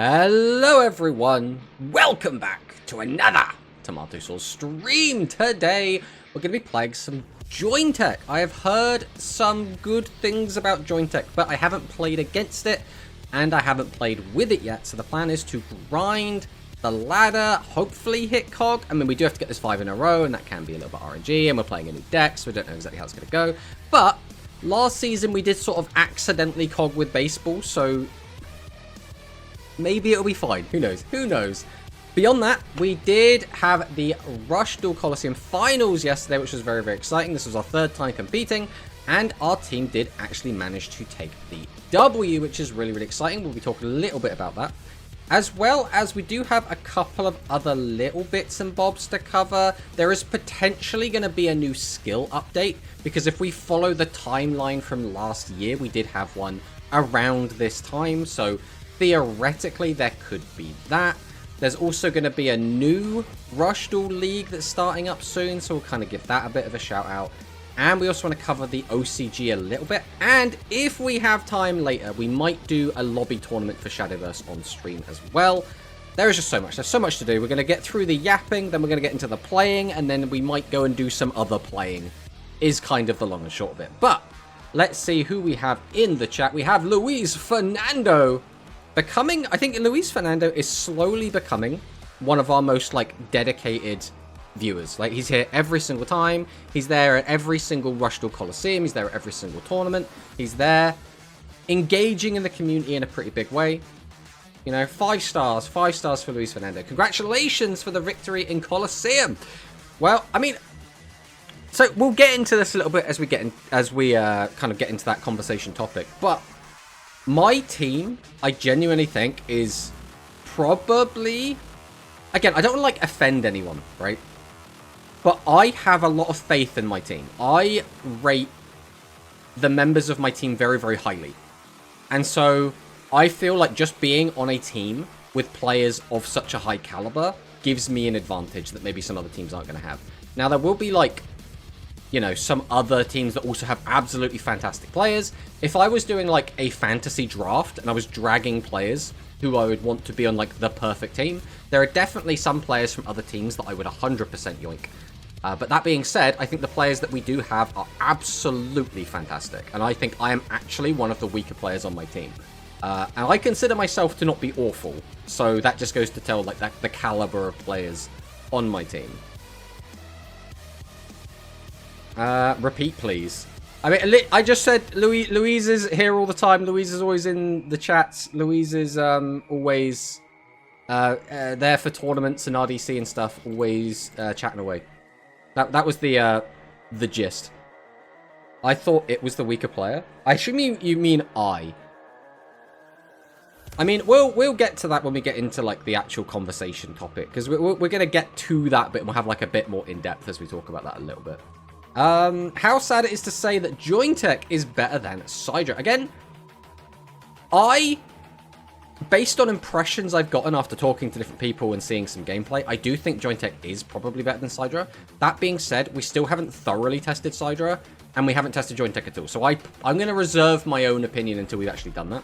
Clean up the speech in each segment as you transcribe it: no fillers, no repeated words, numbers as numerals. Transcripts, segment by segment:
Hello everyone, welcome back to another Tomato Sauce stream. Today we're going to be playing some JOINTECH. I have heard some good things about JOINTECH, but I haven't played against it and I haven't played with it yet. So the plan is to grind the ladder, hopefully hit KOG. I mean, we do have to get this 5 in a row and that can be a little bit RNG, and we're playing a new deck, so we don't know exactly how it's going to go. But last season we did sort of accidentally KOG with baseball, so maybe it'll be fine. Who knows? Who knows? Beyond that, we did have the Duel Colosseum finals yesterday, which was very, very exciting. This was our third time competing, and our team did actually manage to take the W, which is really, really exciting. We'll be talking a little bit about that. As well as we do have a couple of other little bits and bobs to cover. There is potentially going to be a new skill update, because if we follow the timeline from last year, we did have one around this time. So theoretically, there could be that. There's also going to be a new Duel League that's starting up soon, so we'll kind of give that a bit of a shout out. And we also want to cover the OCG a little bit. And if we have time later, we might do a lobby tournament for Shadowverse on stream as well. There is just so much. There's so much to do. We're going to get through the yapping, then we're going to get into the playing, and then we might go and do some other playing, is kind of the long and short of it. But let's see who we have in the chat. We have Luis Fernando. I think Luis Fernando is slowly becoming one of our most, dedicated viewers. Like, he's here every single time. He's there at every single Duel Colosseum. He's there at every single tournament. He's there engaging in the community in a pretty big way. You know, 5 stars. 5 stars for Luis Fernando. Congratulations for the victory in Colosseum. Well, I mean, so we'll get into this a little bit as we kind of get into that conversation topic. But my team, I genuinely think, is probably... Again, I don't want to, offend anyone, right? But I have a lot of faith in my team. I rate the members of my team very, very highly. And so I feel like just being on a team with players of such a high caliber gives me an advantage that maybe some other teams aren't going to have. Now, there will be, some other teams that also have absolutely fantastic players. If I was doing, a fantasy draft and I was dragging players who I would want to be on, the perfect team, there are definitely some players from other teams that I would 100% yoink. But that being said, I think the players that we do have are absolutely fantastic. And I think I am actually one of the weaker players on my team. And I consider myself to not be awful. So that just goes to tell, the caliber of players on my team. Repeat, please. I mean, I just said Louise is here all the time. Louise is always in the chats. Louise is always there for tournaments and RDC and stuff. Always chatting away. That was the gist. I thought it was the weaker player. I assume you mean I. I mean, we'll get to that when we get into the actual conversation topic, because we're gonna get to that bit and we'll have a bit more in depth as we talk about that a little bit. How sad it is to say that JOINTECH is better than Sidra. Again, based on impressions I've gotten after talking to different people and seeing some gameplay, I do think JOINTECH is probably better than Sidra. That being said, we still haven't thoroughly tested Sidra, and we haven't tested JOINTECH at all. So I'm going to reserve my own opinion until we've actually done that.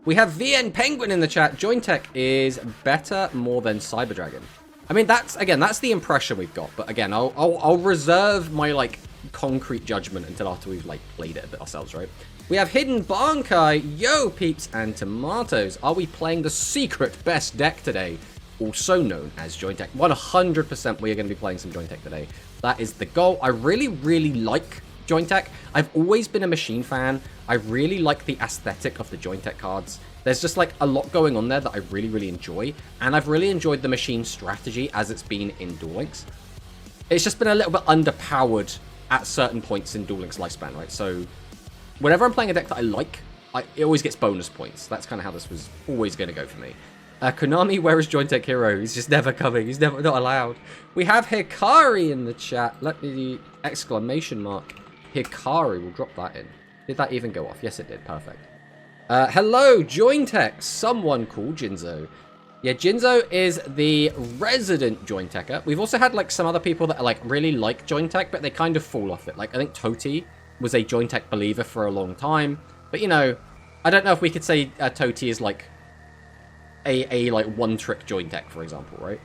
We have VN Penguin in the chat. JOINTECH is better more than Cyber Dragon. I mean, that's the impression we've got. But again, I'll reserve my, concrete judgment until after we've, played it a bit ourselves, right? We have Hidden Bankai, Yo Peeps, and Tomatoes. Are we playing the secret best deck today? Also known as JOINTECH. 100% we are going to be playing some JOINTECH today. That is the goal. I really, really like JOINTECH. I've always been a machine fan. I really like the aesthetic of the JOINTECH cards. There's just a lot going on there that I really, really enjoy. And I've really enjoyed the machine strategy as it's been in Duel Links. It's just been a little bit underpowered at certain points in Duel Links lifespan, right? So whenever I'm playing a deck that I like, it always gets bonus points. That's kind of how this was always going to go for me. Konami, where is JOINTECH Hero? He's just never coming. He's never not allowed. We have Hikari in the chat. Let me exclamation mark. Hikari, we'll drop that in. Did that even go off? Yes, it did. Perfect. Hello, JOINTECH. Someone called Jinzo. Yeah, Jinzo is the resident JOINTECHer. We've also had some other people that are really like JOINTECH, but they kind of fall off it. I think Toti was a JOINTECH believer for a long time. But I don't know if we could say Toti is a like one-trick JOINTECH, for example, right?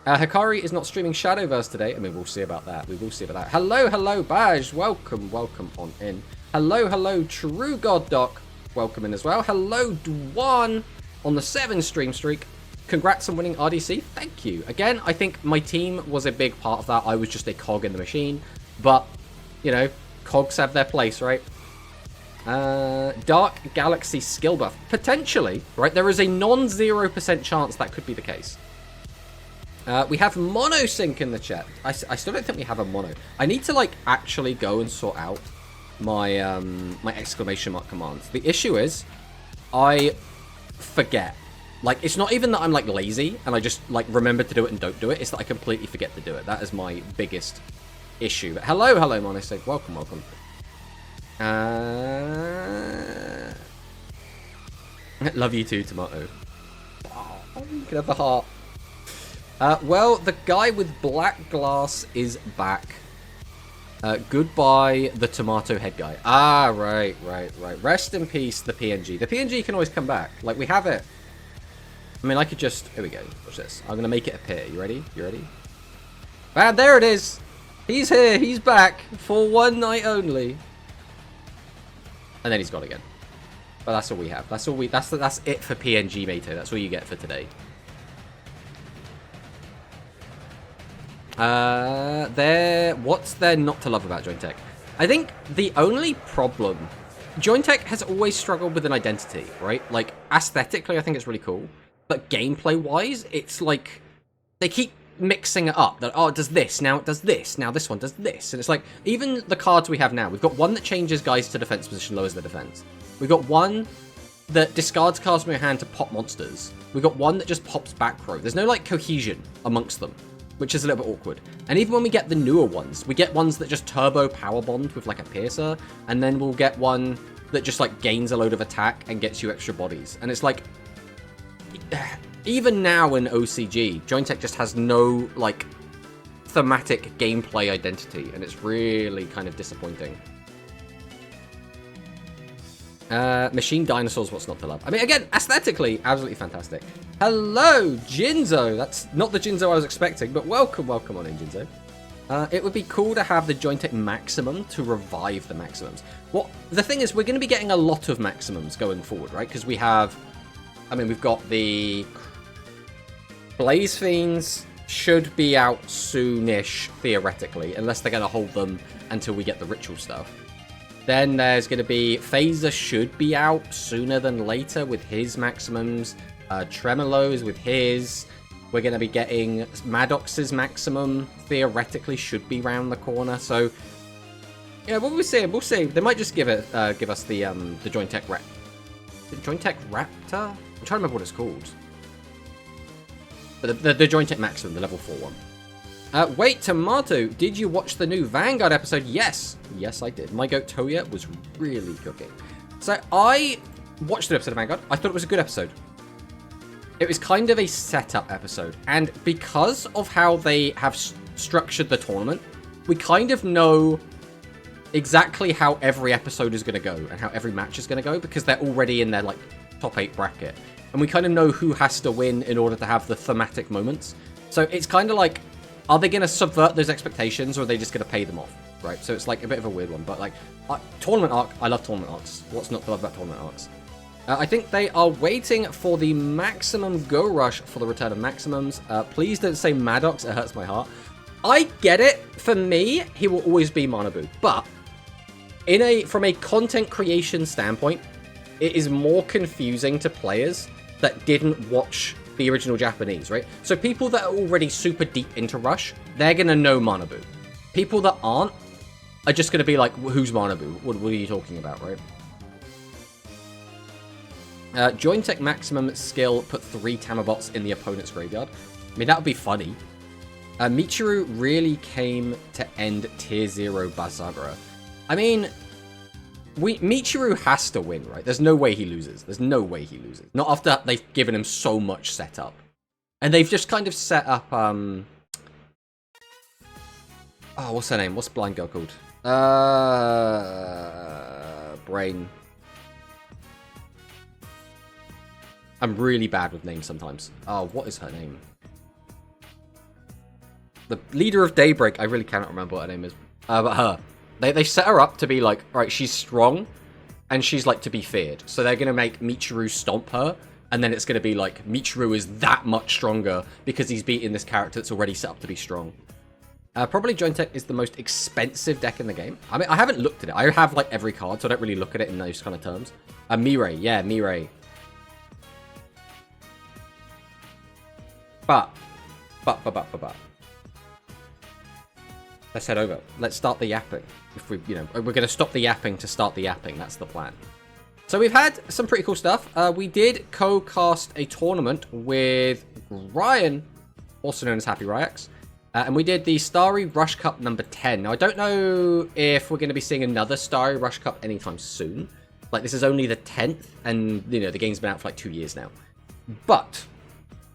Hikari is not streaming Shadowverse today. I mean, we'll see about that. We will see about that. Hello, hello, Baj. Welcome, welcome on in. Hello, hello, True God Doc. Welcome in as well. Hello, Dwan on the 7 stream streak. Congrats on winning RDC. Thank you. Again, I think my team was a big part of that. I was just a cog in the machine. But, you know, cogs have their place, right? Dark Galaxy skill buff. Potentially, right? There is a non-0% chance that could be the case. We have monosync in the chat. I still don't think we have a mono. I need to, like, actually go and sort out my my exclamation mark commands. The issue is, I forget. Like, it's not even that I'm, like, lazy and I just, like, remember to do it and don't do it. It's that I completely forget to do it. That is my biggest issue. But hello, hello, monosync. Welcome, welcome. Love you too, Tomato. Oh, you can have the heart. Well, the guy with black glass is back. Goodbye, the tomato head guy. Ah, right. Rest in peace, the PNG. The PNG can always come back. Like, we have it. I mean, I could just... Here we go. Watch this. I'm going to make it appear. You ready? You ready? And there it is. He's here. He's back for one night only. And then he's gone again. But that's all we have. That's all we... That's it for PNG, Mato. That's all you get for today. What's there not to love about JOINTECH? I think the only problem... JOINTECH has always struggled with an identity, right? Like, aesthetically, I think it's really cool. But gameplay-wise, it's like... They keep mixing it up. That, oh, it does this, now it does this, now this one does this. And it's like, even the cards we have now, we've got one that changes guys to defense position, lowers their defense. We've got one that discards cards from your hand to pop monsters. We've got one that just pops back row. There's no, like, cohesion amongst them, which is a little bit awkward. And even when we get the newer ones, we get ones that just turbo power bond with, like, a piercer, and then we'll get one that just, like, gains a load of attack and gets you extra bodies. And it's like, even now in OCG, JOINTECH just has no, like, thematic gameplay identity, and it's really kind of disappointing. Machine dinosaurs, what's not to love? I mean, again, aesthetically, absolutely fantastic. Hello, Jinzo. That's not the Jinzo I was expecting, but welcome on in, Jinzo. It would be cool to have the JOINTECH maximum to revive the maximums. Well, the thing is, we're going to be getting a lot of maximums going forward, right? Because we have, I mean, we've got the Blaze Fiends should be out soonish, theoretically, unless they're going to hold them until we get the ritual stuff. Then there's going to be... Phaser should be out sooner than later with his maximums. Tremolos with his. We're going to be getting... Maddox's maximum, theoretically, should be round the corner. So, yeah, what we'll see. We'll see. They might just give us the JOINTECH The JOINTECH Raptor? I'm trying to remember what it's called. But the JOINTECH maximum, the level 4 one. Wait, Tomato, did you watch the new Vanguard episode? Yes. Yes, I did. My goat Toya was really cooking. So I watched an episode of Vanguard. I thought it was a good episode. It was kind of a setup episode. And because of how they have structured the tournament, we kind of know exactly how every episode is going to go and how every match is going to go because they're already in their, like, top 8 bracket. And we kind of know who has to win in order to have the thematic moments. So it's kind of like, are they going to subvert those expectations or are they just going to pay them off, right? So it's like a bit of a weird one. But like, tournament arc, I love tournament arcs. What's not to love about tournament arcs? I think they are waiting for the maximum go rush for the return of maximums. Please don't say Maddox, it hurts my heart. I get it. For me, he will always be Manabu. But from a content creation standpoint, it is more confusing to players that didn't watch the original Japanese, right? So people that are already super deep into Rush, they're going to know Manabu. People that aren't are just going to be like, who's Manabu? What are you talking about, right? JOINTECH maximum skill, put 3 Tamabots in the opponent's graveyard. I mean, that would be funny. Michiru really came to end Tier 0 Basagura. I mean, Michiru has to win, right? There's no way he loses. There's no way he loses. Not after they've given him so much setup. And they've just kind of set up, oh, what's her name? What's blind girl called? Brain. I'm really bad with names sometimes. Oh, what is her name? The leader of Daybreak. I really cannot remember what her name is. But her. They set her up to be like, alright, she's strong, and she's like to be feared. So they're going to make Michiru stomp her, and then it's going to be like, Michiru is that much stronger because he's beating this character that's already set up to be strong. Probably JOINTECH is the most expensive deck in the game. I mean, I haven't looked at it. I have like every card, so I don't really look at it in those kind of terms. Mirai, yeah, Mirai. But. Let's head over. Let's start the yapping. If we, we're going to stop the yapping to start the yapping. That's the plan. So we've had some pretty cool stuff. We did co-cast a tournament with Ryan, also known as Happy Ryax. And we did the Starry Rush Cup number 10. Now, I don't know if we're going to be seeing another Starry Rush Cup anytime soon. Like, this is only the 10th, and, the game's been out for like 2 years now. But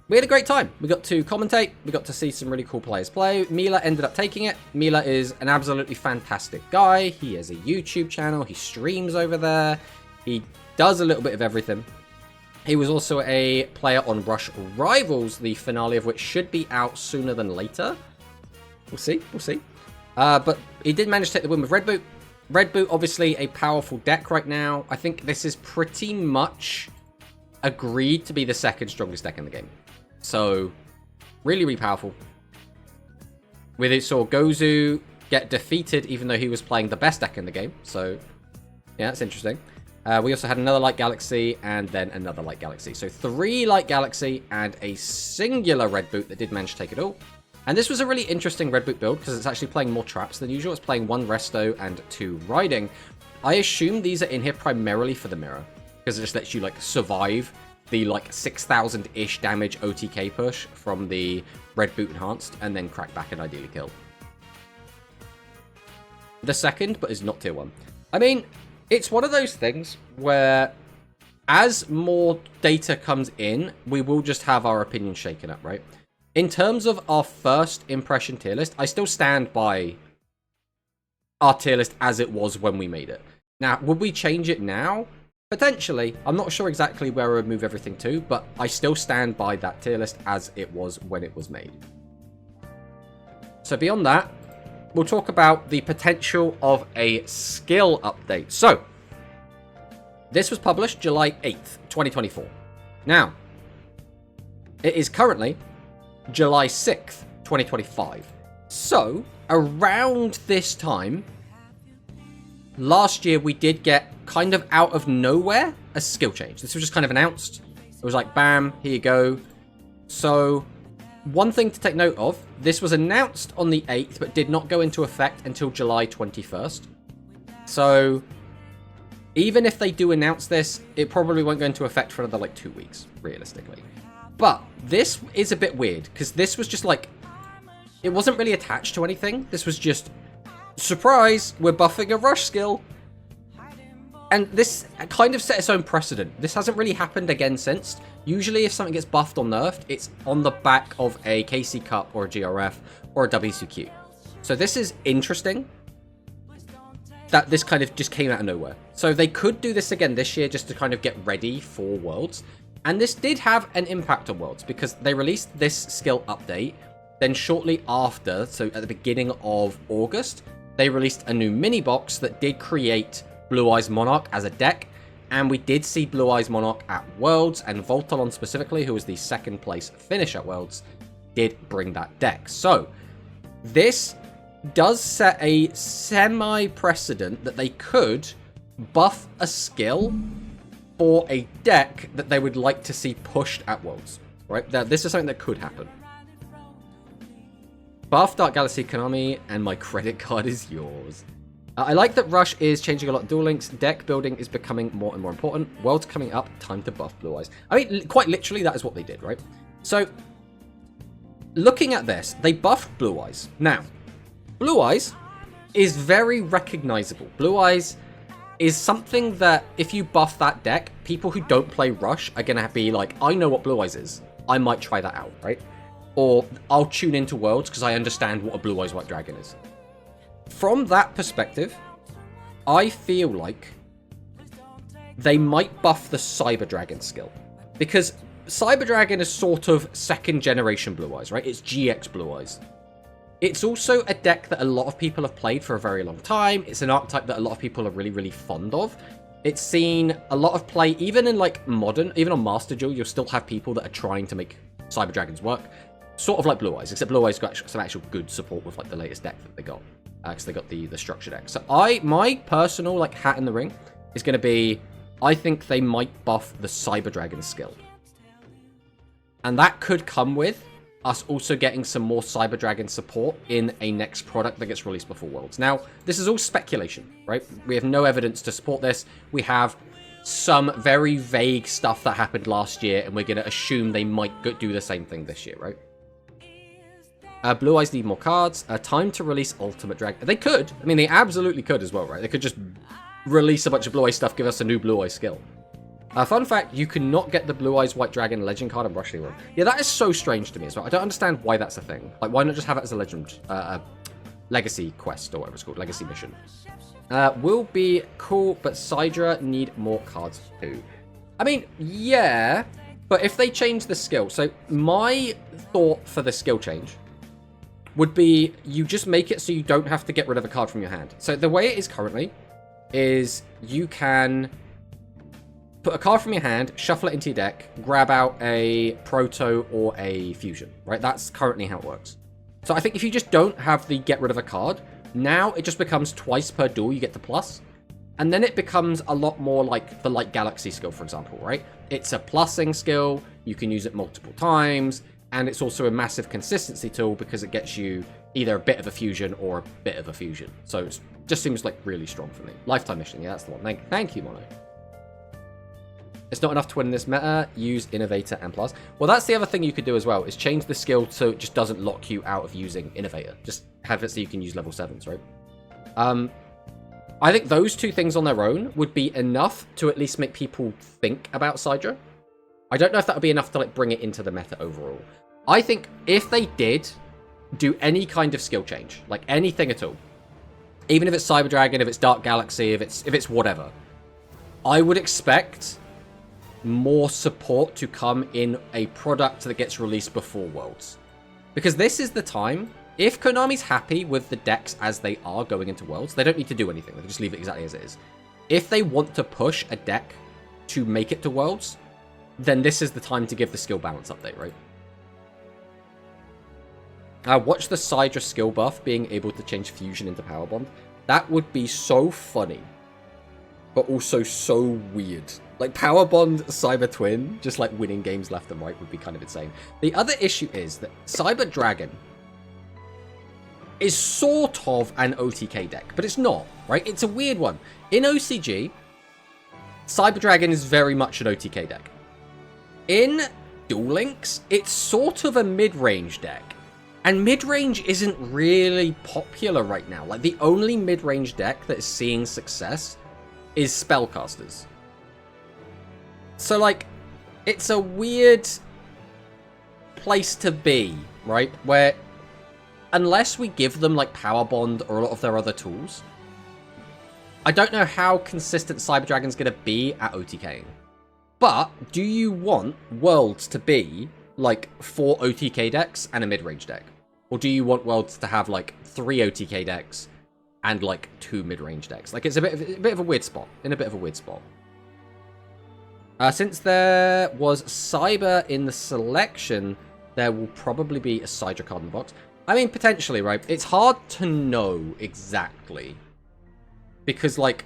we had a great time. We got to commentate. We got to see some really cool players play. Mila ended up taking it. Mila is an absolutely fantastic guy. He has a YouTube channel. He streams over there. He does a little bit of everything. He was also a player on Rush Rivals, the finale of which should be out sooner than later. We'll see. We'll see. But he did manage to take the win with Red Boot. Red Boot, obviously, a powerful deck right now. I think this is pretty much agreed to be the second strongest deck in the game. So, really, really powerful. We saw Gozu get defeated, even though he was playing the best deck in the game. So, yeah, that's interesting. We also had another Light Galaxy, and then another Light Galaxy. So 3 Light Galaxy, and a singular Red Boot that did manage to take it all. And this was a really interesting Red Boot build, because it's actually playing more traps than usual. It's playing 1 Resto and 2 Riding. I assume these are in here primarily for the mirror, because it just lets you, like, survive the, like, 6,000-ish damage OTK push from the Red Boot Enhanced, and then crack back and ideally kill. The second, but is not tier 1. I mean, it's one of those things where as more data comes in, we will just have our opinion shaken up, right? In terms of our first impression tier list, I still stand by our tier list as it was when we made it. Now, would we change it now? Potentially. I'm not sure exactly where I would move everything to, but I still stand by that tier list as it was when it was made. So beyond that, we'll talk about the potential of a skill update. So, this was published July 8th, 2024. Now, it is currently July 6th, 2025. So, around this time, last year we did get, kind of out of nowhere, a skill change. This was just kind of announced. It was like, bam, here you go. So, one thing to take note of, this was announced on the 8th, but did not go into effect until July 21st. So, even if they do announce this, it probably won't go into effect for another, like, 2 weeks, realistically. But, this is a bit weird, because this was just, like, it wasn't really attached to anything. This was just, surprise, we're buffing a rush skill. And this kind of set its own precedent. This hasn't really happened again since. Usually if something gets buffed or nerfed, it's on the back of a KC Cup or a GRF or a WCQ. So this is interesting that this kind of just came out of nowhere. So they could do this again this year just to kind of get ready for Worlds. And this did have an impact on Worlds because they released this skill update. Then shortly after, so at the beginning of August, they released a new mini box that did create Blue Eyes Monarch as a deck, and we did see Blue Eyes Monarch at Worlds, and Voltalon specifically, who was the second place finish at Worlds, did bring that deck. So, this does set a semi-precedent that they could buff a skill for a deck that they would like to see pushed at Worlds, right? This is something that could happen. Buff Dark Galaxy Konami, and my credit card is yours. I like that Rush is changing a lot of Duel Links. Deck building is becoming more and more important. World's coming up. Time to buff Blue Eyes. I mean, quite literally, that is what they did, right? So, looking at this, they buffed Blue Eyes. Now, Blue Eyes is very recognizable. Blue Eyes is something that, if you buff that deck, people who don't play Rush are going to be like, I know what Blue Eyes is. I might try that out, right? Or I'll tune into Worlds because I understand what a Blue Eyes White Dragon is. From that perspective, I feel like they might buff the Cyber Dragon skill. Because Cyber Dragon is sort of second generation Blue Eyes, right? It's GX Blue Eyes. It's also a deck that a lot of people have played for a very long time. It's an archetype that a lot of people are really, really fond of. It's seen a lot of play, even in like modern, even on Master Duel, you'll still have people that are trying to make Cyber Dragons work. Sort of like Blue Eyes, except Blue Eyes got some actual good support with like the latest deck that they got. Because they got the structure deck. So my personal like hat in the ring is going to be, I think they might buff the Cyber Dragon skill. And that could come with us also getting some more Cyber Dragon support in a next product that gets released before Worlds. Now, this is all speculation, right? We have no evidence to support this. We have some very vague stuff that happened last year, and we're going to assume they might do the same thing this year, right? Blue Eyes need more cards. Time to release Ultimate Dragon. They could. I mean, they absolutely could as well, right? They could just release a bunch of Blue Eyes stuff, give us a new Blue Eyes skill. Fun fact, you cannot get the Blue Eyes White Dragon Legend card in Rush League. Yeah, that is so strange to me as well. I don't understand why that's a thing. Like, why not just have it as a Legend, Legacy quest, or whatever it's called, Legacy mission. Will be cool, but Sidra need more cards too. I mean, yeah, but if they change the skill, so my thought for the skill change would be you just make it so you don't have to get rid of a card from your hand. So the way it is currently is you can put a card from your hand, shuffle it into your deck, grab out a Proto or a Fusion, right? That's currently how it works. So I think if you just don't have the get rid of a card, now it just becomes twice per duel you get the plus. And then it becomes a lot more like the Light Galaxy skill, for example, right? It's a plussing skill, you can use it multiple times, and it's also a massive consistency tool because it gets you either a bit of a fusion or a bit of a fusion. So it just seems like really strong for me. Lifetime mission, yeah, that's the one. Thank you, Mono. It's not enough to win this meta. Use Innovator and Plus. Well, that's the other thing you could do as well, is change the skill so it just doesn't lock you out of using Innovator. Just have it so you can use level 7s, right? I think those two things on their own would be enough to at least make people think about Sidra. I don't know if that would be enough to like bring it into the meta overall. I think if they did do any kind of skill change, like anything at all, even if it's Cyber Dragon, if it's Dark Galaxy, if it's whatever, I would expect more support to come in a product that gets released before Worlds. Because this is the time, if Konami's happy with the decks as they are going into Worlds, they don't need to do anything, they can just leave it exactly as it is. If they want to push a deck to make it to Worlds, then this is the time to give the skill balance update, right? Watch the Sidra skill buff being able to change Fusion into Power Bond. That would be so funny, but also so weird. Like, Power Bond Cyber Twin, just like winning games left and right, would be kind of insane. The other issue is that Cyber Dragon is sort of an OTK deck, but it's not, right? It's a weird one. In OCG, Cyber Dragon is very much an OTK deck. In Duel Links, it's sort of a mid-range deck. And mid-range isn't really popular right now. Like, the only mid-range deck that is seeing success is Spellcasters. So, like, it's a weird place to be, right? Where, unless we give them, like, Power Bond or a lot of their other tools, I don't know how consistent Cyber Dragon's going to be at OTKing. But, do you want Worlds to be, like, 4 OTK decks and a mid-range deck? Or do you want Worlds to have, like, 3 OTK decks and, like, 2 mid-range decks? Like, it's a bit of a weird spot. In a bit of a weird spot. Since there was Cyber in the selection, there will probably be a Sidra card in the box. I mean, potentially, right? It's hard to know exactly. Because, like,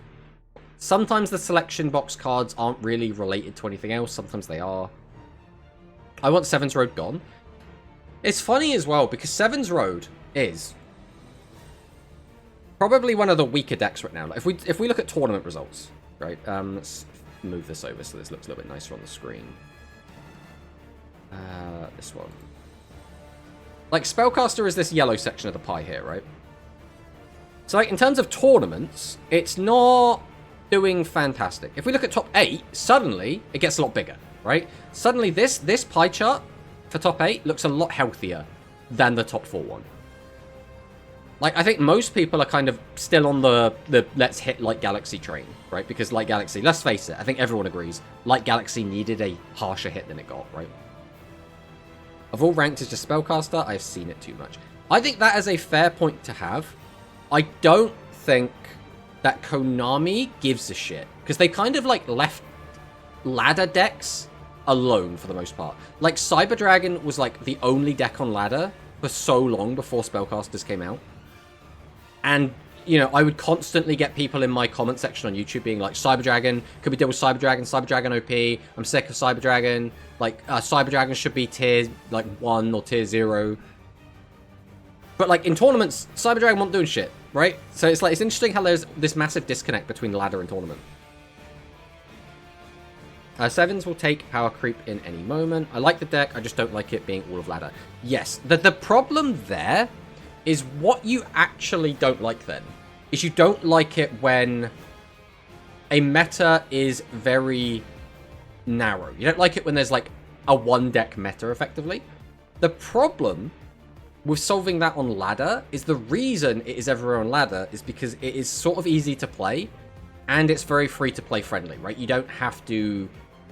sometimes the selection box cards aren't really related to anything else. Sometimes they are. I want Seven's Road gone. It's funny as well, because Seven's Road is probably one of the weaker decks right now. Like, if we look at tournament results, right? Let's move this over so this looks a little bit nicer on the screen. This one. Like, Spellcaster is this yellow section of the pie here, right? So, like, in terms of tournaments, it's not doing fantastic. If we look at top 8, suddenly it gets a lot bigger, right? Suddenly this pie chart for top 8 looks a lot healthier than the top 4 one. Like, I think most people are kind of still on the let's hit Light Galaxy train, right? Because Light Galaxy, let's face it, I think everyone agrees, Light Galaxy needed a harsher hit than it got, right? Of all ranked as just Spellcaster, I've seen it too much. I think that is a fair point to have. I don't think that Konami gives a shit. Because they kind of, like, left ladder decks alone for the most part. Like, Cyber Dragon was, like, the only deck on ladder for so long before Spellcasters came out. And, you know, I would constantly get people in my comment section on YouTube being like, Cyber Dragon, could we deal with Cyber Dragon OP, I'm sick of Cyber Dragon, like, Cyber Dragon should be tier, like, 1 or tier 0. But, like, in tournaments, Cyber Dragon wasn't doing shit, right? So it's, like, it's interesting how there's this massive disconnect between ladder and tournament. Sevens will take power creep in any moment. I like the deck, I just don't like it being all of ladder. Yes, the problem there is what you actually don't like then. Is you don't like it when a meta is very narrow. You don't like it when there's like a one deck meta, effectively. The problem with solving that on ladder is the reason it is everywhere on ladder is because it is sort of easy to play and it's very free to play friendly, right? You don't have to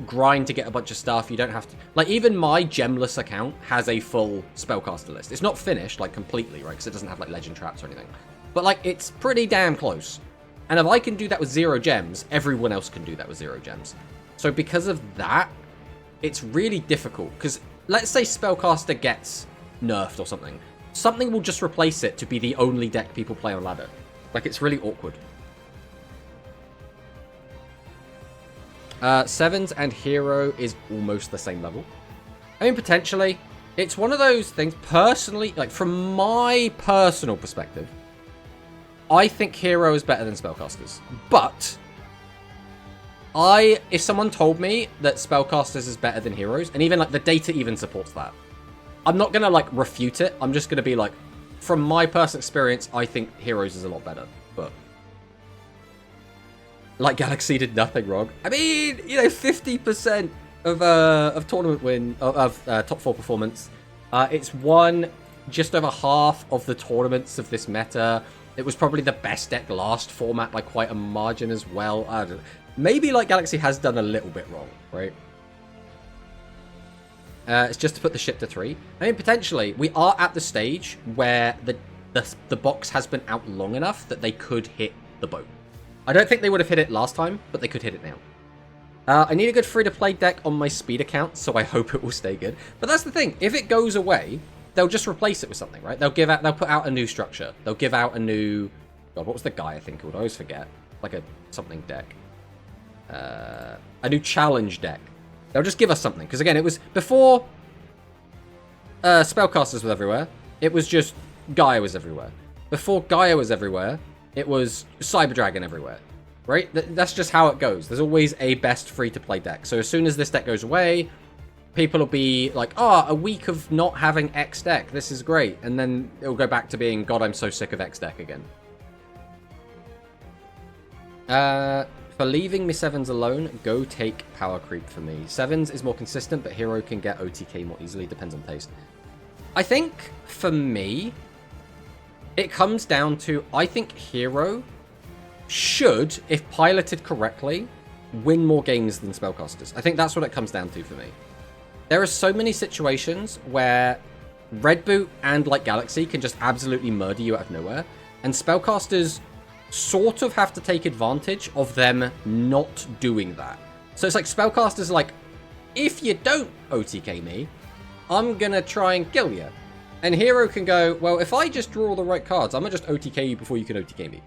grind to get a bunch of stuff. You don't have to, like, even my gemless account has a full spellcaster list. It's not finished like completely, right? Because it doesn't have like legend traps or anything, but like it's pretty damn close. And if I can do that with 0 gems, everyone else can do that with 0 gems. So because of that, it's really difficult. Because let's say spellcaster gets nerfed or something will just replace it to be the only deck people play on ladder. Like, it's really awkward. Sevens and Hero is almost the same level. I mean, potentially. It's one of those things, personally, like, from my personal perspective, I think Hero is better than Spellcasters. But if someone told me that Spellcasters is better than Heroes, and even, like, the data even supports that, I'm not going to, like, refute it. I'm just going to be like, from my personal experience, I think Heroes is a lot better. But Light Galaxy did nothing wrong. I mean, you know, 50% of tournament win, of top 4 performance. It's won just over half of the tournaments of this meta. It was probably the best deck last format by quite a margin as well. I don't know. Maybe Light Galaxy has done a little bit wrong, right? It's just to put the ship to 3. I mean, potentially, we are at the stage where the box has been out long enough that they could hit the boat. I don't think they would have hit it last time, but they could hit it now. I need a good free-to-play deck on my speed account, so I hope it will stay good. But that's the thing. If it goes away, they'll just replace it with something, right? They'll put out a new structure. They'll give out a new... God, what was the guy I think called? I always forget. Like a something deck. A new challenge deck. They'll just give us something. Because again, it was before Spellcasters was everywhere. It was just Gaia was everywhere. Before Gaia was everywhere, it was Cyber Dragon everywhere. Right? That's just how it goes. There's always a best free-to-play deck. So as soon as this deck goes away, people will be like, oh, a week of not having X deck. This is great. And then it'll go back to being, God, I'm so sick of X deck again. For leaving me Sevens alone, go take power creep for me. Sevens is more consistent, but Hero can get OTK more easily. Depends on taste. I think, for me, it comes down to, I think Hero should, if piloted correctly, win more games than Spellcasters. I think that's what it comes down to for me. There are so many situations where Red Boot and Light Galaxy can just absolutely murder you out of nowhere, and Spellcasters sort of have to take advantage of them not doing that. So it's like Spellcasters are like, if you don't OTK me, I'm gonna try and kill you. And Hero can go, well, if I just draw the right cards, I'm gonna just OTK you before you can OTK me.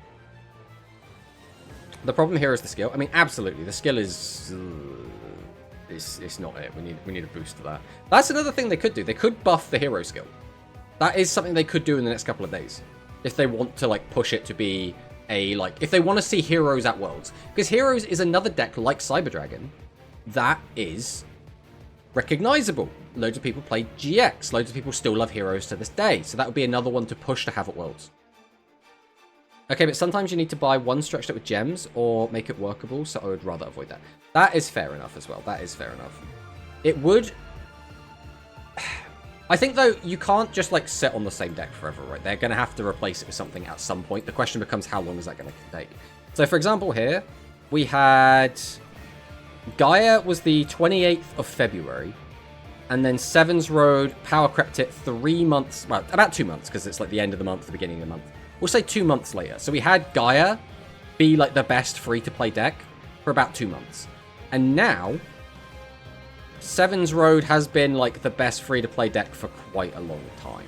The problem here is the skill. I mean, absolutely, the skill is... It's not it. We need a boost to that. That's another thing they could do. They could buff the Hero skill. That is something they could do in the next couple of days. If they want to, like, push it to be a, like... If they want to see Heroes at Worlds. Because Heroes is another deck like Cyber Dragon that is recognizable. Loads of people play GX. Loads of people still love Heroes to this day. So that would be another one to push to have at Worlds. Okay, but sometimes you need to buy one structure with gems or make it workable, so I would rather avoid that. That is fair enough as well. That is fair enough. It would... I think, though, you can't just, like, sit on the same deck forever, right? They're going to have to replace it with something at some point. The question becomes, how long is that going to take? So, for example, here, we had... Gaia was the 28th of February, and then Seven's Road power crept it 3 months... Well, about 2 months, because it's, like, the end of the month, the beginning of the month. We'll say 2 months later. So we had Gaia be, like, the best free-to-play deck for about 2 months. And now... Seven's Road has been, like, the best free-to-play deck for quite a long time.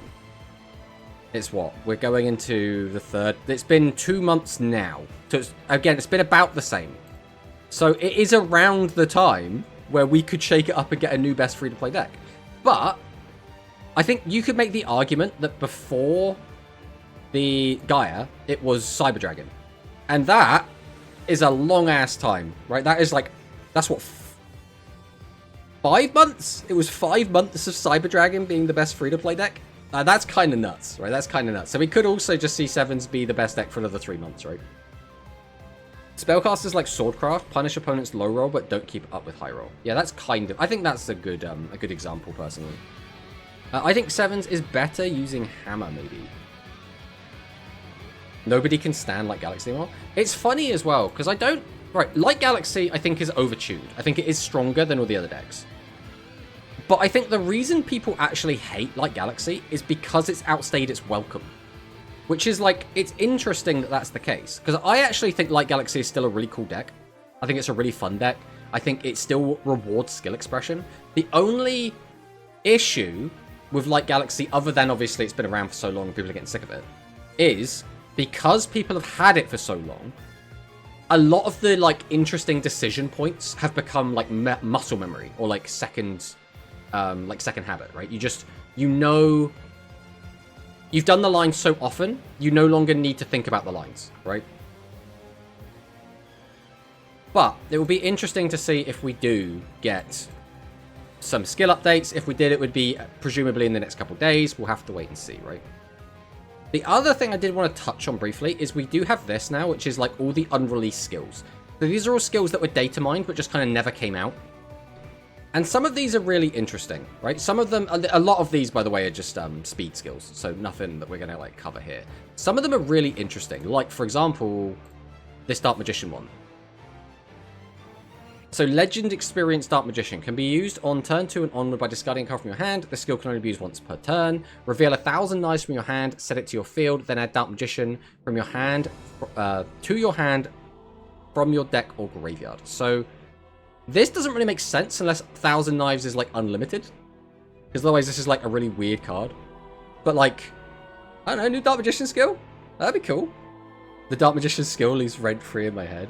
It's what? We're going into the third... It's been 2 months now. So, again, it's been about the same. So, it is around the time where we could shake it up and get a new best free-to-play deck. But, I think you could make the argument that before the Gaia, it was Cyber Dragon. And that is a long-ass time, right? That is, like... That's what... 5 months? It was 5 months of Cyber Dragon being the best free-to-play deck? That's kind of nuts, right? That's kind of nuts. So we could also just see Sevens be the best deck for another 3 months, right? Spellcasters like Swordcraft punish opponents low roll, but don't keep up with high roll. Yeah, that's kind of... I think that's a good example, personally. I think Sevens is better using Hammer, maybe. Nobody can stand Light Galaxy anymore. It's funny as well, because I don't... Right, Light Galaxy, I think, is overtuned. I think it is stronger than all the other decks. But I think the reason people actually hate Light Galaxy is because it's outstayed its welcome. Which is, like, it's interesting that that's the case. Because I actually think Light Galaxy is still a really cool deck. I think it's a really fun deck. I think it still rewards skill expression. The only issue with Light Galaxy, other than obviously it's been around for so long and people are getting sick of it, is because people have had it for so long, a lot of the, like, interesting decision points have become, like, muscle memory or, like, second habit, right? You know, you've done the line so often, you no longer need to think about the lines, right? But it will be interesting to see if we do get some skill updates. If we did, it would be presumably in the next couple of days. We'll have to wait and see, right? The other thing I did want to touch on briefly is we do have this now, which is like all the unreleased skills. So these are all skills that were data mined, but just kind of never came out. And some of these are really interesting, right? Some of them, a lot of these, by the way, are just speed skills. So nothing that we're going to like cover here. Some of them are really interesting. Like, for example, this Dark Magician one. So Legend Experienced Dark Magician can be used on turn 2 and onward by discarding a card from your hand. The skill can only be used once per turn. Reveal 1,000 knives from your hand, set it to your field, then add Dark Magician from your hand to your hand from your deck or graveyard. So this doesn't really make sense unless 1,000 knives is like unlimited. Because otherwise this is like a really weird card. But like, I don't know, new Dark Magician skill? That'd be cool. The Dark Magician skill leaves rent-free in my head.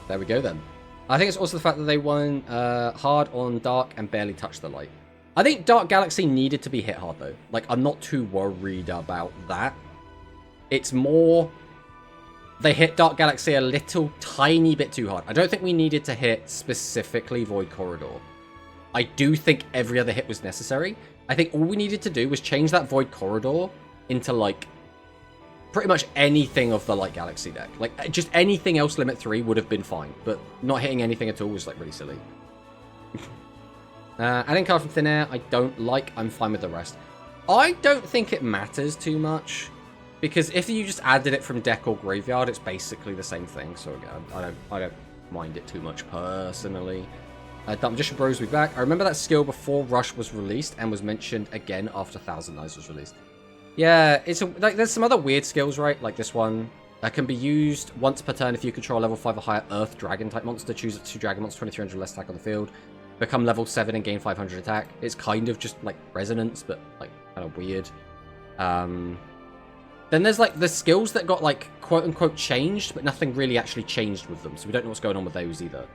There we go then. I think it's also the fact that they won hard on Dark and barely touched the light. I think Dark Galaxy needed to be hit hard, though. Like, I'm not too worried about that. It's more... They hit Dark Galaxy a little tiny bit too hard. I don't think we needed to hit specifically Void Corridor. I do think every other hit was necessary. I think all we needed to do was change that Void Corridor into, like, pretty much anything of the Light Galaxy deck. Like, just anything else limit 3 would have been fine, but not hitting anything at all was, like, really silly. Adding card from thin air, I don't like. I'm fine with the rest. I don't think it matters too much, because if you just added it from deck or graveyard, it's basically the same thing, so again, I don't mind it too much, personally. Dark Magician Bros will be back. I remember that skill before Rush was released, and was mentioned again after 1,000 Knives was released. Yeah, like there's some other weird skills, right? Like this one that can be used once per turn if you control level 5 or higher Earth Dragon type monster. Choose 2 Dragon monsters, 2300 less attack on the field. Become level 7 and gain 500 attack. It's kind of just like resonance, but like kind of weird. Then there's like the skills that got like quote unquote changed, but nothing really actually changed with them. So we don't know what's going on with those either.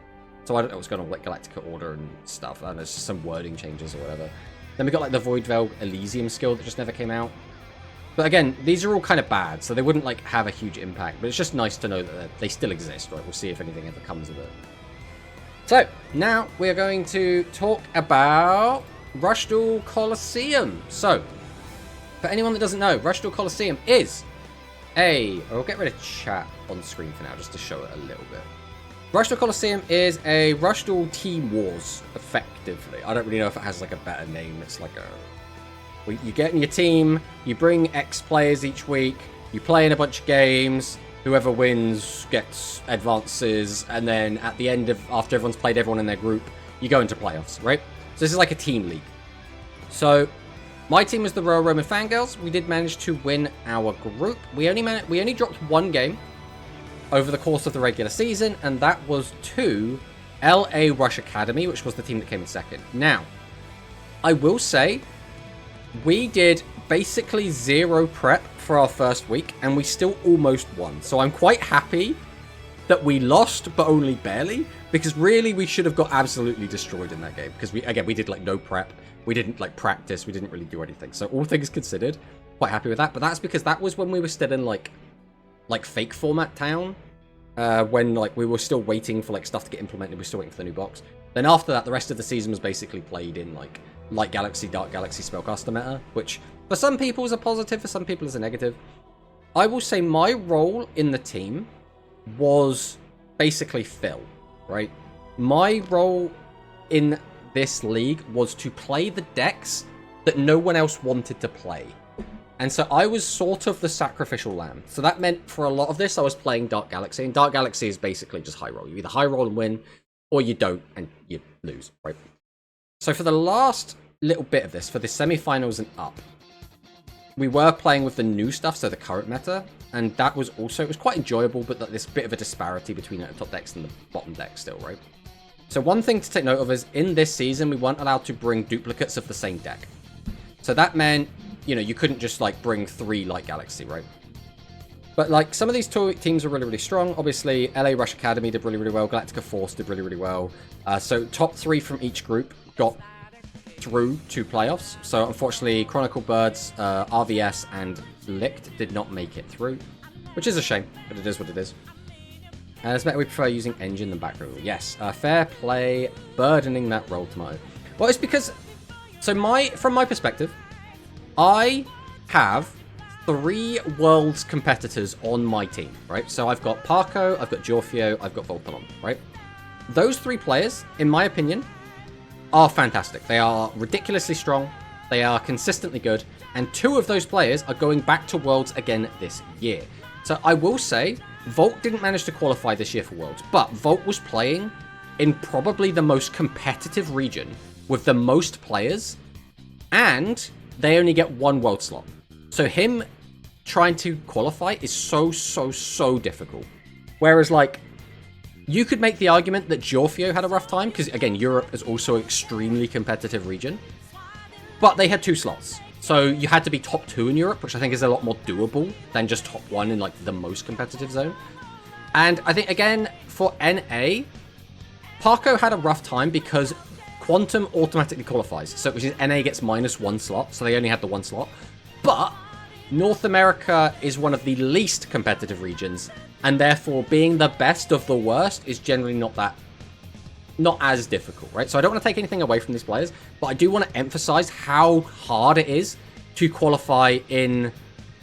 So I don't know what's going on with like Galactica Order and stuff. I don't know, it's just some wording changes or whatever. Then we got like the Void Veil Elysium skill that just never came out. But again, these are all kind of bad, so they wouldn't like have a huge impact. But it's just nice to know that they still exist, right? We'll see if anything ever comes of it. So, now we are going to talk about Rush Duel Colosseum. So, for anyone that doesn't know, Rush Duel Colosseum is I'll get rid of chat on screen for now, just to show it a little bit. Rush Duel Colosseum is a Rush Duel Team Wars, effectively. I don't really know if it has like a better name. It's like a... You get in your team, you bring X players each week, you play in a bunch of games, whoever wins gets advances, and then at the end of, after everyone's played everyone in their group, you go into playoffs, right? So this is like a team league. So my team was the Royal Roman Fangirls. We did manage to win our group. We only dropped one game over the course of the regular season, and that was to LA Rush Academy, which was the team that came in second. Now, I will say, we did basically zero prep for our first week, and we still almost won. So I'm quite happy that we lost, but only barely, because really we should have got absolutely destroyed in that game. Because we did like no prep, we didn't like practice, we didn't really do anything. So all things considered, quite happy with that. But that's because that was when we were still in like fake format town, when like we were still waiting for like stuff to get implemented. We were still waiting for the new box. Then after that, the rest of the season was basically played in like Light Galaxy, Dark Galaxy spellcaster meta, which for some people is a positive, for some people is a negative. I will say my role in the team was basically fill, right? My role in this league was to play the decks that no one else wanted to play. And so I was sort of the sacrificial lamb. So that meant for a lot of this, I was playing Dark Galaxy. And Dark Galaxy is basically just high roll. You either high roll and win, or you don't and you lose, right? So for the last little bit of this, for the semi-finals and up, we were playing with the new stuff, so the current meta, and that was also, it was quite enjoyable, but there's a bit of a disparity between the top decks and the bottom deck still, right? So one thing to take note of is, in this season, we weren't allowed to bring duplicates of the same deck. So that meant, you know, you couldn't just, like, bring 3 Light Galaxy, right? But, like, some of these teams were really, really strong. Obviously, LA Rush Academy did really, really well. Galactica Force did really, really well. So top 3 from each group got through to playoffs. So unfortunately, Chronicle Birds, RVS, and Licked did not make it through, which is a shame, but it is what it is. As better, we prefer using engine than back row. Yes, fair play, burdening that roll tomorrow. Well, it's because, so from my perspective, I have 3 Worlds competitors on my team, right? So I've got Parco, I've got Giorfio, I've got Volpalon, right? Those 3 players, in my opinion, are fantastic. They are ridiculously strong, they are consistently good, and 2 of those players are going back to Worlds again this year. So I will say, Volt didn't manage to qualify this year for Worlds, but Volt was playing in probably the most competitive region with the most players, and they only get 1 World slot. So him trying to qualify is so difficult. Whereas, like, you could make the argument that Giorfio had a rough time, because, again, Europe is also an extremely competitive region. But they had 2 slots. So you had to be top 2 in Europe, which I think is a lot more doable than just top 1 in, like, the most competitive zone. And I think, again, for NA, Parco had a rough time because Quantum automatically qualifies. So which is NA gets -1 slot, so they only had the 1 slot. But North America is one of the least competitive regions, and therefore being the best of the worst is generally not as difficult, right? So I don't want to take anything away from these players, but I do want to emphasize how hard it is to qualify in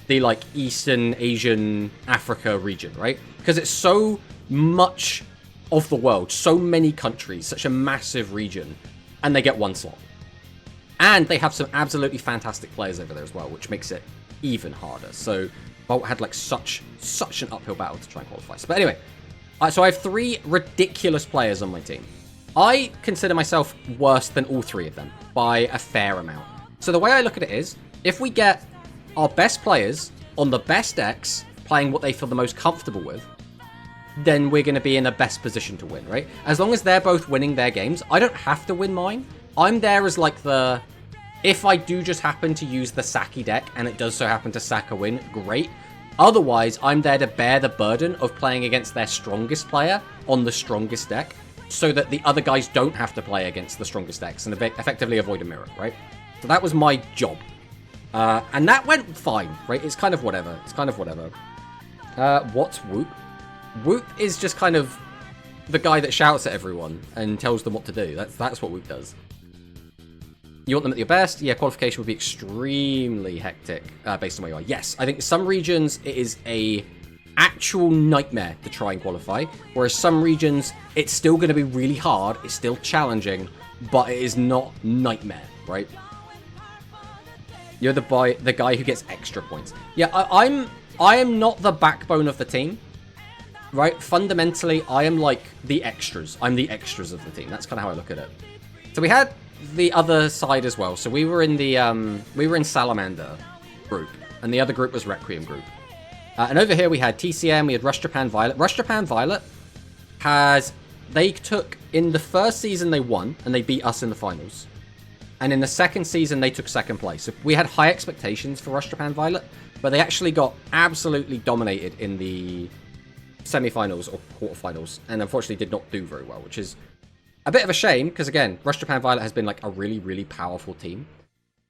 the, like, Eastern Asian Africa region, right? Because it's so much of the world, so many countries, such a massive region, and they get 1 slot. And they have some absolutely fantastic players over there as well, which makes it even harder. So Bolt had, like, such an uphill battle to try and qualify. But anyway, so I have 3 ridiculous players on my team. I consider myself worse than all 3 of them by a fair amount. So the way I look at it is, if we get our best players on the best decks playing what they feel the most comfortable with, then we're going to be in the best position to win, right? As long as they're both winning their games, I don't have to win mine. I'm there as, like, the... If I do just happen to use the Saki deck, and it does so happen to sack a win, great. Otherwise, I'm there to bear the burden of playing against their strongest player on the strongest deck, so that the other guys don't have to play against the strongest decks and effectively avoid a mirror, right? So that was my job. And that went fine, right? It's kind of whatever. What's Whoop? Whoop is just kind of the guy that shouts at everyone and tells them what to do. That's what Whoop does. You want them at your best? Yeah, qualification would be extremely hectic based on where you are. Yes, I think some regions it is a actual nightmare to try and qualify, whereas some regions it's still going to be really hard, it's still challenging, but it is not nightmare, right? You're the guy who gets extra points. Yeah, I am not the backbone of the team, right? Fundamentally, I am like the extras. I'm the extras of the team. That's kind of how I look at it. So we had the other side as well. So we were in the Salamander group, and the other group was Requiem group. And over here we had TCM, we had Rush Japan Violet. Rush Japan Violet they took, in the first season they won, and they beat us in the finals. And in the second season, they took second place. So we had high expectations for Rush Japan Violet, but they actually got absolutely dominated in the semi-finals or quarterfinals, and unfortunately did not do very well, which is a bit of a shame, because again, Rush Japan Violet has been like a really, really powerful team.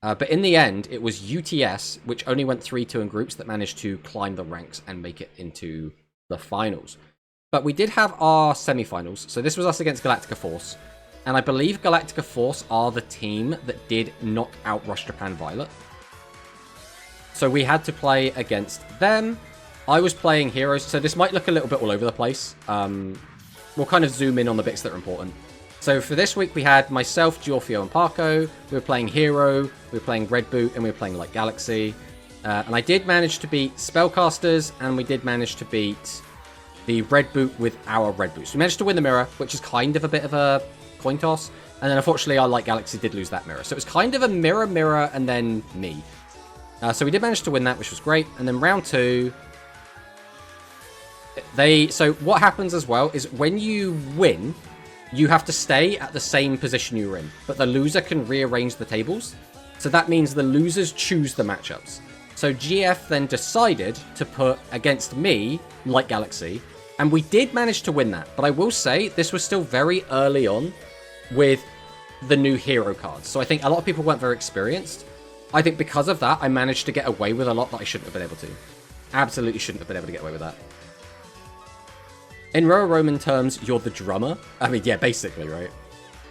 But in the end, it was UTS, which only went 3-2 in groups, that managed to climb the ranks and make it into the finals. But we did have our semi-finals, so this was us against Galactica Force. And I believe Galactica Force are the team that did knock out Rush Japan Violet. So we had to play against them. I was playing heroes, so this might look a little bit all over the place. We'll kind of zoom in on the bits that are important. So for this week, we had myself, Giorfio, and Parco. We were playing Hero, we were playing Red Boot, and we were playing Light Galaxy. And I did manage to beat Spellcasters, and we did manage to beat the Red Boot with our Red Boot. So we managed to win the mirror, which is kind of a bit of a coin toss. And then unfortunately, our Light Galaxy did lose that mirror. So it was kind of a mirror, and then me. So we did manage to win that, which was great. And then round 2... So what happens as well is when you win, you have to stay at the same position you were in, but the loser can rearrange the tables. So that means the losers choose the matchups. So GF then decided to put against me, Light Galaxy, and we did manage to win that. But I will say, this was still very early on with the new hero cards. So I think a lot of people weren't very experienced. I think because of that, I managed to get away with a lot that I shouldn't have been able to. Absolutely shouldn't have been able to get away with that. In Roman terms, you're the drummer. I mean, yeah, basically, right?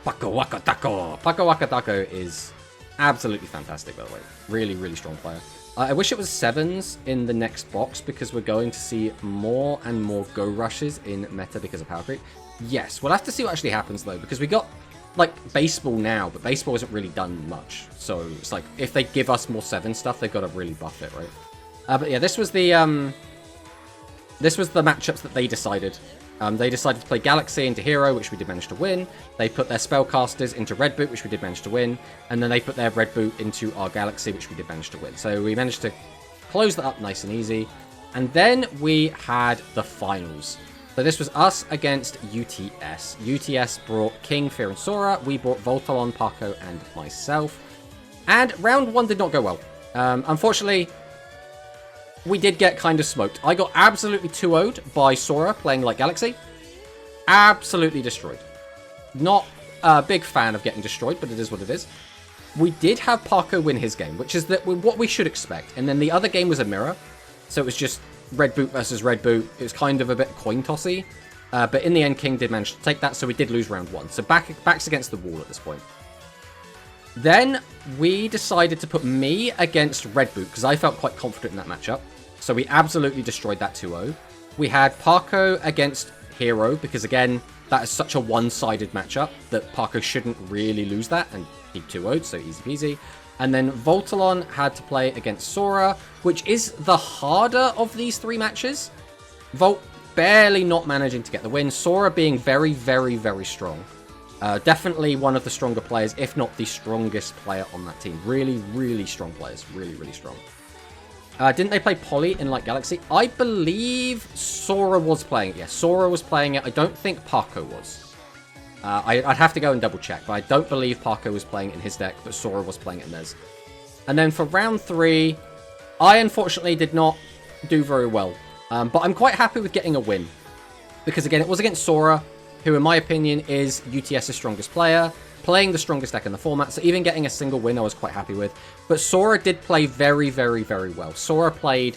Pako Waka Tako. Pako Waka Tako is absolutely fantastic, by the way. Really, really strong player. I wish it was 7s in the next box, because we're going to see more and more Go Rushes in meta because of Power Creep. Yes, we'll have to see what actually happens, though, because we got, like, Baseball now, but Baseball hasn't really done much. So it's like, if they give us more 7 stuff, they've got to really buff it, right? But yeah, this was the matchups that they decided. They decided to play Galaxy into Hero, which we did manage to win. They put their Spellcasters into Red Boot, which we did manage to win. And then they put their Red Boot into our Galaxy, which we did manage to win. So we managed to close that up nice and easy. And then we had the finals. So this was us against UTS. UTS brought King, Fear, and Sora. We brought Voltalon, Paco, and myself. And round 1 did not go well. Unfortunately, we did get kind of smoked. I got absolutely 2-0'd by Sora playing Light Galaxy. Absolutely destroyed. Not a big fan of getting destroyed, but it is what it is. We did have Parco win his game, which is what we should expect. And then the other game was a mirror. So it was just Red Boot versus Red Boot. It was kind of a bit coin tossy. But in the end, King did manage to take that, so we did lose round 1. So backs against the wall at this point. Then we decided to put me against Red Boot, because I felt quite confident in that matchup. So we absolutely destroyed that 2-0. We had Parco against Hero, because again, that is such a one-sided matchup that Parco shouldn't really lose that, and he 2-0'd, so easy peasy. And then Voltalon had to play against Sora, which is the harder of these 3 matches. Volt barely not managing to get the win. Sora being very, very, very strong. Definitely one of the stronger players, if not the strongest player on that team. Really, really strong players. Really, really strong. Didn't they play Polly in Light Galaxy? I believe Sora was playing it. Yeah, Sora was playing it. I don't think Parco was. I'd have to go and double check, but I don't believe Parco was playing it in his deck, but Sora was playing it in theirs. And then for round 3, I unfortunately did not do very well. But I'm quite happy with getting a win. Because again, it was against Sora, who in my opinion is UTS's strongest player, playing the strongest deck in the format, so even getting a single win I was quite happy with. But Sora did play very, very, very well. Sora played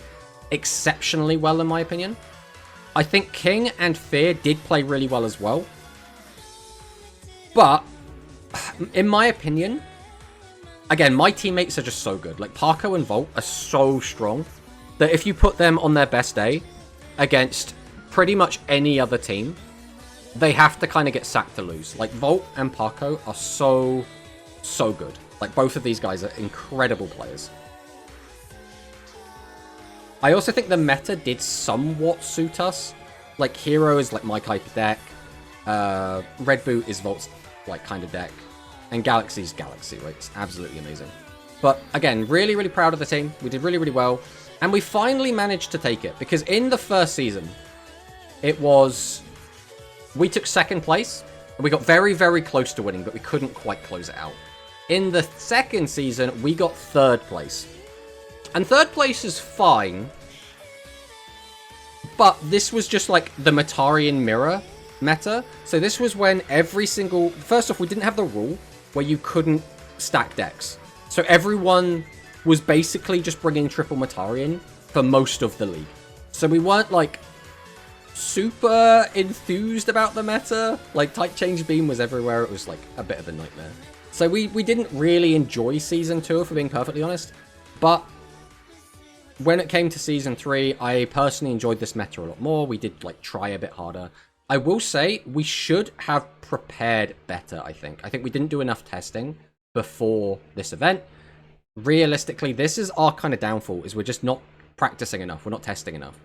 exceptionally well in my opinion. I think King and Fear did play really well as well. But, in my opinion, again, my teammates are just so good. Like, Parco and Volt are so strong that if you put them on their best day against pretty much any other team, they have to kind of get sacked to lose. Like, Volt and Parco are so good. Like, both of these guys are incredible players. I also think the meta did somewhat suit us. Like, Hero is like my type of deck. Red Boot is Volt's like kind of deck. And Galaxy's Galaxy, right? It's absolutely amazing. But again, really, really proud of the team. We did really, really well. And we finally managed to take it. Because in the first season, it was... we took second place. And we got very, very close to winning, but we couldn't quite close it out. In the second season, we got third place. And third place is fine. But this was just like the Matarian mirror meta. So this was when every single... first off, we didn't have the rule where you couldn't stack decks. So everyone was basically just bringing triple Matarian for most of the league. So we weren't like super enthused about the meta. Like Type Change Beam was everywhere. It was like a bit of a nightmare. So we didn't really enjoy Season 2, if we're being perfectly honest. But when it came to Season 3, I personally enjoyed this meta a lot more. We did like try a bit harder. I will say we should have prepared better, I think. I think we didn't do enough testing before this event. Realistically, this is our kind of downfall, is we're just not practicing enough. We're not testing enough.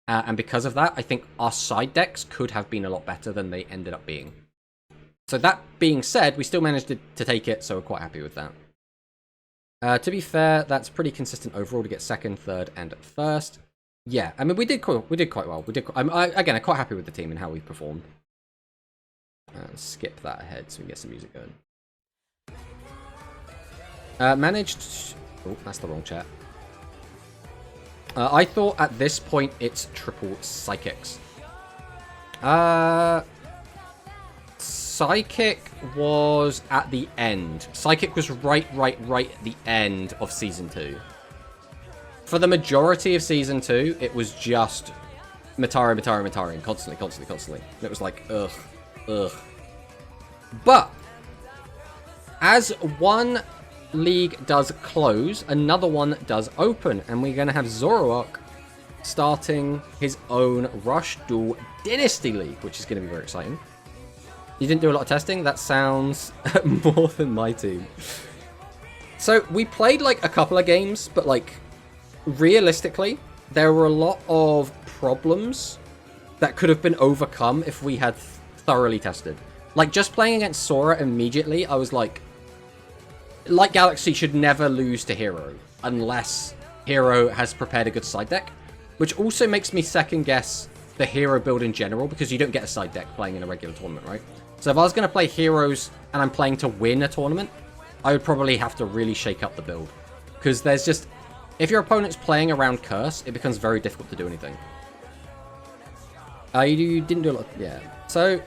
And because of that, I think our side decks could have been a lot better than they ended up being. So that being said, we still managed to take it, so we're quite happy with that. To be fair, that's pretty consistent overall to get second, third, and first. Yeah, I mean, we did quite well. Again, I'm quite happy with the team and how we performed. Skip that ahead so we can get some music going. Managed... oh, that's the wrong chat. I thought at this point it's triple Psychics. Psychic was at the end. Psychic was right at the end of Season 2. For the majority of Season 2, it was just Matari, constantly. And it was like, ugh. But, as one league does close, another one does open. And we're going to have Zoroark starting his own Rush Duel Dynasty League, which is going to be very exciting. You didn't do a lot of testing? That sounds more than my team. So, we played like a couple of games, but like, realistically, there were a lot of problems that could have been overcome if we had thoroughly tested. Like, just playing against Sora immediately, I was like Galaxy should never lose to Hero unless Hero has prepared a good side deck, which also makes me second guess the Hero build in general, because you don't get a side deck playing in a regular tournament, right? So if I was going to play Heroes and I'm playing to win a tournament, I would probably have to really shake up the build, because there's just... if your opponent's playing around Curse, it becomes very difficult to do anything. You didn't do a lot... yeah. So,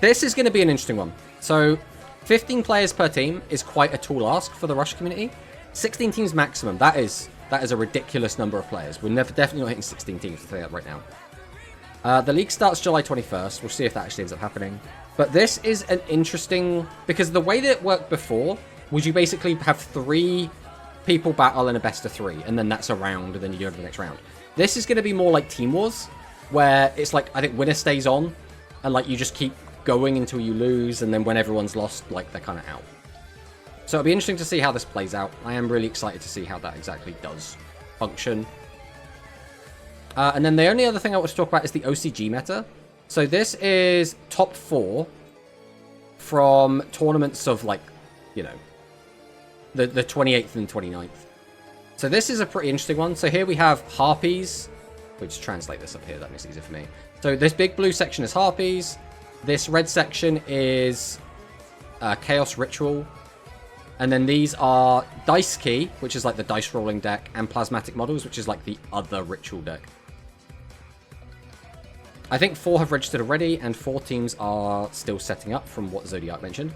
this is going to be an interesting one. So, 15 players per team is quite a tall ask for the Rush community. 16 teams maximum. That is a ridiculous number of players. We're definitely not hitting 16 teams, to say that right now. The league starts July 21st. We'll see if that actually ends up happening. But this is an interesting... because the way that it worked before was you basically have 3... people battle in a best of 3, and then that's a round, and then you go to the next round. This is going to be more like Team Wars, where it's like, I think winner stays on, and like you just keep going until you lose, and then when everyone's lost, like they're kind of out. So it'll be interesting to see how this plays out. I am really excited to see how that exactly does function. And then the only other thing I want to talk about is the OCG meta. So this is top 4 from tournaments of like, you know, the 28th and 29th. So this is a pretty interesting one. So here we have Harpies. We'll just translate this up here. That makes it easier for me. So this big blue section is Harpies. This red section is Chaos Ritual. And then these are Dice Key, which is like the dice rolling deck, and Plasmatic Models, which is like the other ritual deck. I think 4 have registered already, and 4 teams are still setting up from what Zodiac mentioned.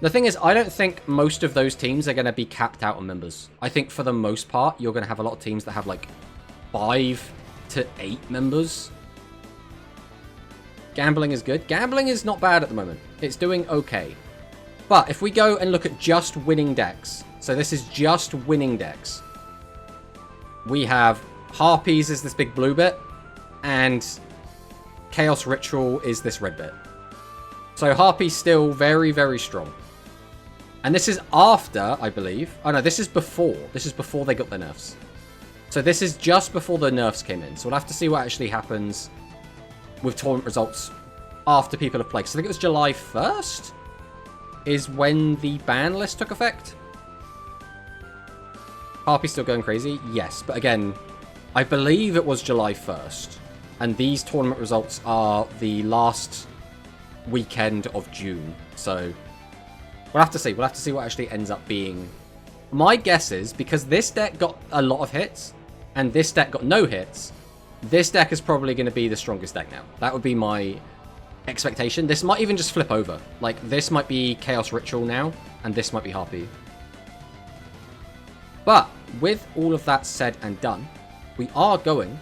The thing is, I don't think most of those teams are going to be capped out on members. I think for the most part, you're going to have a lot of teams that have like 5 to 8 members. Gambling is good. Gambling is not bad at the moment. It's doing okay. But if we go and look at just winning decks, so this is just winning decks. We have Harpies is this big blue bit, and Chaos Ritual is this red bit. So Harpy's still very, very strong. And this is after, I believe... oh no, this is before. This is before they got their nerfs. So this is just before the nerfs came in. So we'll have to see what actually happens with tournament results after people have played. So I think it was July 1st is when the ban list took effect. Harpy's still going crazy? Yes, but again, I believe it was July 1st. And these tournament results are the last weekend of June. So we'll have to see. We'll have to see what actually ends up being. My guess is, because this deck got a lot of hits, and this deck got no hits, this deck is probably going to be the strongest deck now. That would be my expectation. This might even just flip over. Like, this might be Chaos Ritual now, and this might be Harpy. But with all of that said and done, we are going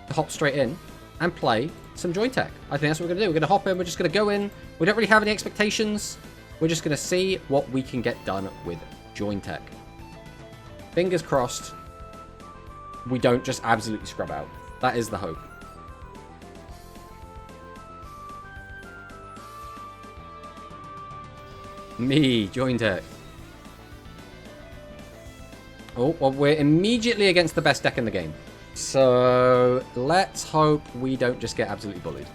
to hop straight in and play some JOINTECH. I think that's what we're going to do. We're going to hop in. We're just going to go in. We don't really have any expectations. We're just going to see what we can get done with JOINTECH. Fingers crossed we don't just absolutely scrub out. That is the hope. Me, JOINTECH. Oh, well, we're immediately against the best deck in the game. So, let's hope we don't just get absolutely bullied.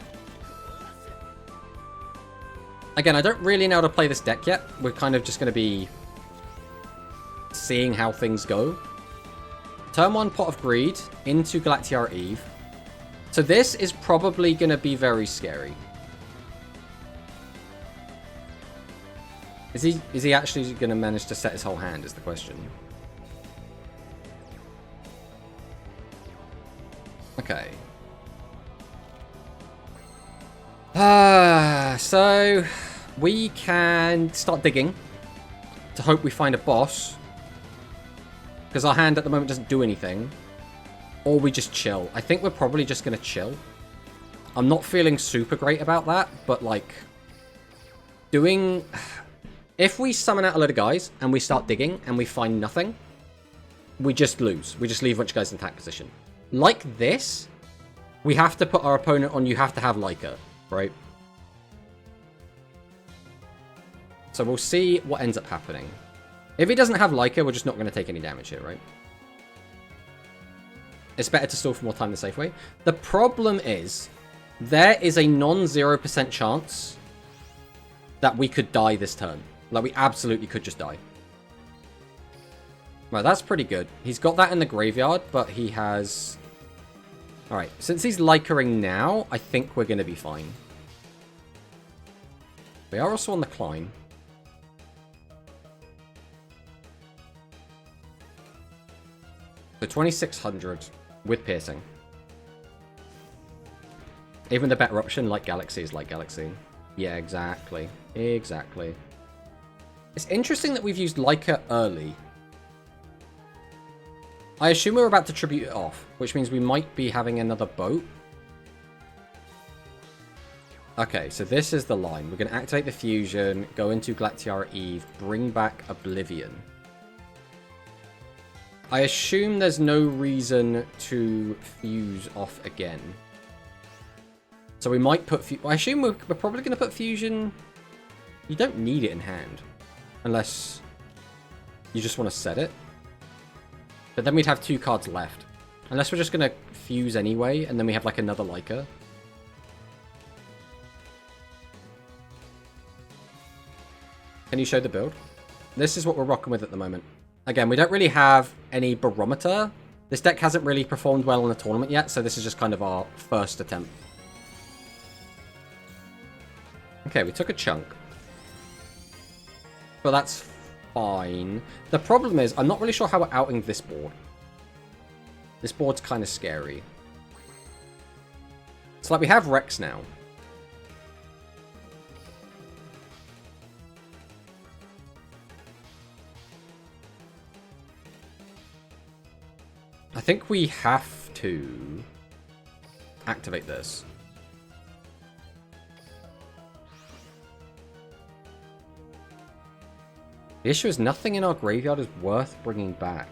Again, I don't really know how to play this deck yet. We're kind of just going to be seeing how things go. Turn 1, Pot of Greed into Galactiara Eve. So this is probably going to be very scary. Is he actually going to manage to set his whole hand is the question. Okay. So we can start digging to hope we find a boss. Because our hand at the moment doesn't do anything. Or we just chill. I think we're probably just going to chill. I'm not feeling super great about that. But like, doing... If we summon out a load of guys and we start digging and we find nothing, we just lose. We just leave a bunch of guys in attack position. Like this, we have to put our opponent on, you have to have Leica, right? So we'll see what ends up happening. If he doesn't have Leica, we're just not going to take any damage here, right? It's better to stall for more time the safe way. The problem is, there is a non-0% chance that we could die this turn. Like, we absolutely could just die. Right, that's pretty good. He's got that in the graveyard, but he has... Alright, since he's Lycaring now, I think we're going to be fine. We are also on the climb. So 2600 with piercing. Even the better option, like Galaxy, is like Galaxy. Yeah, exactly. Exactly. It's interesting that we've used Leica early. I assume we're about to tribute it off, which means we might be having another boat. Okay, so this is the line. We're going to activate the fusion, go into Galactiara Eve, bring back Oblivion. I assume there's no reason to fuse off again. So we might put... I assume we're probably going to put fusion... You don't need it in hand. Unless you just want to set it. But then we'd have 2 cards left. Unless we're just going to fuse anyway, and then we have like another Leica. Can you show the build? This is what we're rocking with at the moment. Again, we don't really have any barometer. This deck hasn't really performed well in the tournament yet, so this is just kind of our first attempt. Okay, we took a chunk. But that's fine. The problem is, I'm not really sure how we're outing this board. This board's kind of scary. It's like we have Rex now. I think we have to activate this. The issue is nothing in our graveyard is worth bringing back.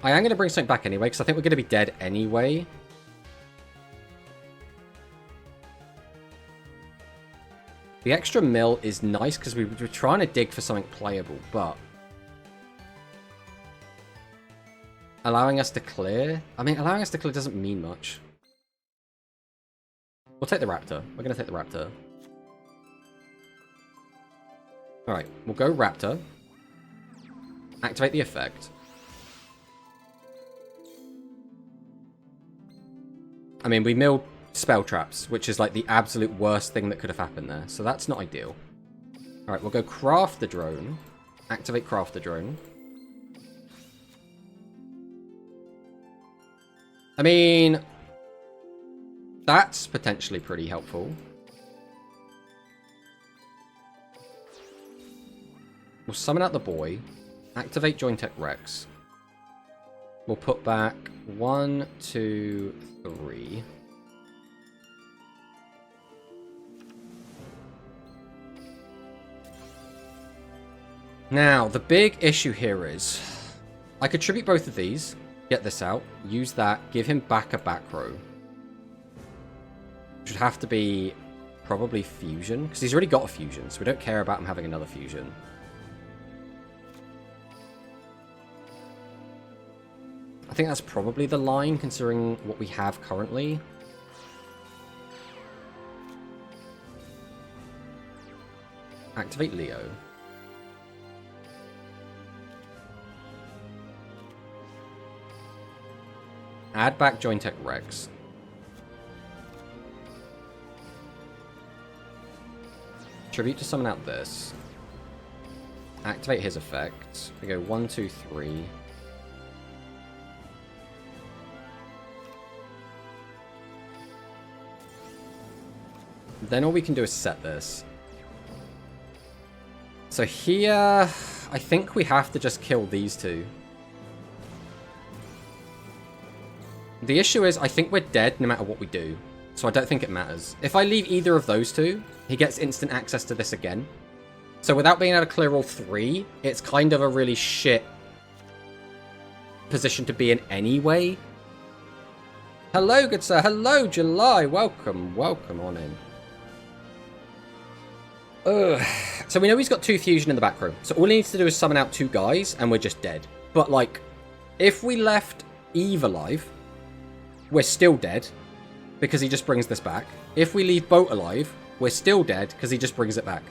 I am going to bring something back anyway, because I think we're going to be dead anyway. The extra mill is nice because we were trying to dig for something playable, but allowing us to clear? I mean, allowing us to clear doesn't mean much. We'll take the Raptor. We're going to take the Raptor. Alright, we'll go Raptor. Activate the effect. I mean, we milled spell traps, which is like the absolute worst thing that could have happened there. So that's not ideal. Alright, we'll go craft the drone. Activate craft the drone. I mean, that's potentially pretty helpful. We'll summon out the boy. Activate JOINTECH Rex. We'll put back 1, 2, 3. Now, the big issue here is I could tribute both of these, get this out, use that, give him back a back row. Which would have to be probably fusion, because he's already got a fusion, so we don't care about him having another fusion. I think that's probably the line, considering what we have currently. Activate Leo. Add back JOINTECH Rex. Tribute to summon out this. Activate his effect. We go 1, 2, 3. Then all we can do is set this. So here, I think we have to just kill these two. The issue is, I think we're dead no matter what we do. So I don't think it matters. If I leave either of those two, he gets instant access to this again. So without being able to clear all three, it's kind of a really shit position to be in anyway. Hello, good sir. Hello, July. Welcome. Welcome on in. Ugh. So we know he's got 2 fusion in the back row. So all he needs to do is summon out 2 guys, and we're just dead. But, like, if we left Eve alive, we're still dead, because he just brings this back. If we leave Boat alive, we're still dead, because he just brings it back.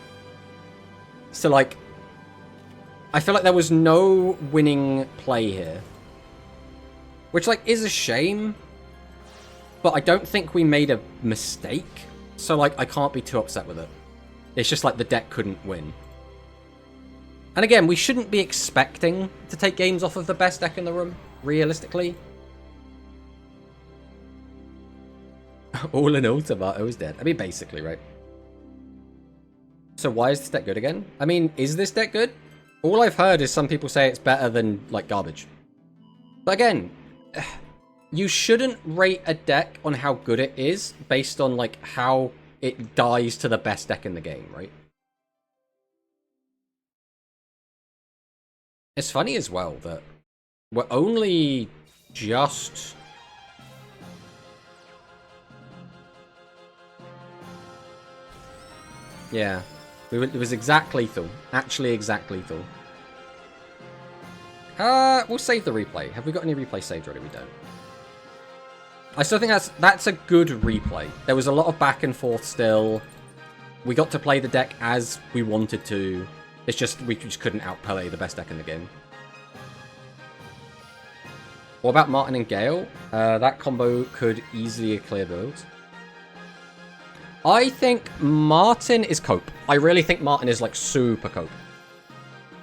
So, like, I feel like there was no winning play here. Which, like, is a shame. But I don't think we made a mistake. So, like, I can't be too upset with it. It's just like the deck couldn't win. And again, we shouldn't be expecting to take games off of the best deck in the room, realistically. All in all, Tomato's dead. I mean, basically, right? So why is this deck good again? I mean, is this deck good? All I've heard is some people say it's better than, like, garbage. But again, you shouldn't rate a deck on how good it is based on, like, how it dies to the best deck in the game, right? It's funny as well that we're only just... Yeah. It was exact lethal. Actually exact lethal. We'll save the replay. Have we got any replay saved already? We don't. I still think that's a good replay. There was a lot of back and forth still. We got to play the deck as we wanted to. It's just, we just couldn't outplay the best deck in the game. What about Martin and Gale? That combo could easily clear builds. I think Martin is cope. I really think Martin is, like, super cope.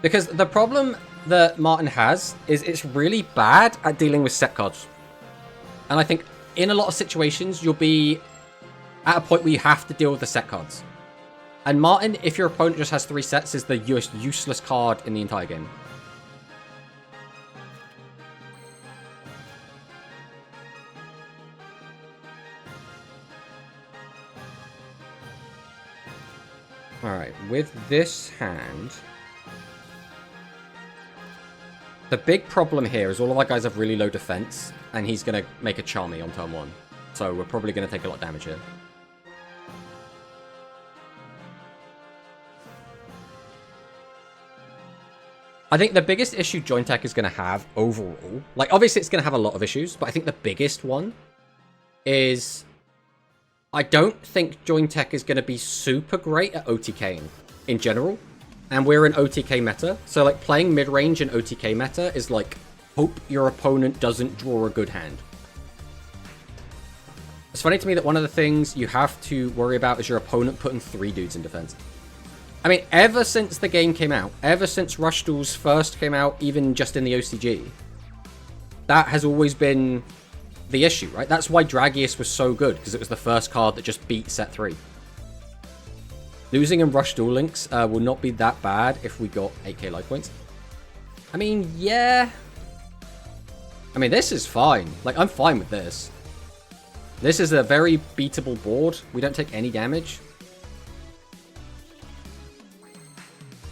Because the problem that Martin has is it's really bad at dealing with set cards. And I think in a lot of situations, you'll be at a point where you have to deal with the set cards. And Martin, if your opponent just has 3 sets, is the useless card in the entire game. Alright, with this hand... The big problem here is all of our guys have really low defense, and he's going to make a Charmy on turn 1. So we're probably going to take a lot of damage here. I think the biggest issue JOINTECH is going to have overall, like obviously it's going to have a lot of issues, but I think the biggest one is I don't think JOINTECH is going to be super great at OTKing in general. And we're in OTK meta. So like playing mid-range in OTK meta is like hope your opponent doesn't draw a good hand. It's funny to me that one of the things you have to worry about is your opponent putting 3 dudes in defense. I mean, ever since the game came out, ever since Rush Duels first came out, even just in the OCG, that has always been the issue, right? That's why Dragius was so good, because it was the first card that just beat set 3. Losing in Rush Duel Links will not be that bad if we got 8k life points. I mean, yeah. I mean, this is fine. Like, I'm fine with this. This is a very beatable board. We don't take any damage.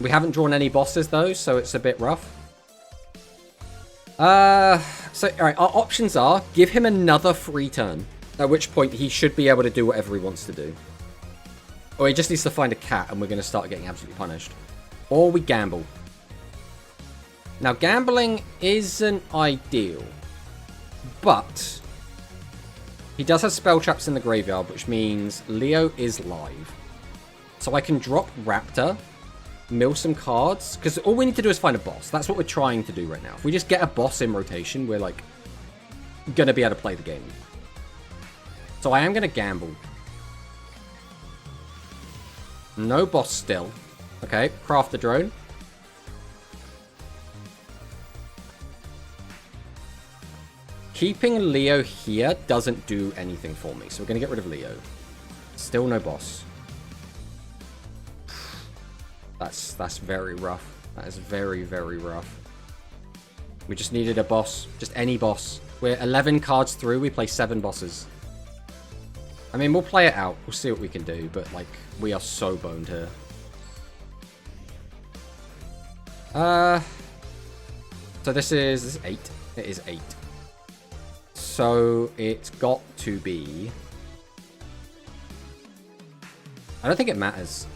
We haven't drawn any bosses, though, so it's a bit rough. So, alright, our options are give him another free turn, at which point he should be able to do whatever he wants to do. Or he just needs to find a cat and we're going to start getting absolutely punished. Or we gamble. Now, gambling isn't ideal, but he does have spell traps in the graveyard, which means Leo is live. So I can drop Raptor, mill some cards, because all we need to do is find a boss. That's what we're trying to do right now. If we just get a boss in rotation, we're like going to be able to play the game. So I am going to gamble. No boss still. Okay, craft the drone. Keeping Leo here doesn't do anything for me, so we're going to get rid of Leo. Still no boss. That's very rough. That is very, very rough. We just needed a boss. Just any boss. We're 11 cards through. We play 7 bosses. I mean, we'll play it out. We'll see what we can do, but, like, we are so boned here. So this is 8. It is 8. So it's got to be... I don't think it matters.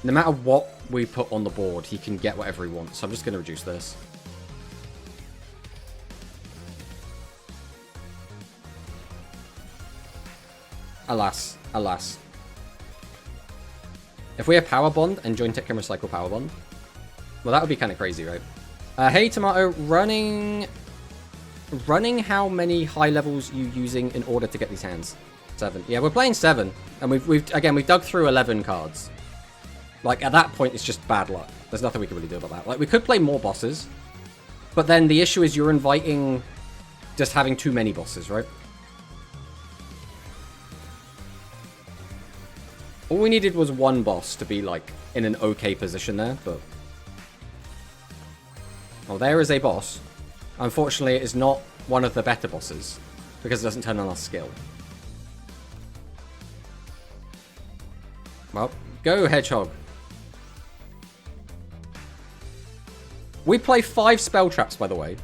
No matter what we put on the board, he can get whatever he wants. So I'm just going to reduce this. Alas. Alas. If we have Power Bond and JOINTECH can recycle Power Bond, well, that would be kind of crazy, right? Hey, Tomato, running how many high levels you using in order to get these hands? 7. Yeah, we're playing 7. And we've dug through 11 cards. Like, at that point, it's just bad luck. There's nothing we can really do about that. Like, we could play more bosses. But then the issue is you're inviting just having too many bosses, right? All we needed was one boss to be, like, in an okay position there, but... Oh, there is a boss. Unfortunately, it is not one of the better bosses, because it doesn't turn on our skill. Well, go Hedgehog. We play 5 spell traps, by the way,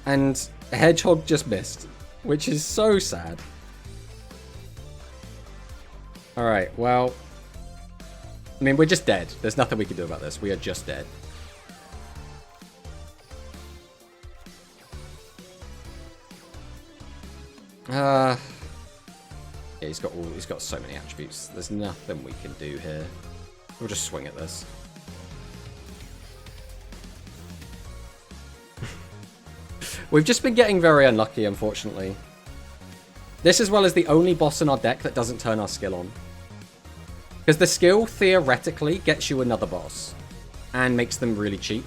and Hedgehog just missed, which is so sad. Alright, well... I mean, we're just dead. There's nothing we can do about this. We are just dead. Yeah, he's got so many attributes. There's nothing we can do here. We'll just swing at this. We've just been getting very unlucky, unfortunately. This as well is the only boss in our deck that doesn't turn our skill on. Because the skill, theoretically, gets you another boss. And makes them really cheap.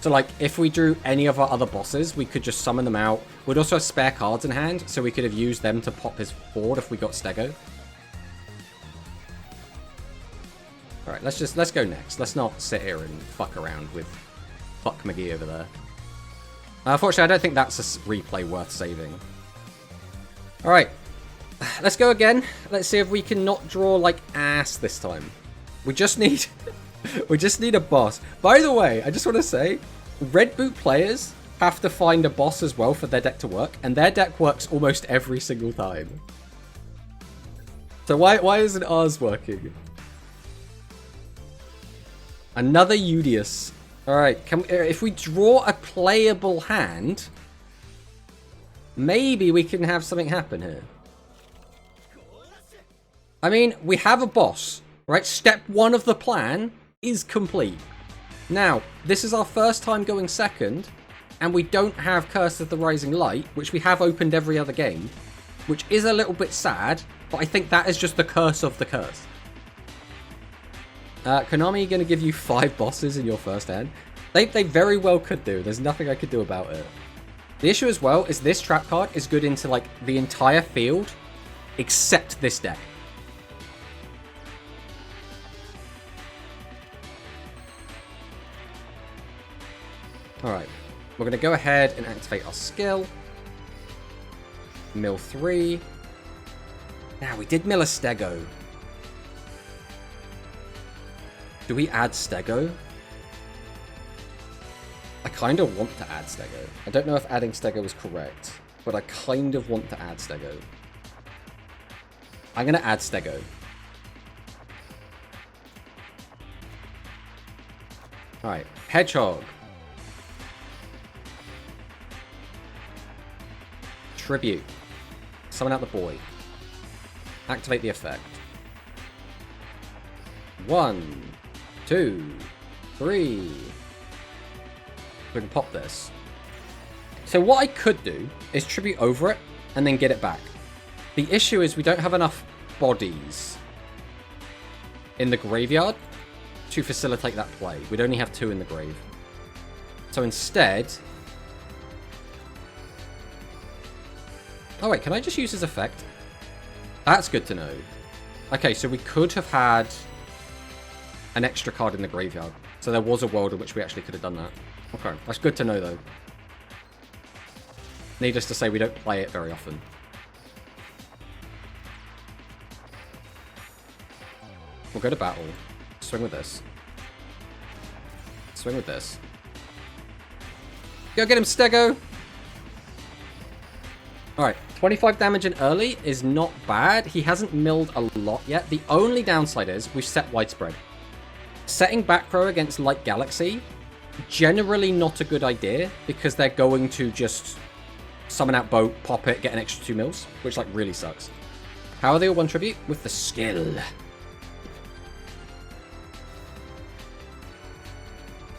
So, like, if we drew any of our other bosses, we could just summon them out. We'd also have spare cards in hand, so we could have used them to pop his board if we got Stego. Alright, let's go next. Let's not sit here and fuck around with Fuck McGee over there. Unfortunately, I don't think that's a replay worth saving. Alright. Let's go again. Let's see if we can not draw like ass this time. We just need... we just need a boss. By the way, I just want to say, Red Boot players have to find a boss as well for their deck to work, and their deck works almost every single time. So why isn't ours working? Another Udius. Alright, if we draw a playable hand, maybe we can have something happen here. I mean, we have a boss, right? Step 1 of the plan is complete. Now, this is our first time going second, and we don't have Curse of the Rising Light, which we have opened every other game, which is a little bit sad, but I think that is just the curse of the curse. Konami going to give you 5 bosses in your first hand. They very well could do. There's nothing I could do about it. The issue as well is this trap card is good into like the entire field, except this deck. Alright, we're going to go ahead and activate our skill. Mill 3. Now, we did mill a Stego. Do we add Stego? I kind of want to add Stego. I don't know if adding Stego is correct, but I kind of want to add Stego. I'm going to add Stego. Alright, Hedgehog. Tribute. Summon out the boy. Activate the effect. 1, 2, 3. We can pop this. So what I could do is tribute over it and then get it back. The issue is we don't have enough bodies in the graveyard to facilitate that play. We'd only have 2 in the grave. So instead... Oh wait, can I just use his effect? That's good to know. Okay, so we could have had an extra card in the graveyard. So there was a world in which we actually could have done that. Okay, that's good to know though. Needless to say, we don't play it very often. We'll go to battle. Swing with this. Swing with this. Go get him, Stego! Alright, 25 damage in early is not bad. He hasn't milled a lot yet. The only downside is we've set widespread. Setting back row against Light Galaxy, generally not a good idea, because they're going to just summon out Boat, pop it, get an extra 2 mils, which like really sucks. How are they all 1 tribute? With the skill.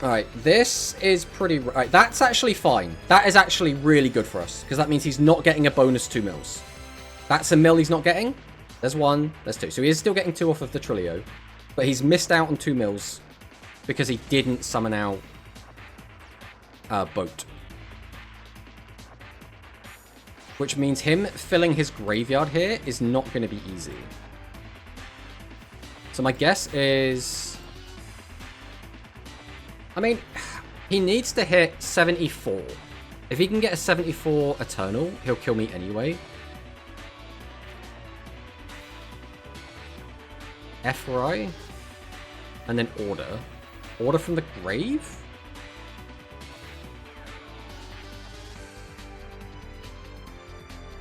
Alright, this is pretty... Right, that's actually fine. That is actually really good for us, because that means he's not getting a bonus 2 mils. That's a mil he's not getting. There's 1, there's 2. So he is still getting 2 off of the Trilio, but he's missed out on 2 mils because he didn't summon out Boat. Which means him filling his graveyard here is not going to be easy. So my guess is... I mean, he needs to hit 74. If he can get a 74 Eternal, he'll kill me anyway. F-Rai. And then Order. Order from the grave?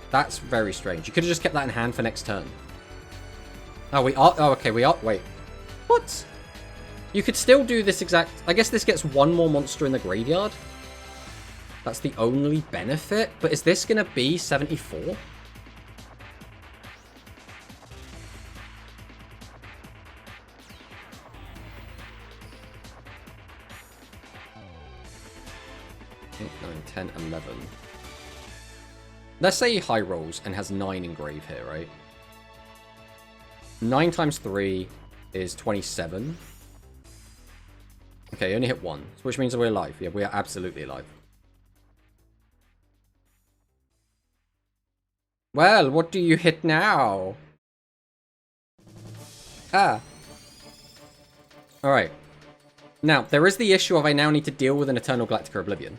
That's very strange. You could have just kept that in hand for next turn. Oh, we are... Oh, okay, we are... Wait. What? You could still do this exact... I guess this gets 1 more monster in the graveyard. That's the only benefit. But is this going to be 74? Eight, 9, 10, 11. Let's say he high rolls and has 9 in grave here, right? 9 times 3 is 27. Okay, only hit 1, which means that we're alive. Yeah, we are absolutely alive. Well, what do you hit now? Ah. Alright. Now, there is the issue of I now need to deal with an Eternal Galactica Oblivion.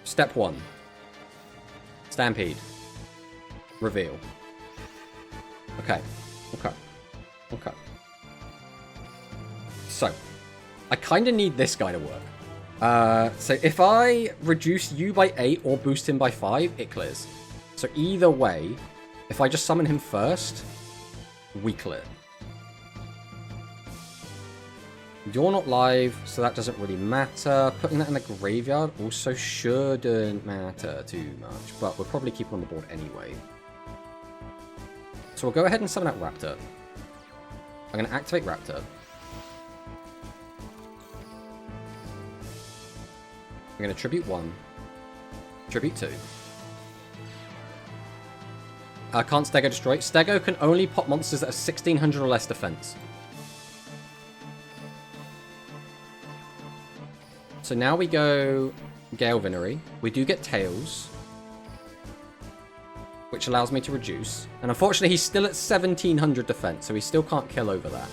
Step 1. Stampede. Reveal. Okay. Okay. Okay. So, I kind of need this guy to work. So if I reduce you by 8 or boost him by 5, it clears. So either way, if I just summon him first, we clear. You're not live, so that doesn't really matter. Putting that in the graveyard also shouldn't matter too much, but we'll probably keep it on the board anyway. So we'll go ahead and summon out Raptor. I'm going to activate Raptor. I'm going to Tribute 1. Tribute 2. Can't Stego destroy? Stego can only pop monsters that have 1600 or less defense. So now we go Gale Venery. We do get Tails, which allows me to reduce. And unfortunately, he's still at 1700 defense, so he still can't kill over that.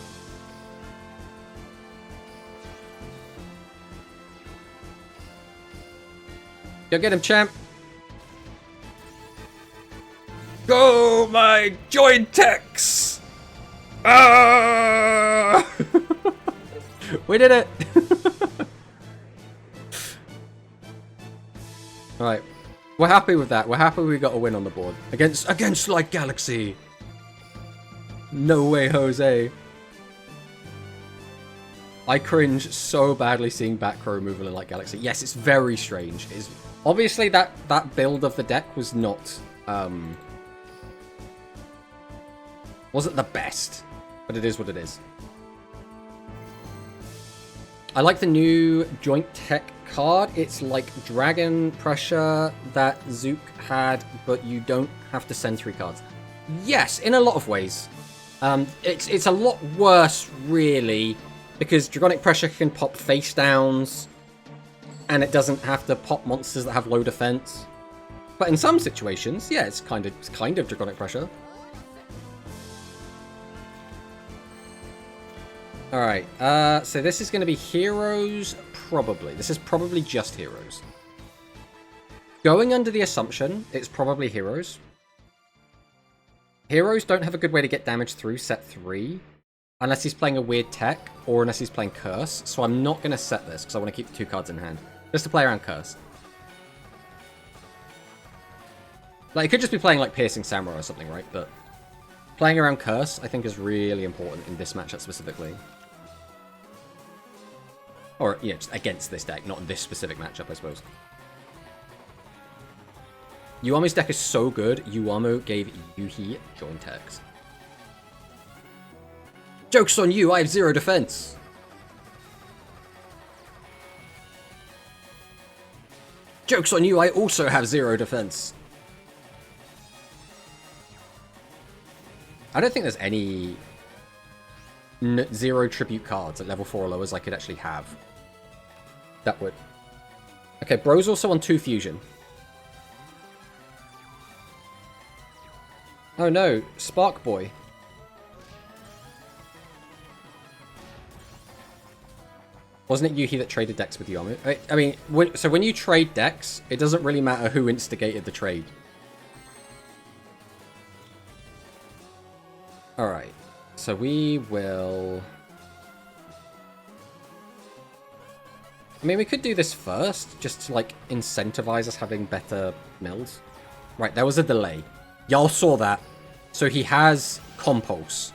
Go get him, champ! Go, my JOINTECH! Ah! We did it! Alright. We're happy with that. We're happy we got a win on the board. Against like Galaxy. No way, Jose. I cringe so badly seeing back row removal in like Galaxy. Yes, it's very strange. It's obviously that build of the deck was not wasn't the best, but it is what it is. I like the new JOINTECH card. It's like Dragon Pressure that Zook had, but you don't have to send 3 cards. Yes, in a lot of ways. It's a lot worse, really, because Dragonic Pressure can pop face downs, and it doesn't have to pop monsters that have low defense. But in some situations, yeah, it's kind of Dragonic Pressure. Alright, so this is going to be Heroes, probably. This is probably just Heroes. Going under the assumption, it's probably Heroes. Heroes don't have a good way to get damage through set 3, unless he's playing a weird tech, or unless he's playing Curse, so I'm not going to set this, because I want to keep the 2 cards in hand. Just to play around Curse. Like, it could just be playing, like, Piercing Samurai or something, right? But playing around Curse, I think, is really important in this matchup specifically. Or, yeah, just against this deck, not in this specific matchup, I suppose. Yuamu's deck is so good, Yuamu gave Yuhi JOINTECH. Joke's on you, I have 0 defense! Joke's on you, I also have 0 defense! I don't think there's any 0 tribute cards at level 4 or lowers I could actually have. That would. Okay, Bro's also on 2 fusion. Oh no, Spark Boy. Wasn't it Yuhi that traded decks with Yuamu? I mean, so when you trade decks, it doesn't really matter who instigated the trade. Alright, so we will... I mean, we could do this first, just to, like, incentivize us having better mills. Right, there was a delay. Y'all saw that. So he has Compulse.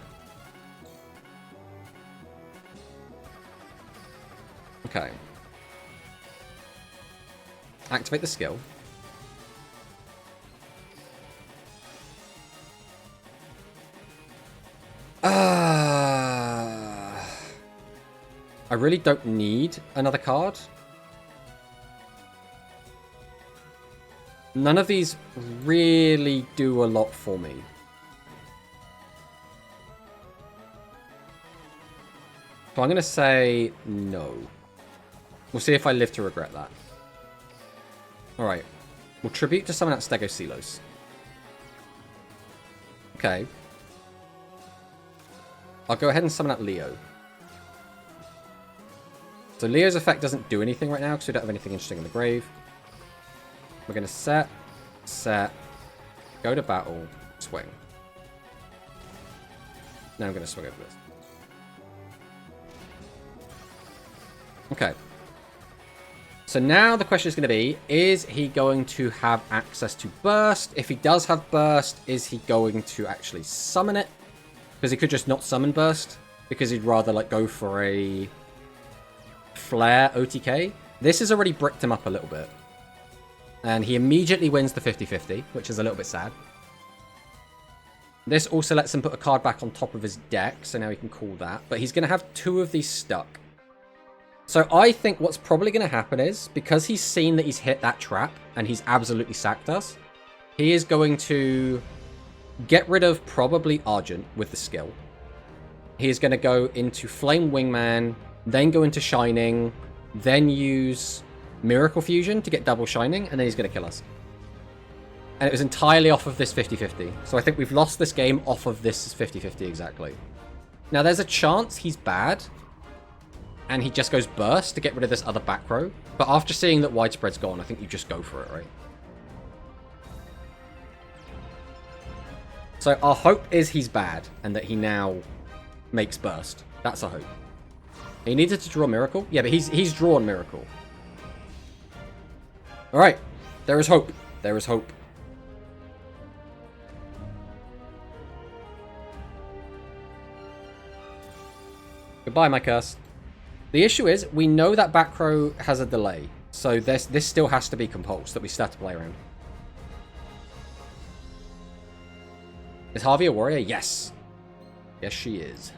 Okay. Activate the skill. I really don't need another card. None of these really do a lot for me. So I'm going to say no. We'll see if I live to regret that. Alright. We'll tribute to summon out Stego Silos. Okay. I'll go ahead and summon out Leo. So Leo's effect doesn't do anything right now because we don't have anything interesting in the grave. We're going to set, go to battle, swing. Now I'm going to swing over this. Okay. So now the question is going to be, is he going to have access to Burst? If he does have Burst, is he going to actually summon it? Because he could just not summon Burst, because he'd rather like go for a Flare OTK. This has already bricked him up a little bit. And he immediately wins the 50-50, which is a little bit sad. This also lets him put a card back on top of his deck, so now he can call that. But he's going to have 2 of these stuck. So I think what's probably going to happen is, because he's seen that he's hit that trap, and he's absolutely sacked us, he is going to get rid of probably Argent with the skill. He is going to go into Flame Wingman, then go into Shining, then use Miracle Fusion to get double Shining, and then he's going to kill us. And it was entirely off of this 50-50. So I think we've lost this game off of this 50-50 exactly. Now there's a chance he's bad, and he just goes Burst to get rid of this other back row. But after seeing that Widespread's gone, I think you just go for it, right? So our hope is he's bad, and that he now makes Burst. That's our hope. He needed to draw Miracle? Yeah, but he's drawn Miracle. Alright. There is hope. There is hope. Goodbye, my curse. The issue is, we know that back row has a delay. So this still has to be compulsed, that we still have to play around. Is Harvey a warrior? Yes. Yes, she is.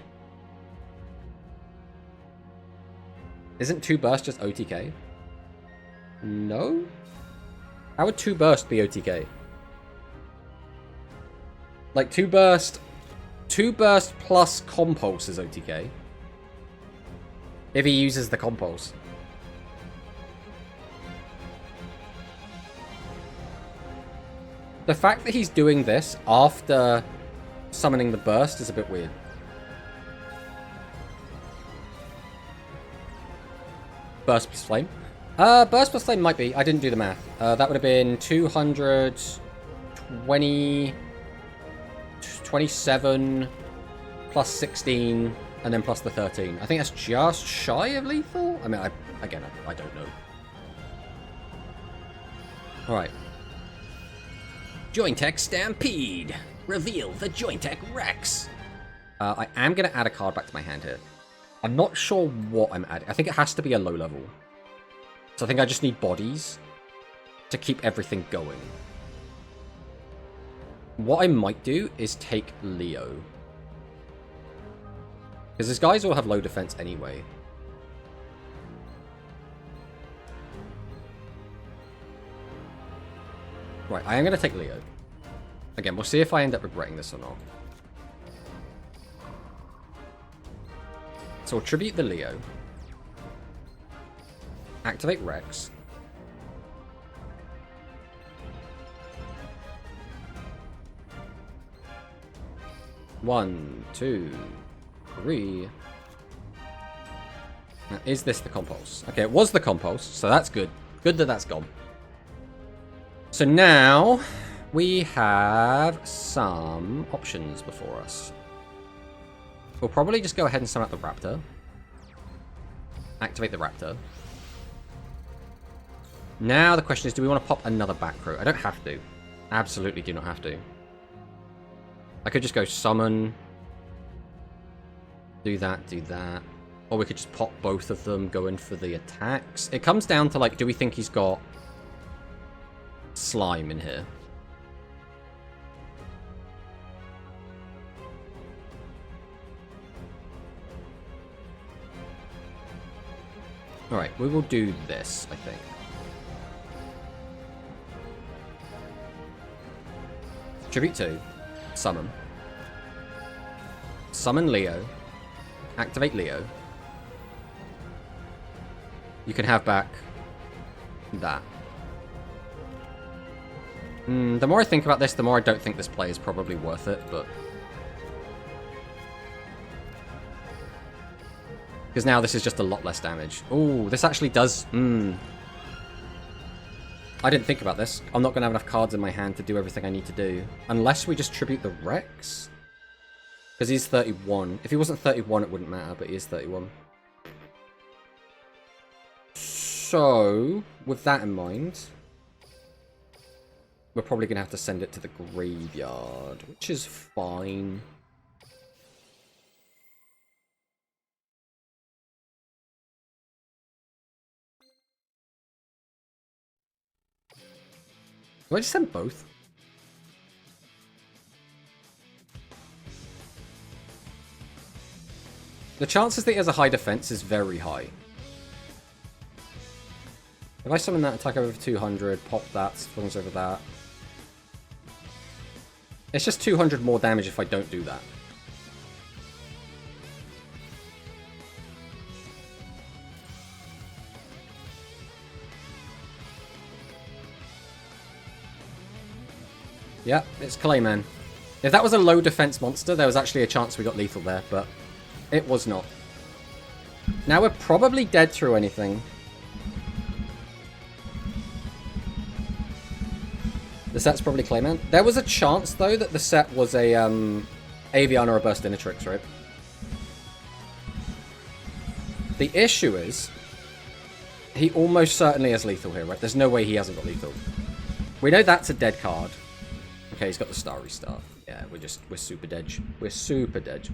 Isn't 2 burst just OTK? No? How would 2 burst be OTK? Like 2 burst plus compulse is OTK. If he uses the compulse. The fact that he's doing this after summoning the burst is a bit weird. Burst plus flame? Burst plus flame might be. I didn't do the math. That would have been 220... 27 plus 16 and then plus the 13. I think that's just shy of lethal. I mean, I don't know. Alright. JOINTECH Stampede. Reveal the JOINTECH Rex. I am going to add a card back to my hand here. I'm not sure what I'm adding. I think it has to be a low level. So I think I just need bodies to keep everything going. What I might do is take Leo. Because his guys all have low defense anyway. Right, I am going to take Leo. Again, we'll see if I end up regretting this or not. So we'll tribute the Leo. Activate Rex. One, two, three. Now, is this the compulse? Okay, it was the compulse, so that's good. Good that that's gone. So now we have some options before us. We'll probably just go ahead and summon up the Raptor. Activate the Raptor. Now the question is, do we want to pop another back row? I don't have to. Absolutely do not have to. I could just go summon. Do that, do that. Or we could just pop both of them, go in for the attacks. It comes down to, like, do we think he's got slime in here? Alright, we will do this, I think. Tribute 2. Summon. Summon Leo. Activate Leo. You can have back that. The more I think about this, the more I don't think this play is probably worth it, but... Because now this is just a lot less damage. Ooh, this actually does... I didn't think about this. I'm not going to have enough cards in my hand to do everything I need to do. Unless we just tribute the Rex. Because he's 31. If he wasn't 31, it wouldn't matter, but he is 31. So, with that in mind, we're probably going to have to send it to the graveyard, which is fine. Do I just send both? The chances that he has a high defense is very high. If I summon that, attack over 200, pop that, swings over that. It's just 200 more damage if I don't do that. Yeah, it's Clayman. If that was a low defense monster, there was actually a chance we got lethal there, but it was not. Now we're probably dead through anything. The set's probably Clayman. There was a chance, though, that the set was a Avian or a Burst Inatrix, right? The issue is, he almost certainly has lethal here, right? There's no way he hasn't got lethal. We know that's a dead card. Okay, he's got the Starry Star. Yeah, we're super dead. We're super dead.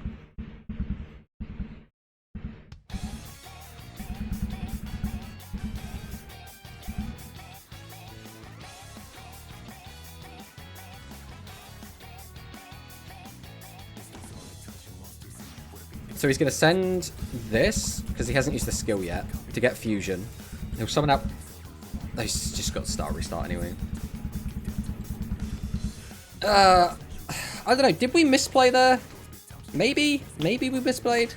So he's going to send this, because he hasn't used the skill yet, to get fusion. He'll summon out... Oh, he's just got Star Restart anyway. I don't know. Did we misplay there? Maybe? Maybe we misplayed?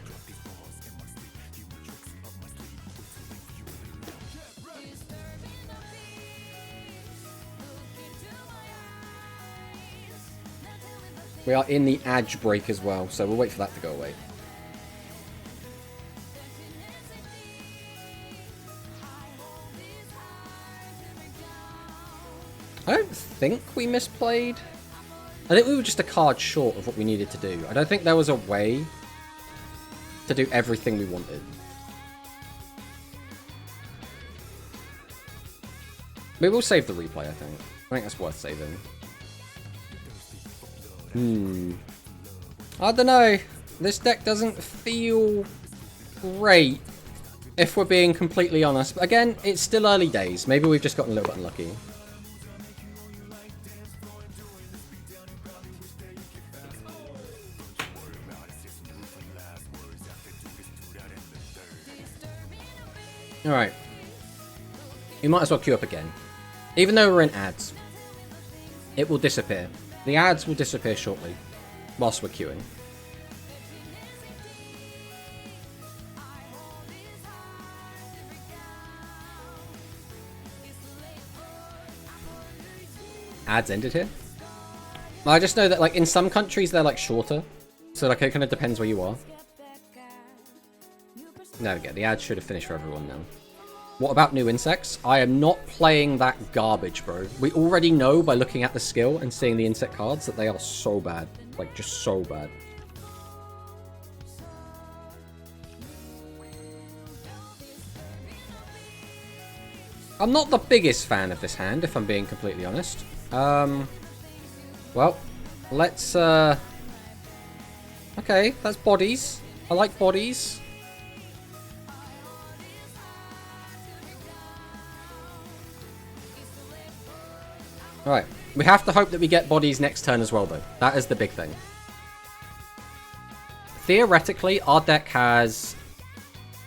We are in the edge break as well, so we'll wait for that to go away. I don't think we misplayed. I think we were just a card short of what we needed to do. I don't think there was a way to do everything we wanted. We will save the replay, I think. I think that's worth saving. I don't know. This deck doesn't feel great, if we're being completely honest. But again, it's still early days. Maybe we've just gotten a little bit unlucky. Alright. We might as well queue up again. Even though we're in ads, it will disappear. The ads will disappear shortly, whilst we're queuing. Ads ended here? I just know that, like, in some countries they're, like, shorter. So, like, it kind of depends where you are. There we go. The ads should have finished for everyone now. What about new insects? I am not playing that garbage, bro. We already know by looking at the skill and seeing the insect cards that they are so bad. Like, just so bad. I'm not the biggest fan of this hand, if I'm being completely honest. Well, let's, okay, that's bodies. I like bodies. Alright, we have to hope that we get bodies next turn as well, though. That is the big thing. Theoretically, our deck has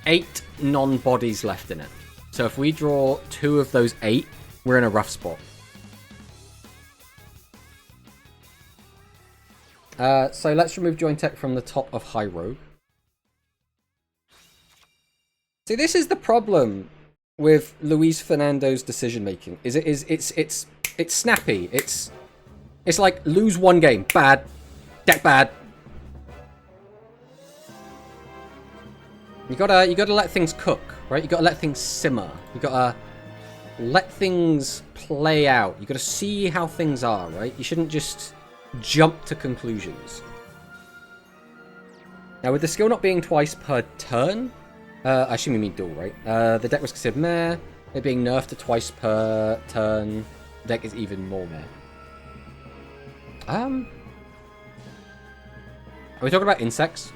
8 non-bodies left in it. So if we draw 2 of those 8, we're in a rough spot. So let's remove JOINTECH from the top of High Rogue. See, this is the problem with Luis Fernando's decision making. It's snappy. It's like lose one game, bad, deck bad. You gotta let things cook, right? You gotta let things simmer. You gotta let things play out. You gotta see how things are, right? You shouldn't just jump to conclusions. Now, with the skill not being twice per turn, I assume you mean duel, right? The deck was considered meh. It being nerfed to twice per turn, the deck is even more meh. Are we talking about insects?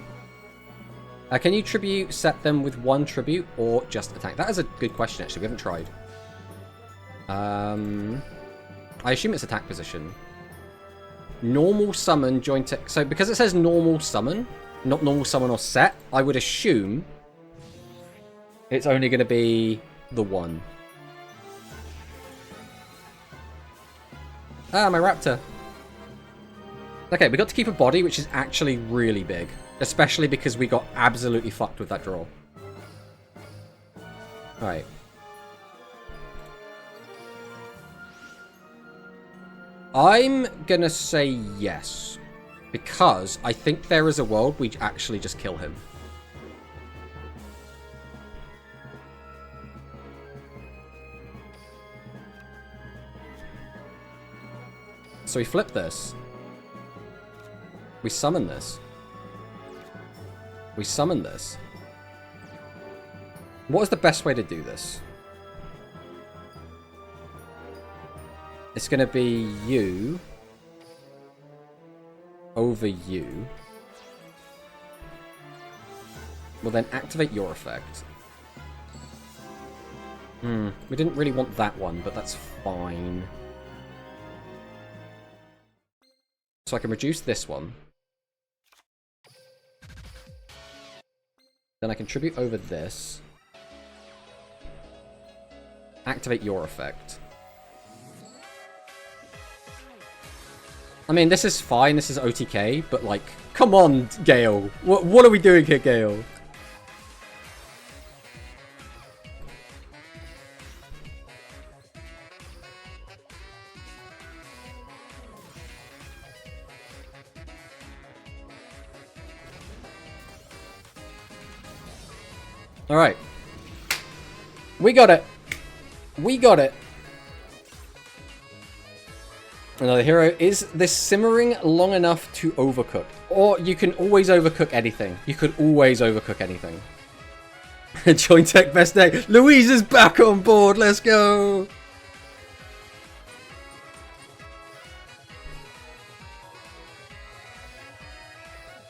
Can you tribute set them with 1 tribute or just attack? That is a good question, actually. We haven't tried. I assume it's attack position. Normal summon, JOINTECH. So because it says normal summon, not normal summon or set, I would assume it's only going to be the one. Ah, my raptor. Okay, we got to keep a body, which is actually really big. Especially because we got absolutely fucked with that draw. Alright. I'm gonna say yes. Because I think there is a world we actually just kill him. So we flip this. We summon this. We summon this. What is the best way to do this? It's going to be you over you. We'll then activate your effect. We didn't really want that one, but that's fine. So I can reduce this one. Then I can tribute over this. Activate your effect. I mean, this is fine. This is OTK, but like, come on, Gale. What are we doing here, Gale? Alright. We got it. We got it. Another hero. Is this simmering long enough to overcook? Or you can always overcook anything. You could always overcook anything. JOINTECH best day. Louise is back on board. Let's go.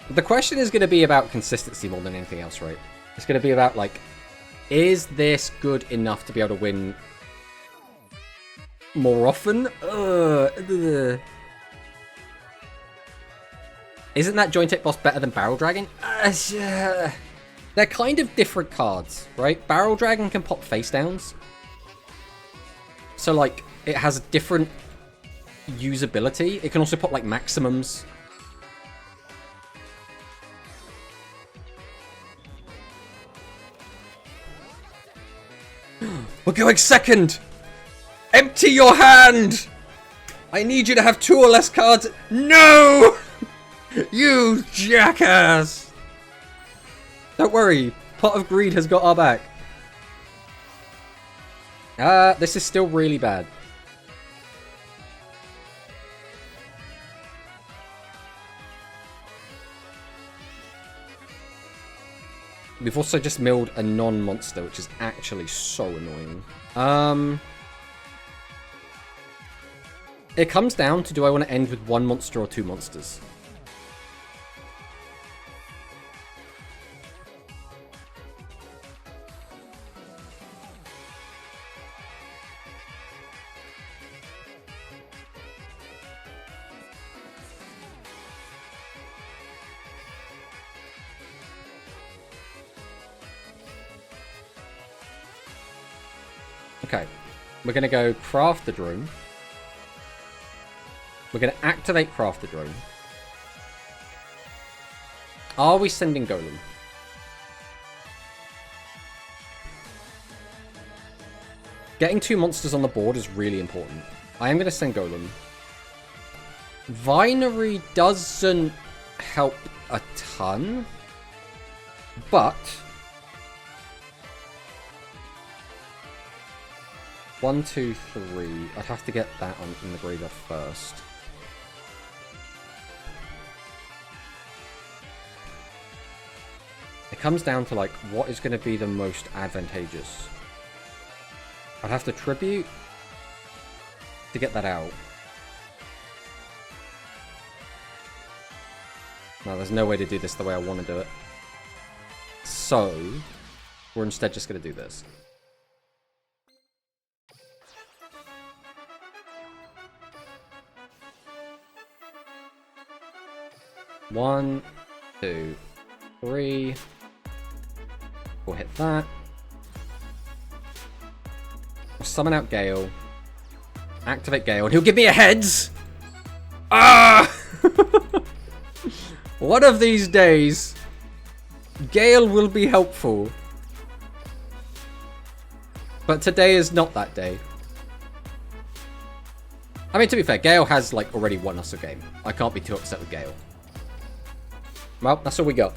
The question is going to be about consistency more than anything else, right? It's going to be about, like, is this good enough to be able to win more often? Isn't that JOINTECH boss better than Barrel Dragon? They're kind of different cards, right? Barrel Dragon can pop face downs. So, like, it has different usability. It can also pop, like, maximums. We're going second! Empty your hand! I need you to have 2 or less cards. No! You jackass! Don't worry, Pot of Greed has got our back. This is still really bad. We've also just milled a non-monster, which is actually so annoying. It comes down to, do I want to end with 1 monster or 2 monsters? Okay, we're going to go craft the drone. We're going to activate craft the drone. Are we sending Golem? Getting 2 monsters on the board is really important. I am going to send Golem. Vinery doesn't help a ton, but 1, 2, 3. I'd have to get that on in the graveyard first. It comes down to, like, what is going to be the most advantageous. I'd have to tribute to get that out. No, there's no way to do this the way I want to do it. So, we're instead just going to do this. 1, 2, 3. We'll hit that. We'll summon out Gale. Activate Gale, and he'll give me a heads! Ah! One of these days, Gale will be helpful. But today is not that day. I mean, to be fair, Gale has, like, already won us a game. I can't be too upset with Gale. Well, that's all we got.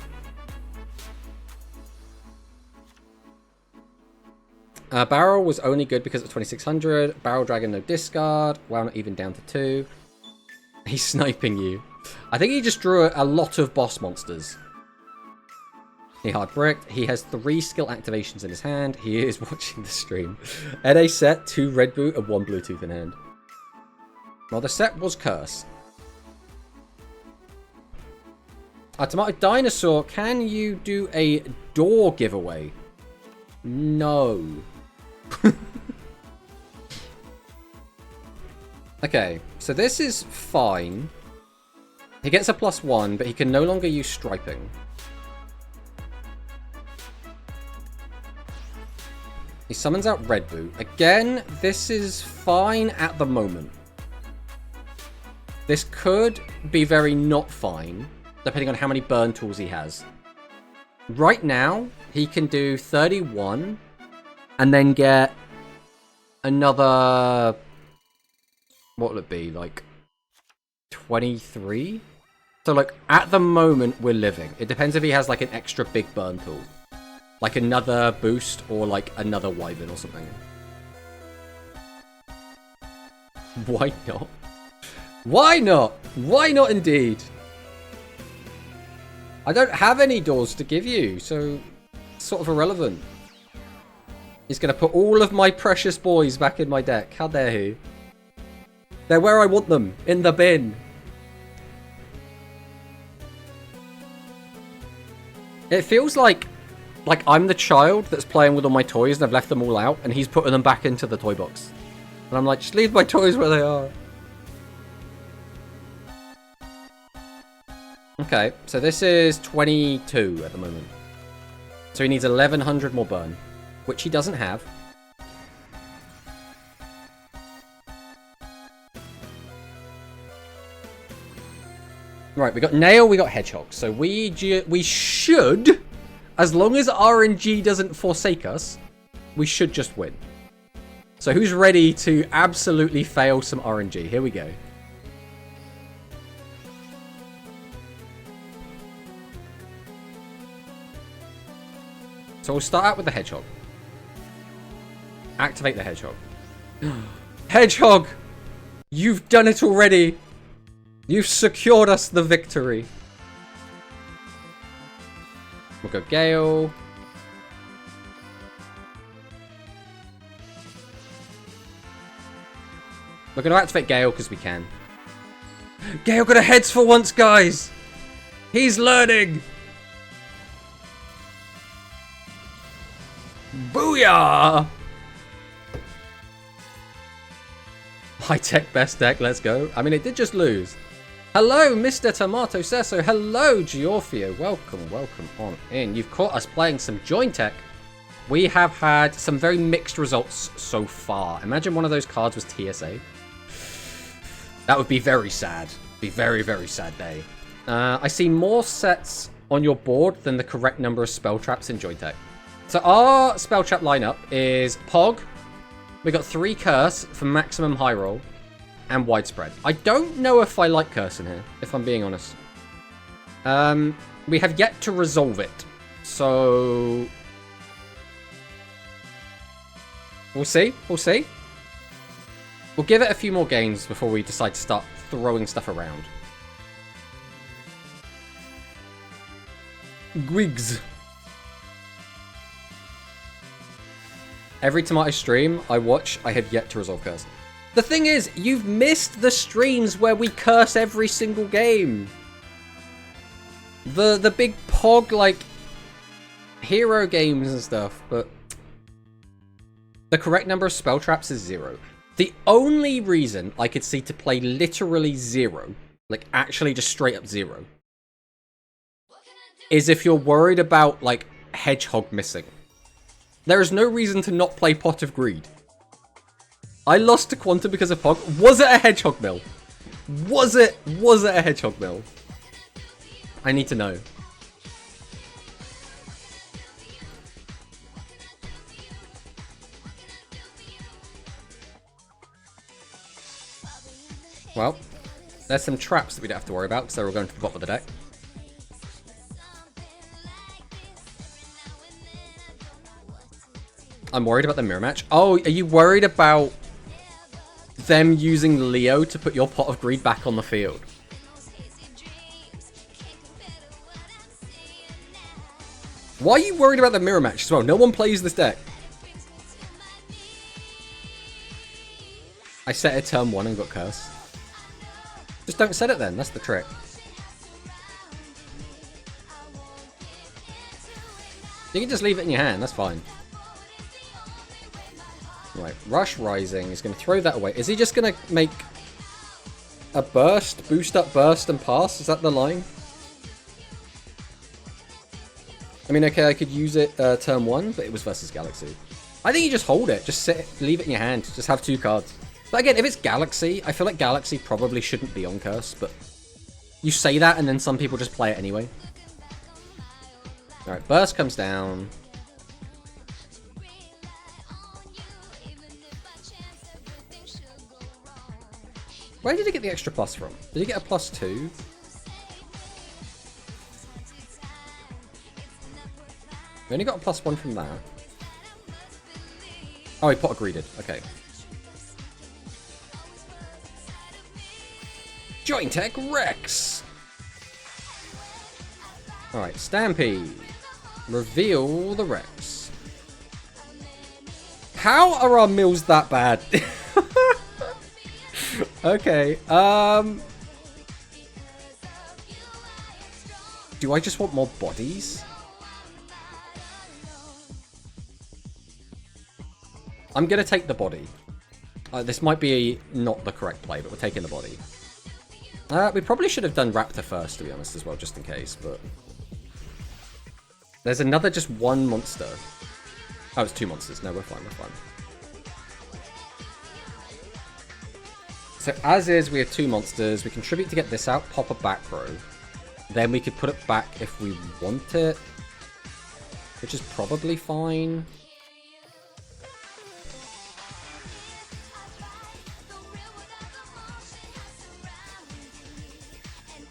Barrel was only good because it's 2600. Barrel Dragon, no discard. Wow, not even down to 2. He's sniping you. I think he just drew a lot of boss monsters. He hard bricked. He has 3 skill activations in his hand. He is watching the stream. NA set, 2 red boot and 1 Bluetooth in hand. Well, the set was Curse. Tomato Dinosaur, can you do a door giveaway? No. Okay, so this is fine. He gets a +1, but he can no longer use striping. He summons out Red Boot. Again, this is fine at the moment. This could be very not fine, depending on how many burn tools he has. Right now, he can do 31, and then get another... What will it be? Like 23? So, like, at the moment, we're living. It depends if he has, like, an extra big burn tool. Like another boost or, like, another Wyvern or something. Why not? Why not? Why not indeed? I don't have any doors to give you, so it's sort of irrelevant. He's going to put all of my precious boys back in my deck. How dare he? They're where I want them, in the bin. It feels like I'm the child that's playing with all my toys and I've left them all out and he's putting them back into the toy box. And I'm like, just leave my toys where they are. Okay, so this is 22 at the moment. So he needs 1100 more burn, which he doesn't have. Right, we got Nail, we got Hedgehog. So we should, as long as RNG doesn't forsake us, we should just win. So who's ready to absolutely fail some RNG? Here we go. So we'll start out with the Hedgehog. Activate the Hedgehog. Hedgehog! You've done it already! You've secured us the victory. We'll go Gale. We're going to activate Gale because we can. Gale got a heads for once, guys! He's learning! Booyah! High-tech best deck, let's go. I mean, it did just lose. Hello, Mr. Tomato Cesso. Hello, Georfio. Welcome, welcome on in. You've caught us playing some JOINTECH. We have had some very mixed results so far. Imagine one of those cards was TSA. That would be very sad. Be very, very sad day. I see more sets on your board than the correct number of spell traps in JOINTECH. So our spell trap lineup is Pog. We got 3 Curse for maximum high roll and Widespread. I don't know if I like Curse in here, if I'm being honest. We have yet to resolve it. So we'll see. We'll see. We'll give it a few more games before we decide to start throwing stuff around. Gwigs. Every Tomato stream I watch, I have yet to resolve Curse. The thing is, you've missed the streams where we curse every single game. The big Pog, like, hero games and stuff, but the correct number of spell traps is 0. The only reason I could see to play literally 0, like actually just straight up 0, is if you're worried about, like, Hedgehog missing. There is no reason to not play Pot of Greed. I lost to Quantum because of Pog. Was it a Hedgehog mill? Was it a Hedgehog mill? I need to know. Well, there's some traps that we don't have to worry about because they're all going to the bottom of the deck. I'm worried about the mirror match. Oh, are you worried about them using Leo to put your Pot of Greed back on the field? Why are you worried about the mirror match as well? No one plays this deck. I set it turn 1 and got cursed. Just don't set it then, that's the trick. You can just leave it in your hand, that's fine. Right, Rush Rising is going to throw that away. Is he just going to make a burst, boost up burst and pass? Is that the line? I mean, okay, I could use it turn 1, but it was versus Galaxy. I think you just hold it, just sit, leave it in your hand, just have 2 cards. But again, if it's Galaxy, I feel like Galaxy probably shouldn't be on Curse, but you say that and then some people just play it anyway. Alright, Burst comes down. Where did he get the extra plus from? Did he get a +2? We only got a +1 from that. Oh, he Pot of Greeded. Okay. JOINTECH Rex! Alright, Stampede. Reveal the Rex. How are our mills that bad? Okay, do I just want more bodies? I'm gonna take the body. This might be not the correct play, but we're taking the body. We probably should have done Raptor first, to be honest, as well, just in case, but... There's another just 1 monster. Oh, it's 2 monsters. No, we're fine, we're fine. So, as is, we have 2 monsters. We contribute to get this out, pop a back row. Then we could put it back if we want it. Which is probably fine.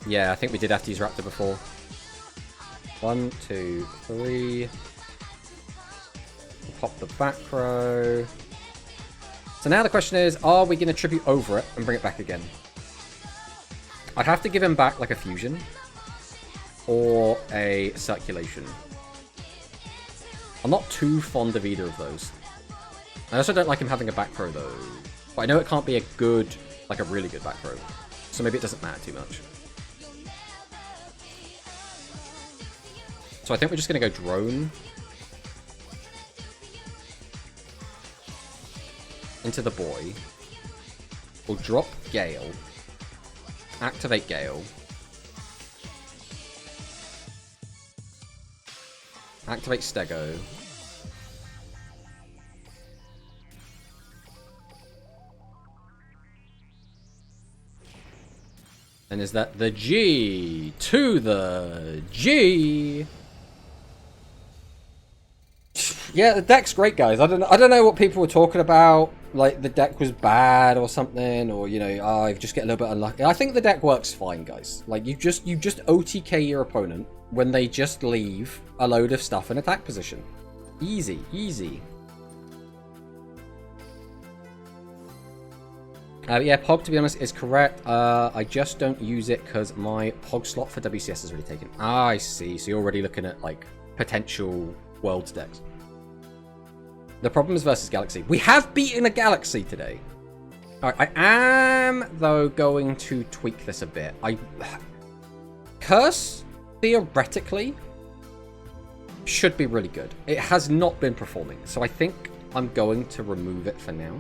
Yeah, I think we did have to use Raptor before. 1, 2, 3. We'll pop the back row. So now the question is, are we going to tribute over it and bring it back again? I'd have to give him back like a fusion. Or a circulation. I'm not too fond of either of those. I also don't like him having a back row though. But I know it can't be a good, like a really good back row. So maybe it doesn't matter too much. So I think we're just going to go drone. Into the boy. We'll drop Gale. Activate Gale. Activate Stego. And is that the G to the G? Yeah, the deck's great, guys. I don't know what people were talking about. Like the deck was bad or something, or you know, I've just get a little bit unlucky. I think the deck works fine, guys. Like you just OTK your opponent when they just leave a load of stuff in attack position. Easy, easy. Yeah, Pog, to be honest, is correct. I just don't use it because my Pog slot for WCS is already taken. Ah, I see. So you're already looking at like potential Worlds decks. The problem is versus Galaxy. We have beaten a Galaxy today. Alright, I am, though, going to tweak this a bit. Curse, theoretically, should be really good. It has not been performing, so I think I'm going to remove it for now.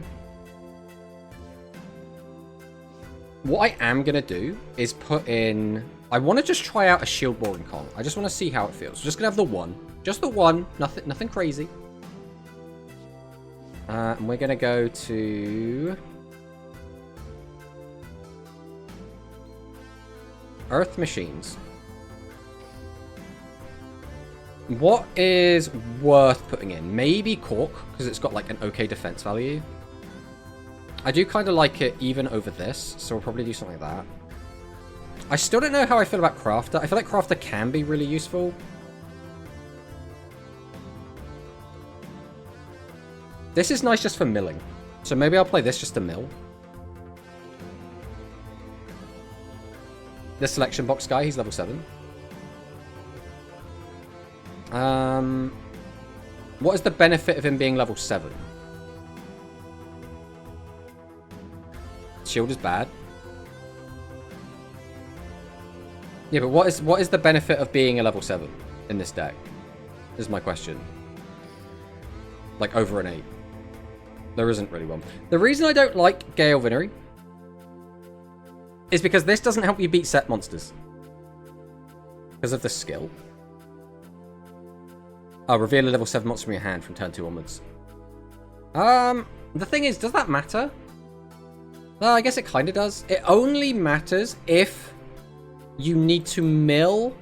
What I am going to do is put in... I want to just try out a shield boring Kong. I just want to see how it feels. We're just going to have the one. Just the one. Nothing crazy. And we're going to go to... Earth Machines. What is worth putting in? Maybe Cork, because it's got like an okay defense value. I do kind of like it even over this, so we'll probably do something like that. I still don't know how I feel about Crafter. I feel like Crafter can be really useful. This is nice just for milling. So maybe I'll play this just to mill. The selection box guy, he's level 7. What is the benefit of him being level 7? Shield is bad. Yeah, but what is the benefit of being a level 7 in this deck? Is my question. Like over an 8. There isn't really one. The reason I don't like Gale Vinery is because this doesn't help you beat set monsters. Because of the skill. Oh, reveal a level 7 monster from your hand from turn 2 onwards. The thing is, does that matter? Well, I guess it kind of does. It only matters if you need to mill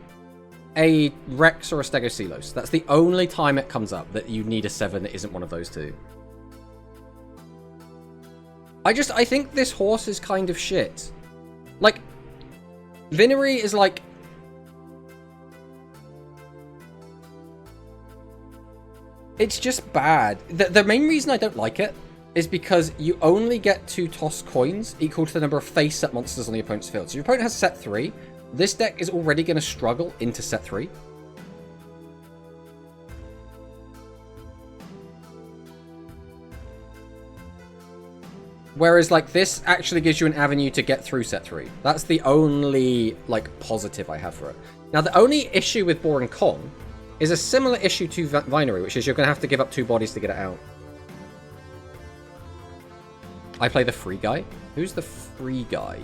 a Rex or a Stegocelos. That's the only time it comes up that you need a 7 that isn't one of those two. I think this horse is kind of shit. Like, Vinery is like... It's just bad. The main reason I don't like it is because you only get to toss coins equal to the number of face set monsters on the opponent's field. So your opponent has set 3. This deck is already going to struggle into set 3. Whereas, like, this actually gives you an avenue to get through set 3. That's the only, like, positive I have for it. Now, the only issue with Boring Kong is a similar issue to Vinery, which is you're going to have to give up 2 bodies to get it out. I play the free guy. Who's the free guy?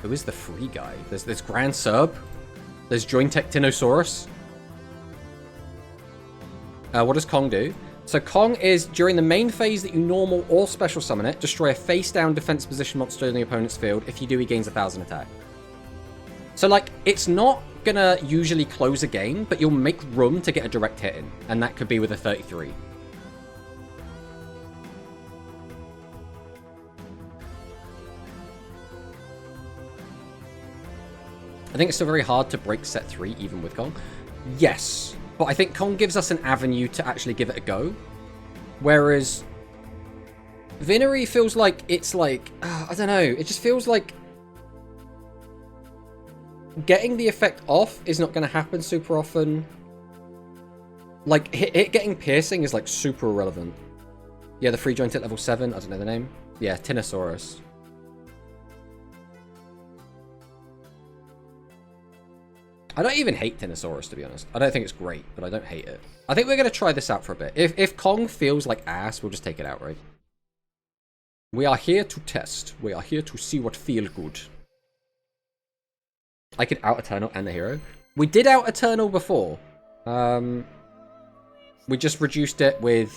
Who is the free guy? There's Grand Serb. There's JOINTECH Tinosaurus. What does Kong do? So Kong is, during the main phase that you normal or special summon it, destroy a face-down defense position monster in the opponent's field. If you do, he gains 1,000 attack. So, like, it's not gonna usually close a game, but you'll make room to get a direct hit in. And that could be with a 33. I think it's still very hard to break set 3, even with Kong. Yes. But I think Kong gives us an avenue to actually give it a go. Whereas Vinery feels like it's like... I don't know. It just feels like getting the effect off is not going to happen super often. Like, hit getting piercing is like super irrelevant. Yeah, the free joint at level 7. I don't know the name. Yeah, Tinosaurus. I don't even hate Tinosaurus, to be honest. I don't think it's great, but I don't hate it. I think we're going to try this out for a bit. If Kong feels like ass, we'll just take it out, right? We are here to test. We are here to see what feels good. I could out Eternal and the hero. We did out Eternal before. We just reduced it with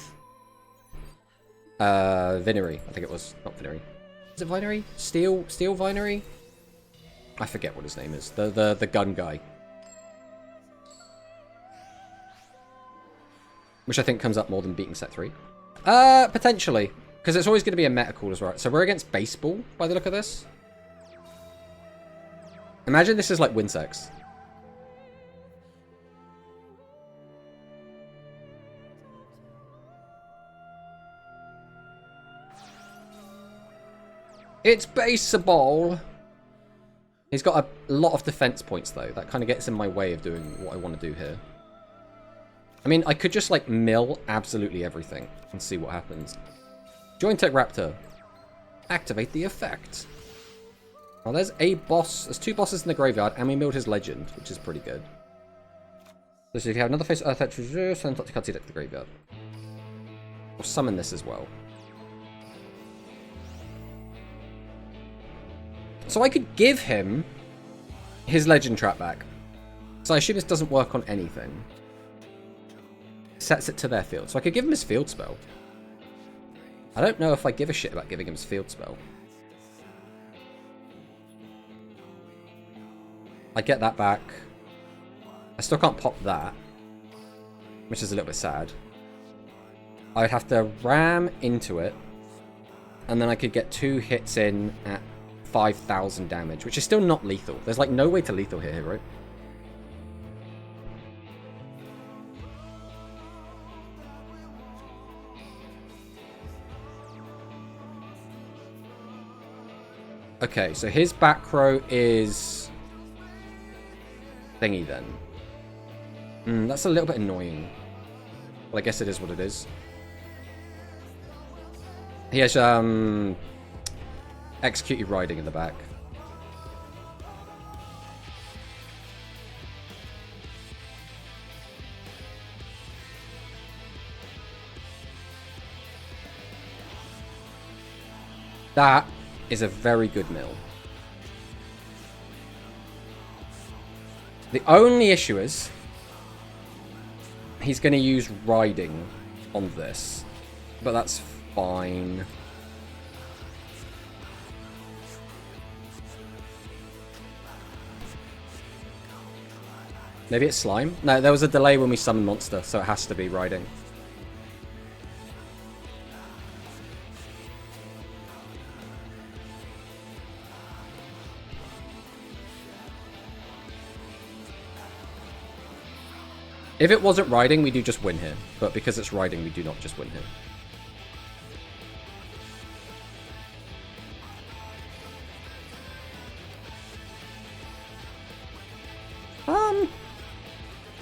Vinery. I think it was. Not Vinery. Is it Vinery? Steel Vinery? I forget what his name is. The gun guy. Which I think comes up more than beating set 3. Potentially. Because it's always going to be a meta call as well. So we're against Baseball, by the look of this. Imagine this is like Winsex. It's Baseball! He's got a lot of defense points, though. That kind of gets in my way of doing what I want to do here. I mean, I could just, like, mill absolutely everything and see what happens. JOINTECH Raptor. Activate the effect. Well, there's a boss. There's 2 bosses in the graveyard, and we milled his legend, which is pretty good. So if you have another face Earth Treasure, send top to cut it to the graveyard. Or summon this as well. So I could give him his Legend Trap back. So I assume this doesn't work on anything. Sets it to their field. So I could give him his field spell. I don't know if I give a shit about giving him his field spell. I get that back. I still can't pop that, which is a little bit sad. I would have to ram into it, and then I could get 2 hits in at 5,000 damage, which is still not lethal. There's like no way to lethal here, right? Okay, so his back row is thingy then. That's a little bit annoying. Well, I guess it is what it is. He has executed riding in the back. That is a very good mill. The only issue is he's going to use riding on this, but that's fine. Maybe it's slime? No, there was a delay when we summoned monster, so it has to be riding. If it wasn't riding, we do just win here. But because it's riding, we do not just win here.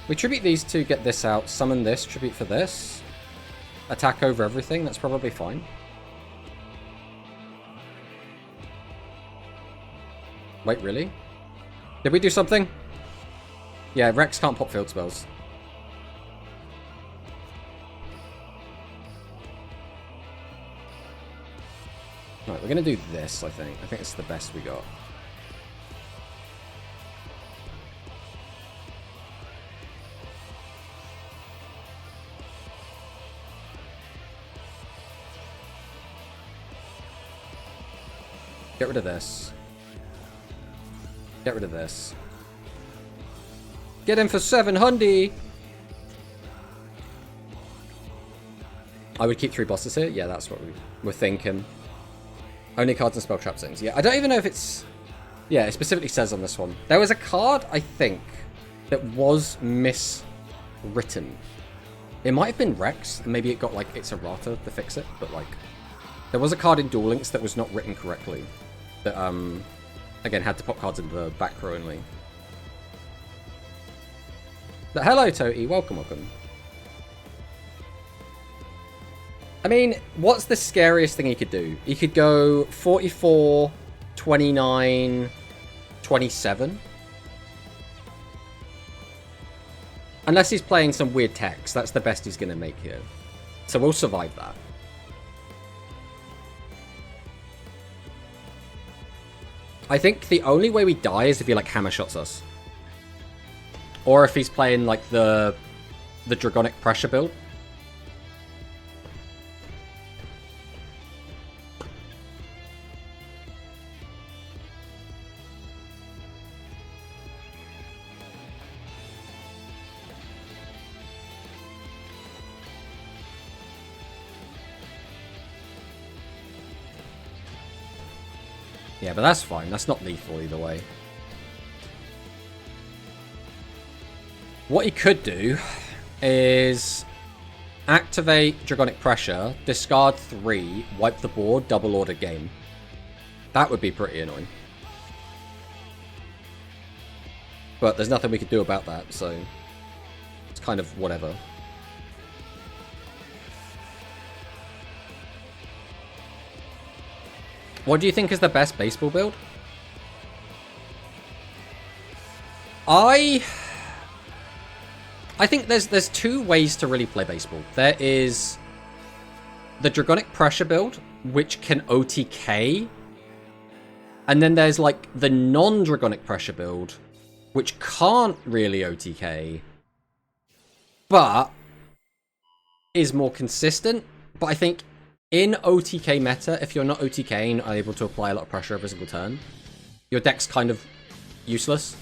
We tribute these two, get this out, summon this, tribute for this. Attack over everything, that's probably fine. Wait, really? Did we do something? Yeah, Rex can't pop field spells. Right, we're going to do this, I think. I think it's the best we got. Get rid of this. Get rid of this. Get him for 700! I would keep 3 bosses here? Yeah, that's what we were thinking. Only cards and spell trap zones. Yeah, I don't even know if it's... Yeah, it specifically says on this one. There was a card, I think, that was miswritten. It might have been Rex, and maybe it got, like, its errata to fix it, but, like... There was a card in Duel Links that was not written correctly. That, again, had to pop cards in the back row only. But hello, Toti. Welcome, welcome. I mean, what's the scariest thing he could do? He could go 44, 29, 27. Unless he's playing some weird text. That's the best he's going to make here. So we'll survive that. I think the only way we die is if he, like, hammer shots us. Or if he's playing, like, the Dragonic Pressure build. Yeah, but that's fine. That's not lethal either way. What he could do is activate Dragonic Pressure, discard 3, wipe the board, double order game. That would be pretty annoying. But there's nothing we could do about that, so it's kind of whatever. What do you think is the best baseball build? I think there's 2 ways to really play baseball. There is the Dragonic Pressure build, which can OTK And then there's like the non-Dragonic Pressure build, which can't really OTK, but is more consistent. But I think in OTK meta, if you're not OTK and are able to apply a lot of pressure every single turn, your deck's kind of useless.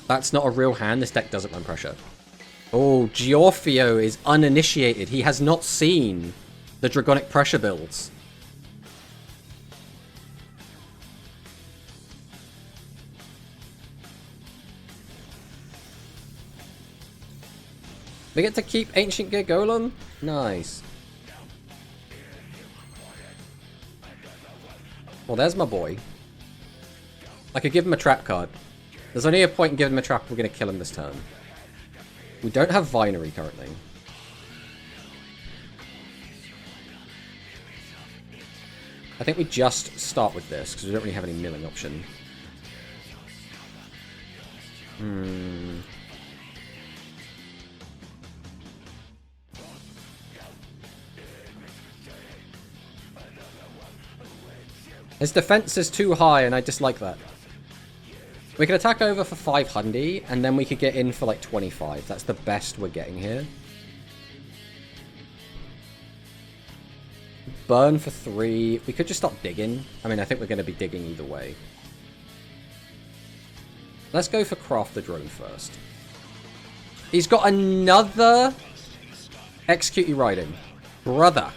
That's not a real hand. This deck doesn't run pressure. Oh, Giorfio is uninitiated. He has not seen the Dragonic Pressure builds. We get to keep Ancient Gear Golem? Nice. Well, there's my boy. I could give him a trap card. There's only a point in giving him a trap if we're going to kill him this turn. We don't have Vinery currently. I think we just start with this, because we don't really have any milling option. His defense is too high, and I dislike that. We could attack over for 500, and then we could get in for like 25. That's the best we're getting here. Burn for 3. We could just stop digging. I mean, I think we're going to be digging either way. Let's go for Craft the Drone first. He's got another Execute You Riding. Brother.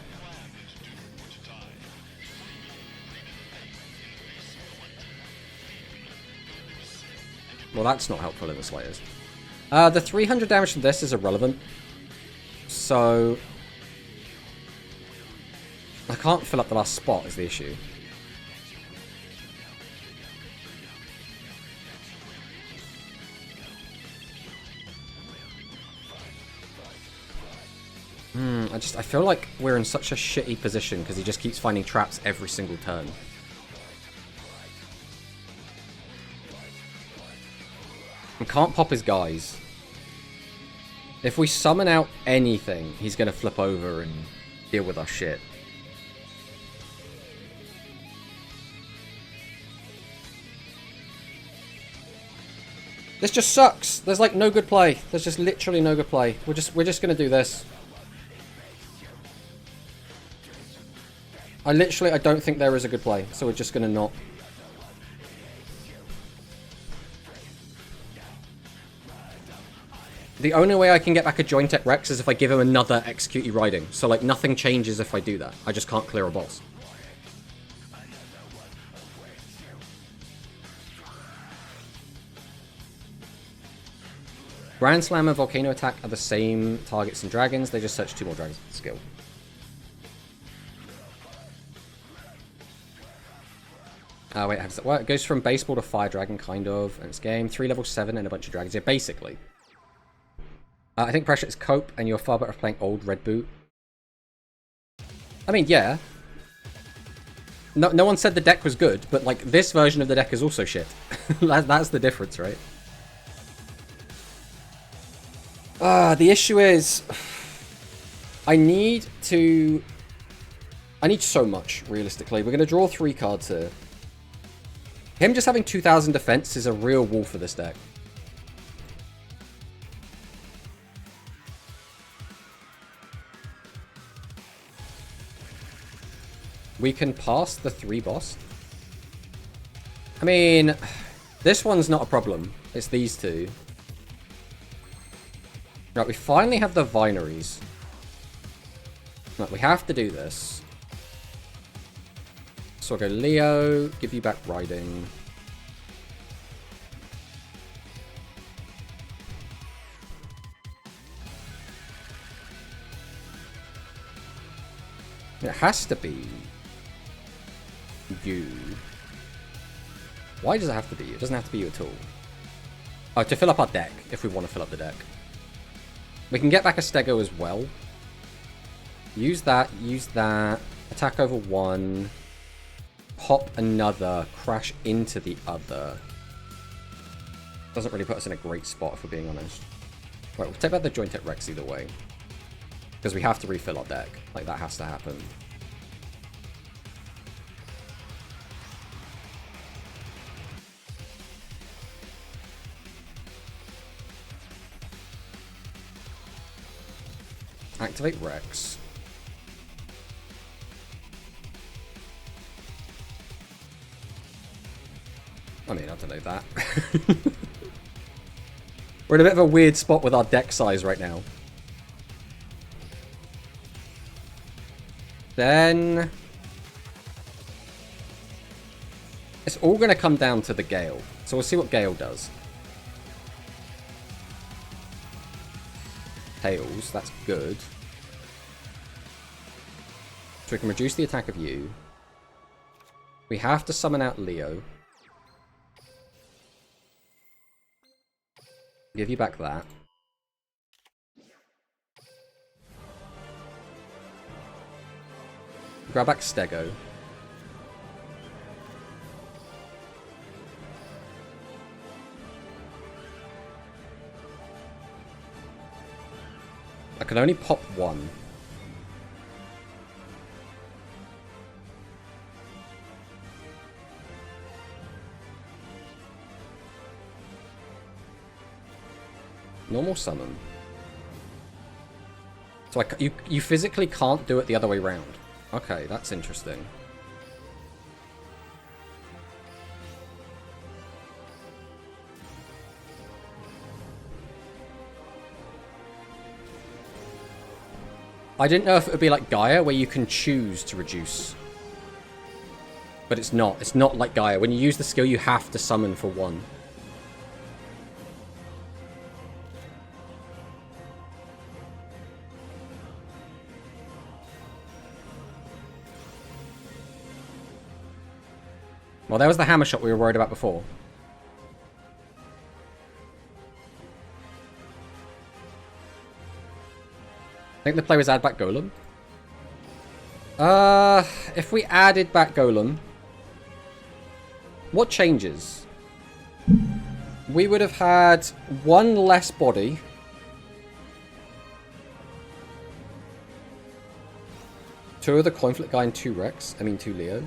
Well, that's not helpful in the slightest. The 300 damage from this is irrelevant. So I can't fill up the last spot is the issue. I feel like we're in such a shitty position because he just keeps finding traps every single turn. We can't pop his guys. If we summon out anything, he's going to flip over and deal with our shit. This just sucks. There's like no good play. There's just literally no good play. We're just going to do this. I don't think there is a good play, so we're just going to not. The only way I can get back a JOINTECH Rex is if I give him another Execute You Riding. So, like, nothing changes if I do that. I just can't clear a boss. Grand Slam and Volcano Attack are the same targets in Dragons. They just search 2 more Dragons with skill. Wait, how does that work? It goes from Baseball to Fire Dragon, kind of, and it's game. 3 level 7 and a bunch of dragons. Yeah, basically. I think Pressure is Cope, and you're far better playing old Red Boot. I mean, yeah. No one said the deck was good, but, like, this version of the deck is also shit. That's the difference, right? The issue is... I need so much, realistically. We're going to draw 3 cards here. Him just having 2,000 defense is a real wall for this deck. We can pass the 3 boss. I mean, this one's not a problem. It's these 2. Right, we finally have the Vineries. Right, we have to do this. So I'll go Leo, give you back Riding. It has to be you. Why does it have to be you? It doesn't have to be you at all. Oh, to fill up our deck, if we want to fill up the deck. We can get back a Stego as well. Use that, attack over 1, pop another, crash into the other. Doesn't really put us in a great spot, if we're being honest. Right, we'll take back the JOINTECH Rex either way. Because we have to refill our deck. Like, that has to happen. Activate Rex. I mean, I don't know that. We're in a bit of a weird spot with our deck size right now. Then... it's all going to come down to the Gale. So we'll see what Gale does. Tails, that's good. So we can reduce the attack of you. We have to summon out Leo. Give you back that. Grab back Stego. I can only pop one. Normal summon. So you physically can't do it the other way around. Okay, that's interesting. I didn't know if it would be like Gaia, where you can choose to reduce. But it's not. It's not like Gaia. When you use the skill, you have to summon for one. Well, there was the hammer shot we were worried about before. I think the play was add back Golem. If we added back Golem, what changes? We would have had one less body. Two of the coin flip guy and two Rex. I mean, two Leo.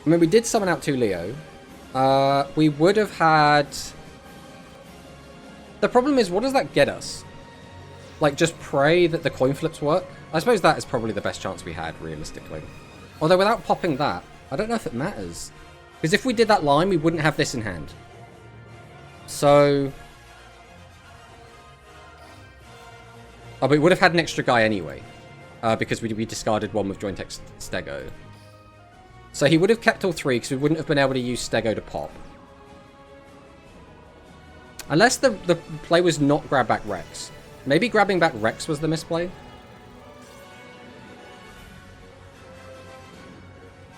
I mean, we did summon out two Leo. We would have had... The problem is, what does that get us? Like, just pray that the coin flips work? I suppose that is probably the best chance we had, realistically. Although, without popping that, I don't know if it matters. Because if we did that line, we wouldn't have this in hand. So... oh, but we would have had an extra guy anyway. Because we discarded one with JOINTECH Stego. So he would have kept all three, because we wouldn't have been able to use Stego to pop. Unless the play was not grab back Rex. Maybe grabbing back Rex was the misplay.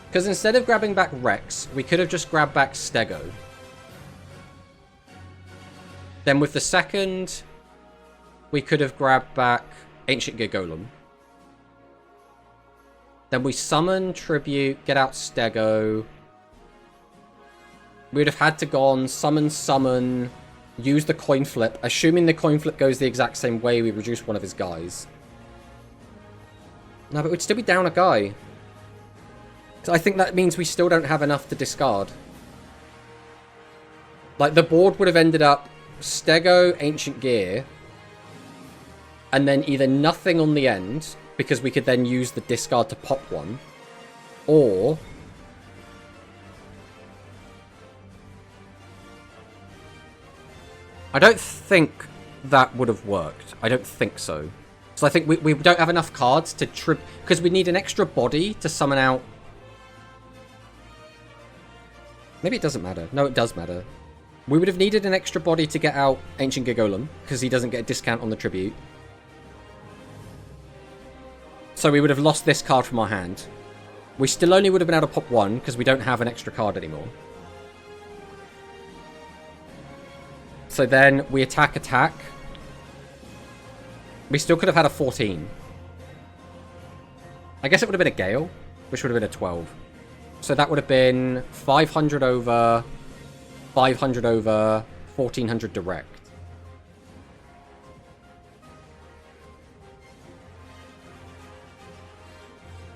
Because instead of grabbing back Rex, we could have just grabbed back Stego. Then with the second, we could have grabbed back Ancient Gear Golem. Then we summon, tribute, get out Stego. We would have had to go on, summon, use the coin flip. Assuming the coin flip goes the exact same way, we reduce one of his guys. No, but we'd still be down a guy. So I think that means we still don't have enough to discard. Like, the board would have ended up Stego, Ancient Gear, and then either nothing on the end, because we could then use the discard to pop one, or... I don't think that would have worked. I don't think so. So I think we don't have enough cards to trip... because we need an extra body to summon out... Maybe it doesn't matter. No, it does matter. We would have needed an extra body to get out Ancient Gear Golem, because he doesn't get a discount on the tribute. So we would have lost this card from our hand. We still only would have been able to pop one, because we don't have an extra card anymore. So then we attack. We still could have had a 14. I guess it would have been a Gale, which would have been a 12. So that would have been 500 over, 500 over, 1400 direct.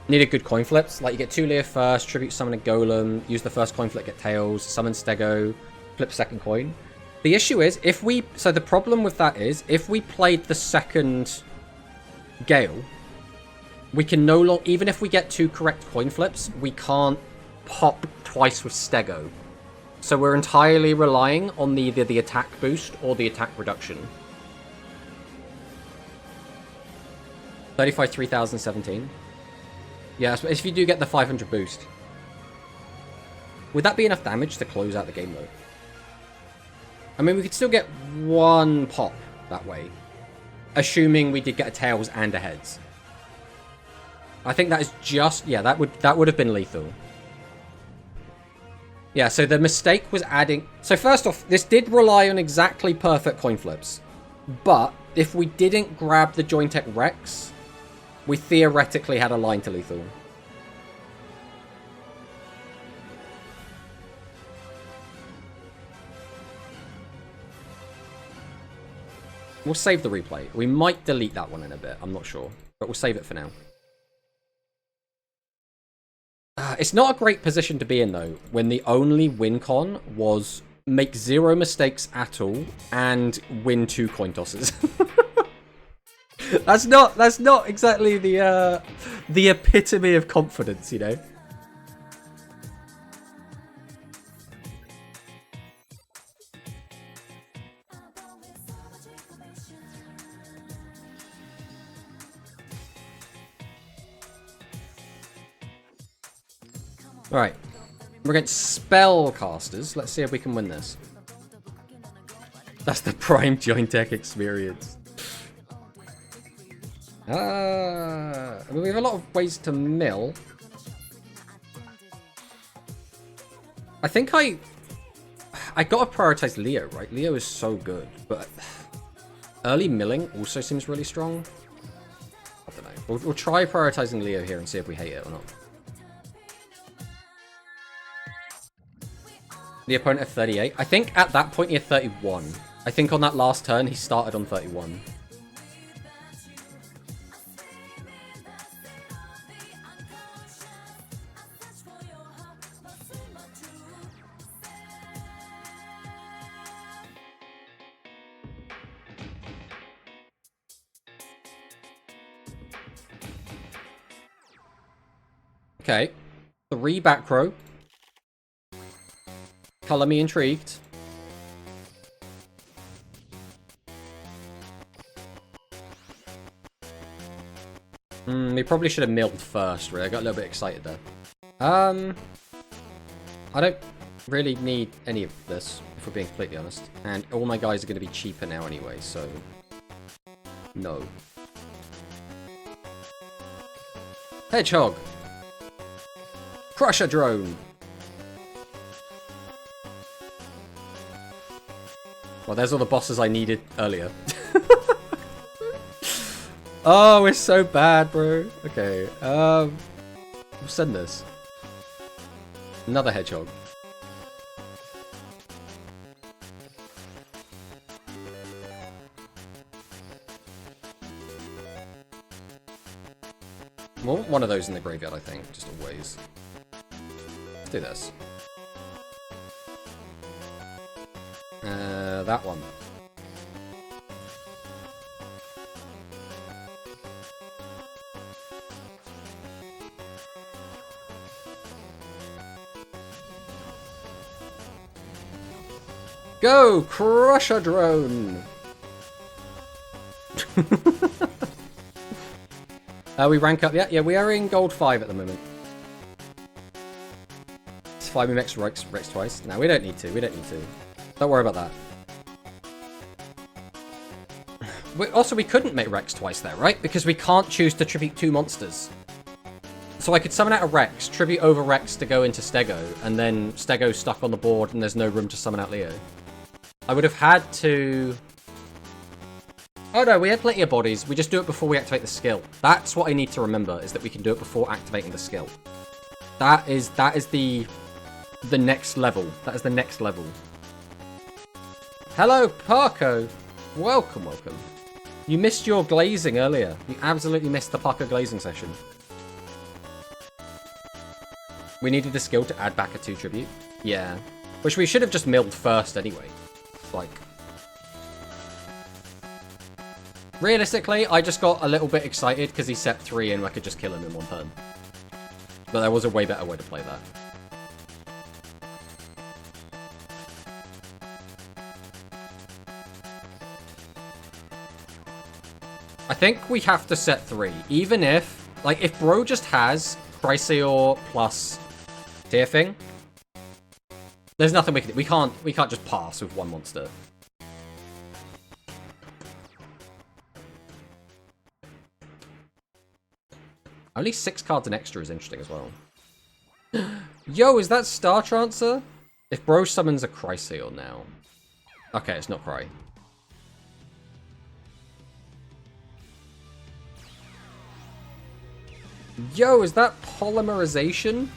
Needed good coin flips. Like, you get 2 Lear first, tribute summon a Golem, use the first coin flip, get Tails, summon Stego, flip second coin. The issue is, if we... so the problem with that is, if we played the second Gale, we can no longer, even if we get 2 correct coin flips, we can't pop twice with Stego. So we're entirely relying on either the attack boost or the attack reduction. 35, 3017. Yeah, if you do get the 500 boost. Would that be enough damage to close out the game, though? I mean, we could still get 1 pop that way. Assuming we did get a tails and a heads. I think that is just... Yeah, that would have been lethal. Yeah, so the mistake was adding... So first off, this did rely on exactly perfect coin flips. But if we didn't grab the JOINTECH Rex, we theoretically had a line to lethal. We'll save the replay. We might delete that one in a bit. I'm not sure. But we'll save it for now. It's not a great position to be in, though, when the only win con was make 0 mistakes at all and win 2 coin tosses. That's not exactly the epitome of confidence, you know? Alright. We're against Spellcasters. Let's see if we can win this. That's the prime JOINTECH experience. I mean, we have a lot of ways to mill. I think I gotta prioritize Leo, right? Leo is so good, but early milling also seems really strong. I don't know. We'll try prioritizing Leo here and see if we hate it or not. The opponent at 38. I think at that point he had 31. I think on that last turn he started on 31. Okay. 3 back row. Color me intrigued. We probably should have milled first, really. I got a little bit excited there. I don't really need any of this, if we're being completely honest. And all my guys are going to be cheaper now anyway, so... No. Hedgehog! Crusher drone! Well, there's all the bosses I needed earlier. Oh, we're so bad, bro. Okay, we'll send this. Another hedgehog. We'll want one of those in the graveyard, I think, just always. Let's do this. That one. Go! Crusher drone! We rank up yet? Yeah, we are in gold 5 at the moment. It's 5 MX Rex twice. No, we don't need to. We don't need to. Don't worry about that. Also, we couldn't make Rex twice there, right? Because we can't choose to tribute 2 monsters. So I could summon out a Rex, tribute over Rex to go into Stego, and then Stego's stuck on the board and there's no room to summon out Leo. I would have had to... Oh no, we had plenty of bodies. We just do it before we activate the skill. That's what I need to remember, is that we can do it before activating the skill. That is the next level. That is the next level. Hello, Parko. Welcome, welcome. You missed your glazing earlier. You absolutely missed the Parko glazing session. We needed the skill to add back a 2 tribute. Yeah. Which we should have just milled first anyway. Like... Realistically, I just got a little bit excited because he set 3 and I could just kill him in 1 turn. But there was a way better way to play that. I think we have to set 3. Even if, like, if Bro just has Chrysaor plus Tearfing, there's nothing we can do. We can't just pass with 1 monster. Only 6 cards and extra is interesting as well. Yo, is that Star Trancer? If Bro summons a Chrysaor now. Okay, it's not Cry. Yo, is that Polymerization?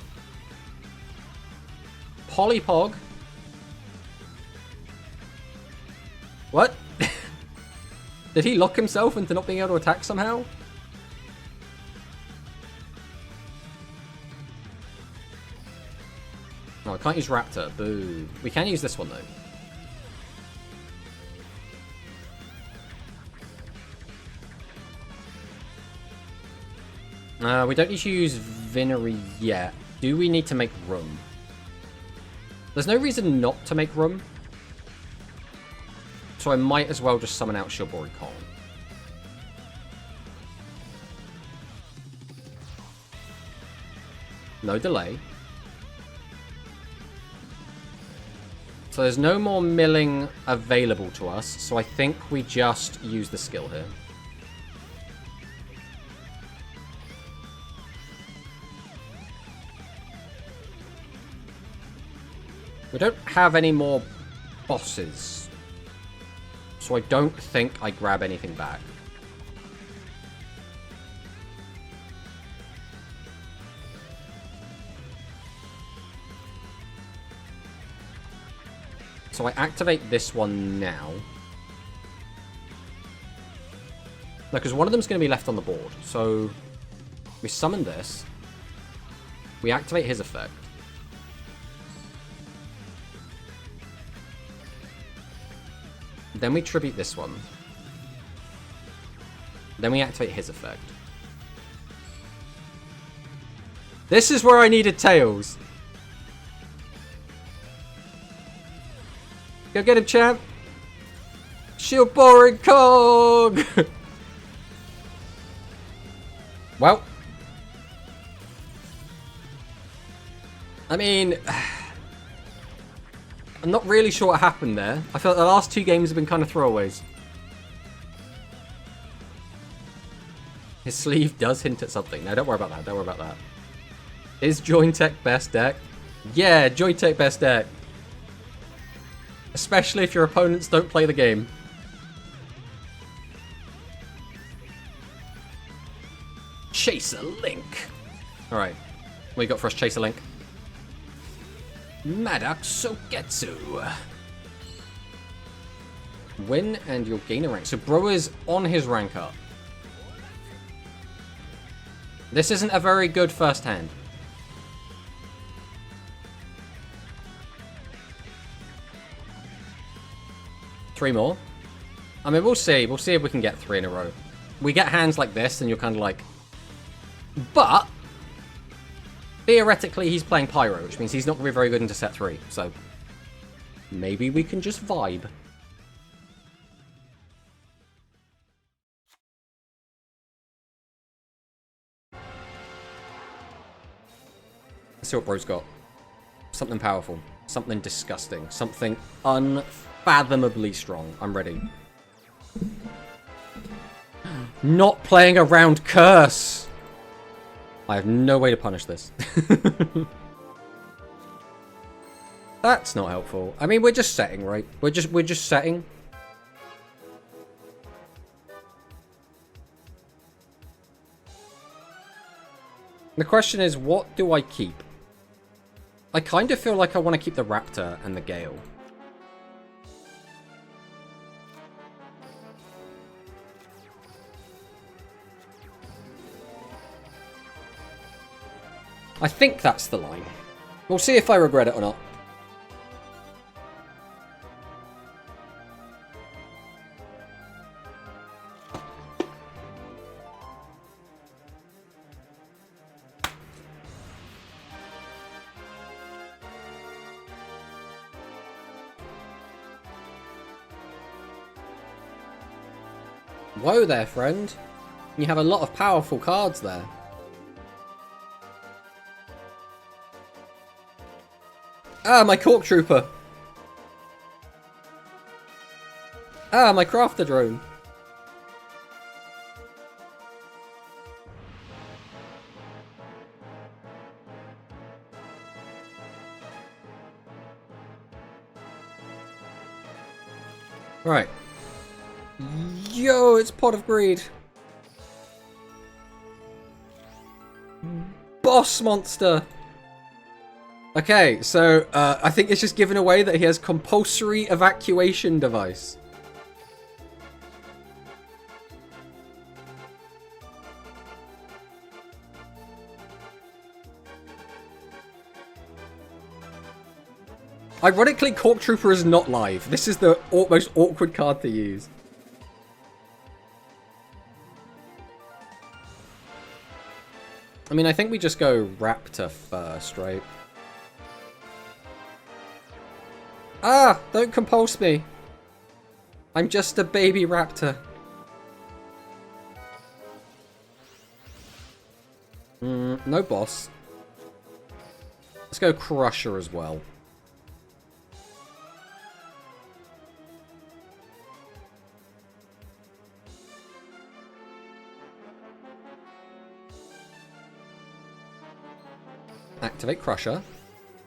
Polypog? What? Did he lock himself into not being able to attack somehow? No, I can't use Raptor. Boo. We can use this one, though. We don't need to use Vinery yet. Do we need to make room? There's no reason not to make room. So I might as well just summon out Shilbori Kong. No delay. So there's no more milling available to us, so I think we just use the skill here. We don't have any more bosses, so I don't think I grab anything back. So I activate this one now. No, because one of them's going to be left on the board. So we summon this. We activate his effect. Then we tribute this one. Then we activate his effect. This is where I needed Tails. Go get him, champ. Shilbori Kong. Well. I mean, I'm not really sure what happened there. I feel like the last 2 games have been kind of throwaways. His sleeve does hint at something. No, don't worry about that. Don't worry about that. Is JOINTECH best deck? Yeah, JOINTECH best deck. Especially if your opponents don't play the game. Chaser Link. Alright. What you got for us, Chaser Link? Maddox Sogetsu. Win and you'll gain a rank. So Bro is on his rank up. This isn't a very good first hand. Three more. I mean, we'll see. We'll see if we can get 3 in a row. We get hands like this, and you're kind of like... But... Theoretically, he's playing Pyro, which means he's not going to be very good into set 3. So... Maybe we can just vibe. Let's see what Bro's got. Something powerful. Something disgusting. Something unfathomably strong. I'm ready. Not playing around Curse! I have no way to punish this. That's not helpful. I mean, we're just setting, right? We're just setting. The question is, what do I keep? I kind of feel like I want to keep the Raptor and the Gale. I think that's the line. We'll see if I regret it or not. Whoa there, friend. You have a lot of powerful cards there. Ah, my Cork Trooper. Ah, my Crafter Drone. Right. Yo, it's Pot of Greed. Boss monster. Okay, so I think it's just given away that he has compulsory evacuation device. Ironically, Cork Trooper is not live. This is the most awkward card to use. I mean, I think we just go Raptor first, right? Ah! Don't compulse me. I'm just a baby raptor. No boss. Let's go Crusher as well. Activate Crusher.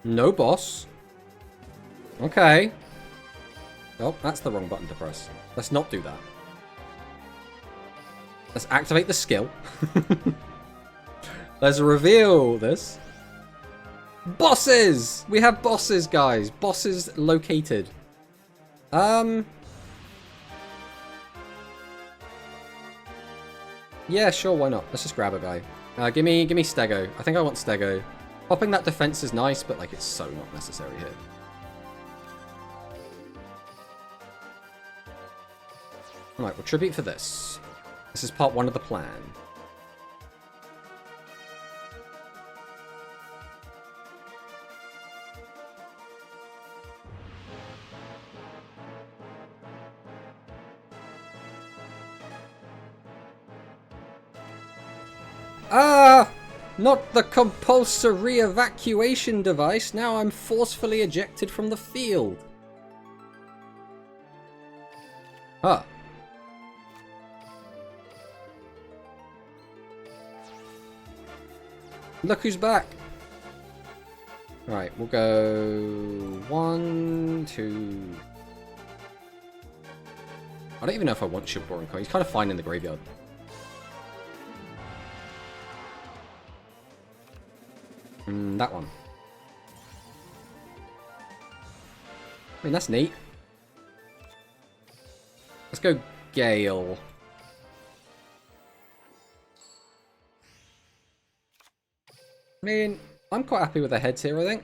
No boss. Okay. Oh, that's the wrong button to press. Let's not do that. Let's activate the skill. Let's reveal this. Bosses! We have bosses, guys. Bosses located. Yeah, sure, why not? Let's just grab a guy. Give me Stego. I think I want Stego. Popping that defense is nice, but like it's so not necessary here. Alright, we'll tribute for this. This is part 1 of the plan. Ah! Not the compulsory evacuation device. Now I'm forcefully ejected from the field. Huh. Look who's back. Right, we'll go 1, 2. I don't even know if I want Shipboring. He's kind of fine in the graveyard. That one. I mean, that's neat. Let's go Gale. I mean, I'm quite happy with the heads here, I think.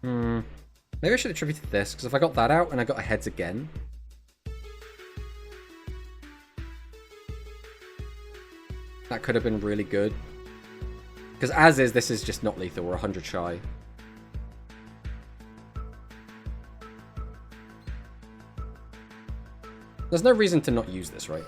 Maybe I should have attributed this, because if I got that out and I got a heads again... that could have been really good. Because as is, this is just not lethal. We're 100 shy. There's no reason to not use this, right?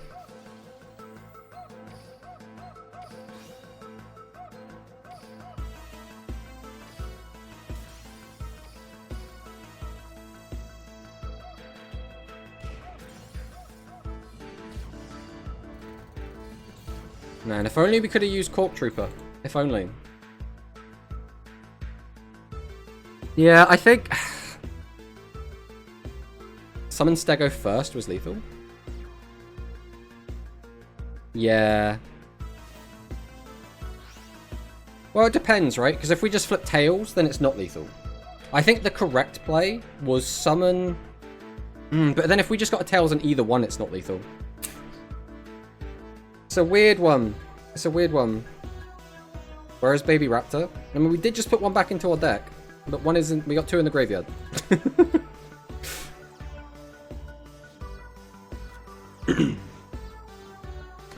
Man, if only we could have used Cork Trooper. If only. Yeah, I think... Summon Stego first was lethal. Yeah. Well, it depends, right? Because if we just flip Tails, then it's not lethal. I think the correct play was summon... but then if we just got a Tails on either one, it's not lethal. It's a weird one. It's a weird one. Where is Baby Raptor? I mean, we did just put one back into our deck, but one isn't. We got 2 in the graveyard.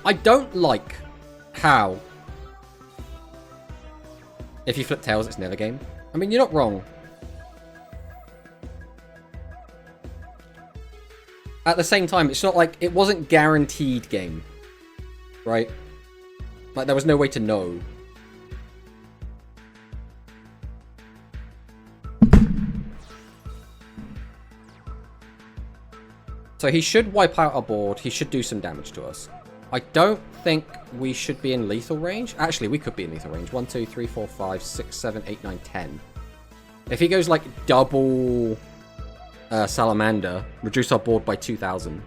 I don't like how if you flip Tails, it's never game. I mean, you're not wrong. at the same time, it's not like it wasn't guaranteed game, right? Like there was no way to know. So he should wipe out our board. He should do some damage to us. I don't think we should be in lethal range. Actually, we could be in lethal range. 1, 2, 3, 4, 5, 6, 7, 8, 9, 10. If he goes like double Salamander, reduce our board by 2,000.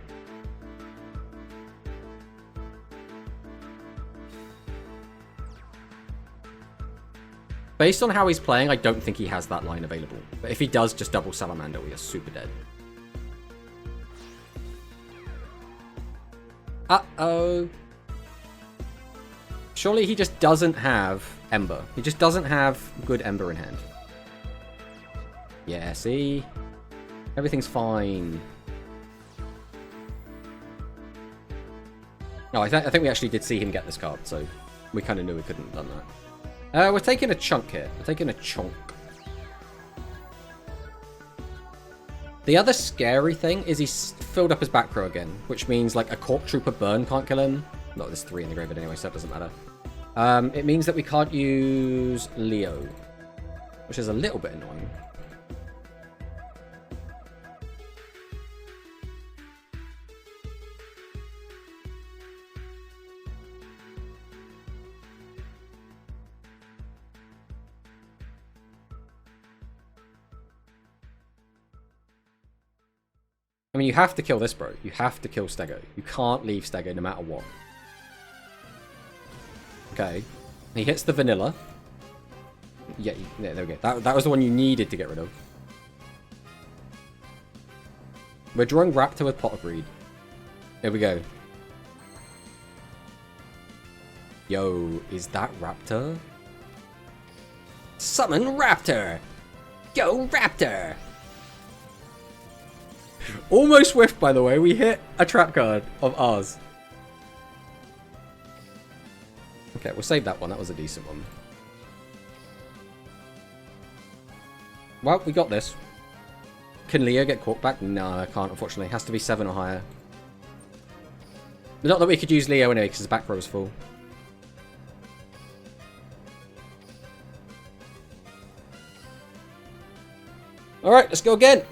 Based on how he's playing, I don't think he has that line available. But if he does just double Salamander, we are super dead. Uh-oh. Surely he just doesn't have Ember. He just doesn't have good Ember in hand. Yeah, see? Everything's fine. No, I think we actually did see him get this card, so we kind of knew we couldn't have done that. We're taking a chunk here. We're taking a chunk. The other scary thing is he's filled up his back row again, which means like a Cork Trooper burn can't kill him. No, there's 3 in the graveyard anyway, so it doesn't matter. It means that we can't use Leo, which is a little bit annoying. I mean, you have to kill this, bro. You have to kill Stego. You can't leave Stego no matter what. Okay. He hits the vanilla. Yeah, there we go. That was the one you needed to get rid of. We're drawing Raptor with Pot of Greed. Here we go. Yo, is that Raptor? Summon Raptor! Go Raptor! Almost whiffed, by the way. We hit a trap card of ours. Okay, we'll save that one. That was a decent one. Well, we got this. Can Leo get Cork back? No, I can't, unfortunately. It has to be 7 or higher. Not that we could use Leo anyway, because his back row is full. Alright, let's go again.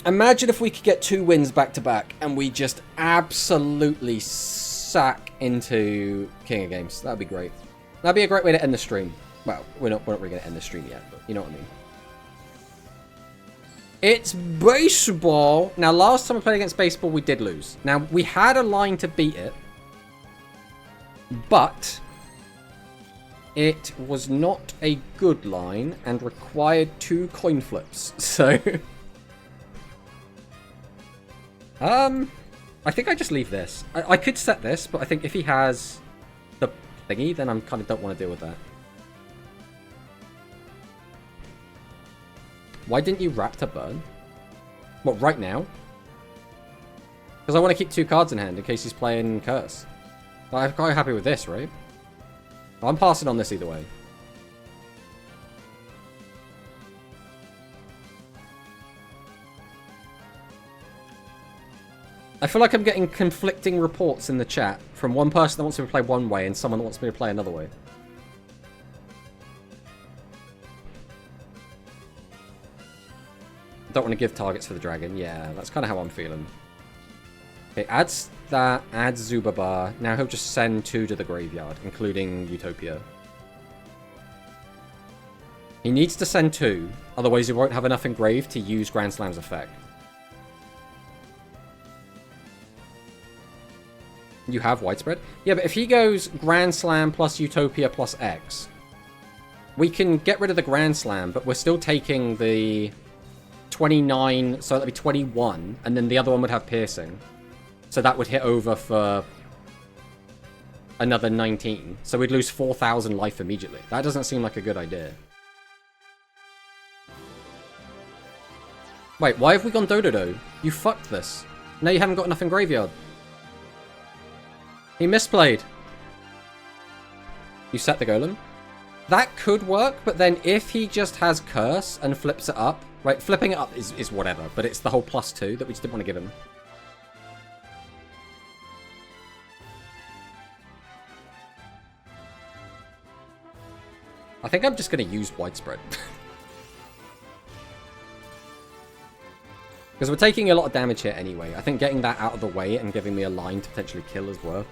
Imagine if we could get 2 wins back to back and we just absolutely sack into King of Games. That'd be great. That'd be a great way to end the stream. Well, we're not really going to end the stream yet, but you know what I mean. It's baseball. Now, last time we played against baseball, we did lose. Now, we had a line to beat it, but it was not a good line and required 2 coin flips. So... I think I just leave this. I could set this, but I think if he has the thingy, then I kind of don't want to deal with that. Why didn't you Raptor burn? What, right now? Because I want to keep 2 cards in hand in case he's playing Curse. But I'm quite happy with this, right? I'm passing on this either way. I feel like I'm getting conflicting reports in the chat from one person that wants me to play one way and someone that wants me to play another way. Don't want to give targets for the dragon. Yeah, that's kind of how I'm feeling. Okay, adds that, adds Zubabar. Now he'll just send 2 to the graveyard, including Utopia. He needs to send 2, otherwise he won't have enough engraved to use Grand Slam's effect. You have widespread? Yeah, but if he goes Grand Slam plus Utopia plus X, we can get rid of the Grand Slam, but we're still taking the 29, so that'd be 21, and then the other one would have Piercing. So that would hit over for another 19. So we'd lose 4,000 life immediately. That doesn't seem like a good idea. Wait, why have we gone Dododo? You fucked this. Now you haven't got enough in graveyard. He misplayed. You set the golem? That could work, but then if he just has Curse and flips it up, right, flipping it up is whatever, but it's the whole +2 that we just didn't want to give him. I think I'm just going to use Widespread. Because we're taking a lot of damage here anyway. I think getting that out of the way and giving me a line to potentially kill as well.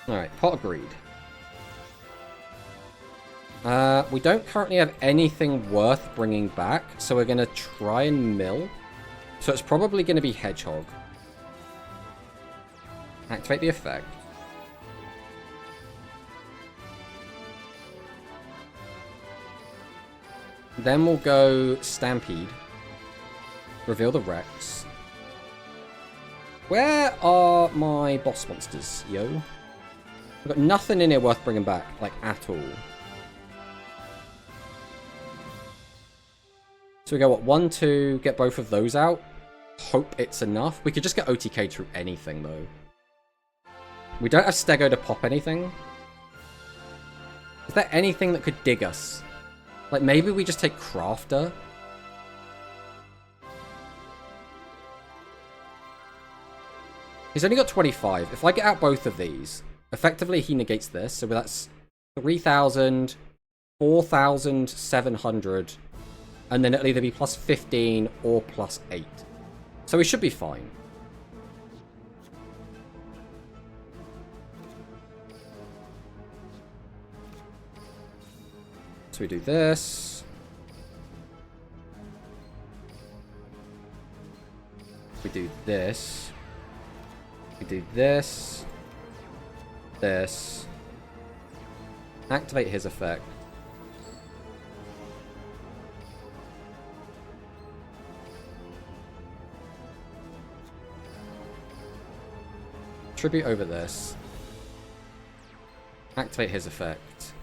Alright, Pot of Greed. We don't currently have anything worth bringing back, so we're going to try and mill. So it's probably going to be Hedgehog. Activate the effect. Then we'll go Stampede. Reveal the Rex. Where are my boss monsters, yo? I've got nothing in here worth bringing back, like, at all. So we go, what, 1, 2, get both of those out. Hope it's enough. We could just get OTK through anything, though. We don't have Stego to pop anything. Is there anything that could dig us? Like, maybe we just take Crafter? He's only got 25. If I get out both of these, effectively he negates this. So that's 3,000, 4,700. And then it'll either be +15 or +8. So we should be fine. So we do this. We do this. We do this. This. Activate his effect. Tribute over this. Activate his effect.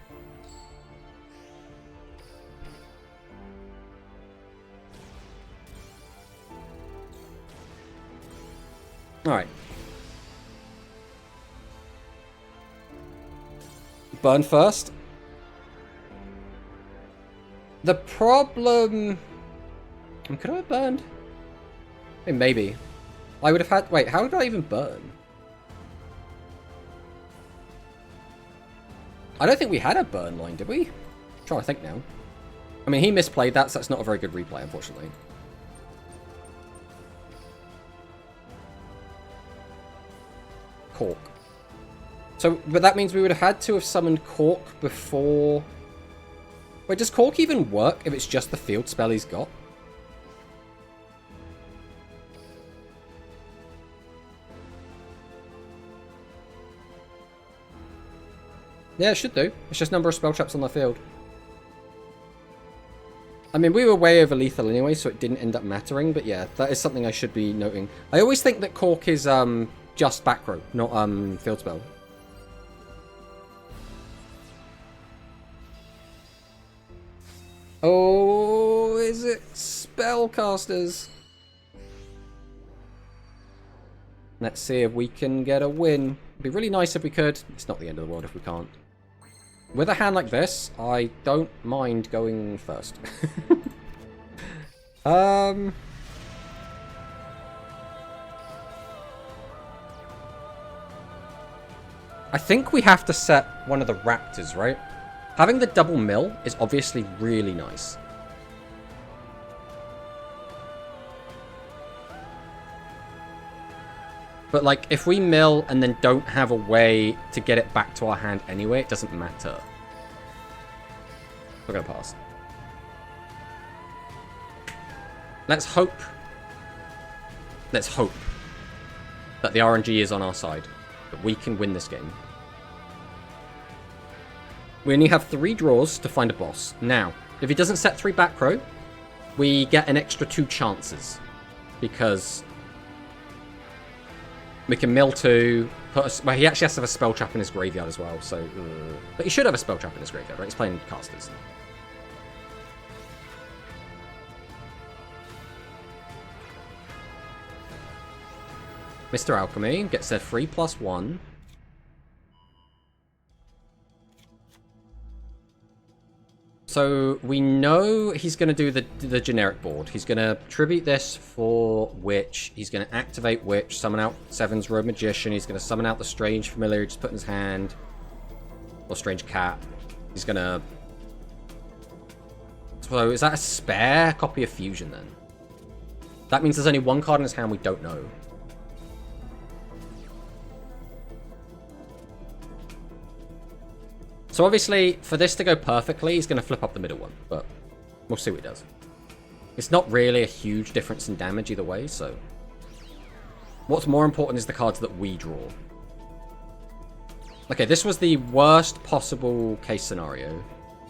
Alright. Burn first. The problem... Could I have burned? Maybe. I would have had... Wait, how did I even burn? I don't think we had a burn line, did we? I'm trying to think now. I mean, he misplayed that, so that's not a very good replay, unfortunately. Cork. So, but that means we would have had to have summoned Cork before... Wait, does Cork even work if it's just the field spell he's got? Yeah, it should do. It's just number of spell traps on the field. I mean, we were way over lethal anyway, so it didn't end up mattering, but yeah, that is something I should be noting. I always think that Cork is just back row, not field spell. Oh, is it spellcasters? Let's see if we can get a win. It'd be really nice if we could. It's not the end of the world if we can't. With a hand like this, I don't mind going first. I think we have to set one of the raptors, right? Having the double mill is obviously really nice. But, like, if we mill and then don't have a way to get it back to our hand anyway, it doesn't matter. We're going to pass. Let's hope. Let's hope that the RNG is on our side. That we can win this game. We only have 3 draws to find a boss. Now, if he doesn't set 3 back row, we get an extra 2 chances. Because... we can mill 2, well, he actually has to have a spell trap in his graveyard as well, so... But he should have a spell trap in his graveyard, right? He's playing casters. Mr. Alchemy gets their 3+1. So we know he's going to do the generic board. He's going to tribute this for Witch. He's going to activate Witch, summon out Seven's Road Magician. He's going to summon out the Strange Familiar he just put in his hand. Or Strange Cat. He's going to... So is that a spare copy of Fusion then? That means there's only one card in his hand we don't know. So obviously, for this to go perfectly, he's going to flip up the middle one, but we'll see what he does. It's not really a huge difference in damage either way, so... What's more important is the cards that we draw. Okay, this was the worst possible case scenario,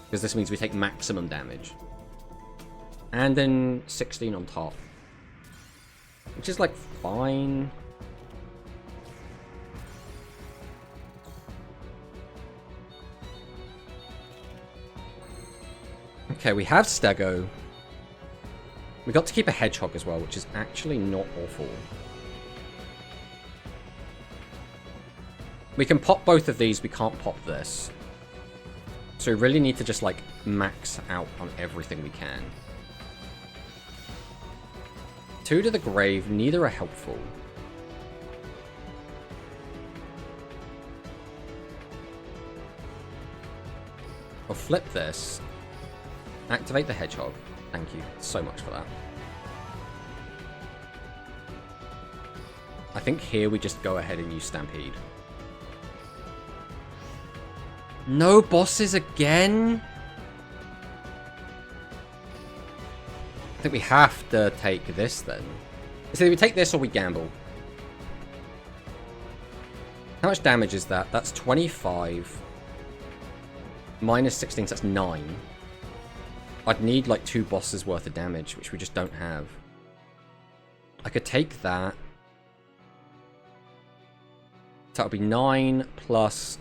because this means we take maximum damage. And then 16 on top. Which is, like, fine. Okay, we have Stego. We got to keep a Hedgehog as well, which is actually not awful. We can pop both of these, we can't pop this. So we really need to just, like, max out on everything we can. 2 to the grave, neither are helpful. I'll flip this. Activate the Hedgehog. Thank you so much for that. I think here we just go ahead and use Stampede. No bosses again? I think we have to take this then. It's either we take this or we gamble. How much damage is that? That's 25. Minus 16, so that's 9. I'd need like 2 bosses worth of damage, which we just don't have. I could take that. So that would be 9 plus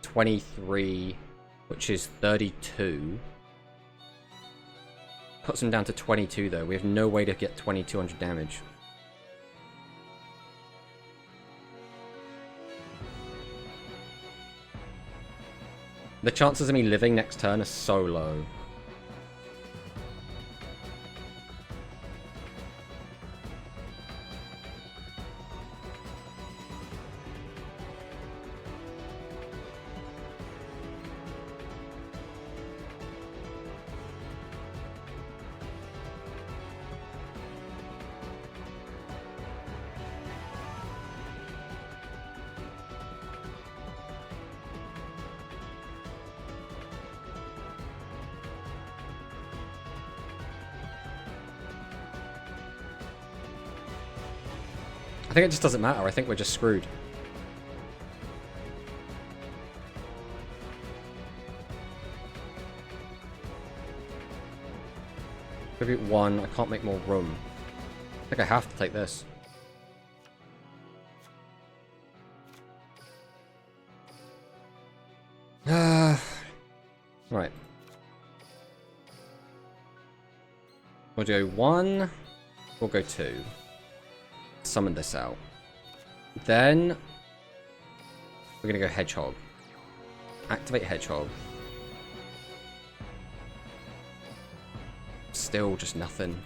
23, which is 32. Puts them down to 22 though. We have no way to get 2200 damage. The chances of me living next turn are so low. I think it just doesn't matter. I think we're just screwed. Tribute 1. I can't make more room. I think I have to take this. Right. We'll do 1. We'll go 2. Summon this out. Then we're gonna go Hedgehog. Activate Hedgehog. Still just nothing.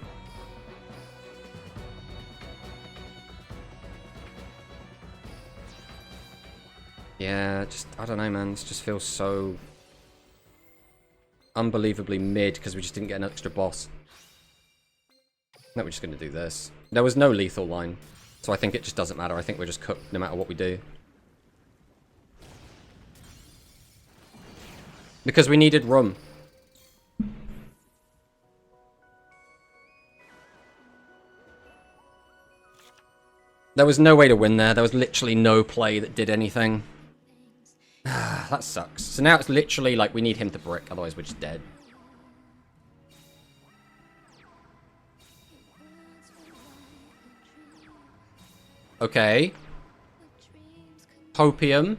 Yeah, just I don't know, man. This just feels so unbelievably mid because we just didn't get an extra boss. No, we're just gonna do this. There was no lethal line, so I think it just doesn't matter. I think we're just cooked no matter what we do. Because we needed room. There was no way to win there. There was literally no play that did anything. That sucks. So now it's literally like we need him to brick, otherwise we're just dead. Okay. Hopium.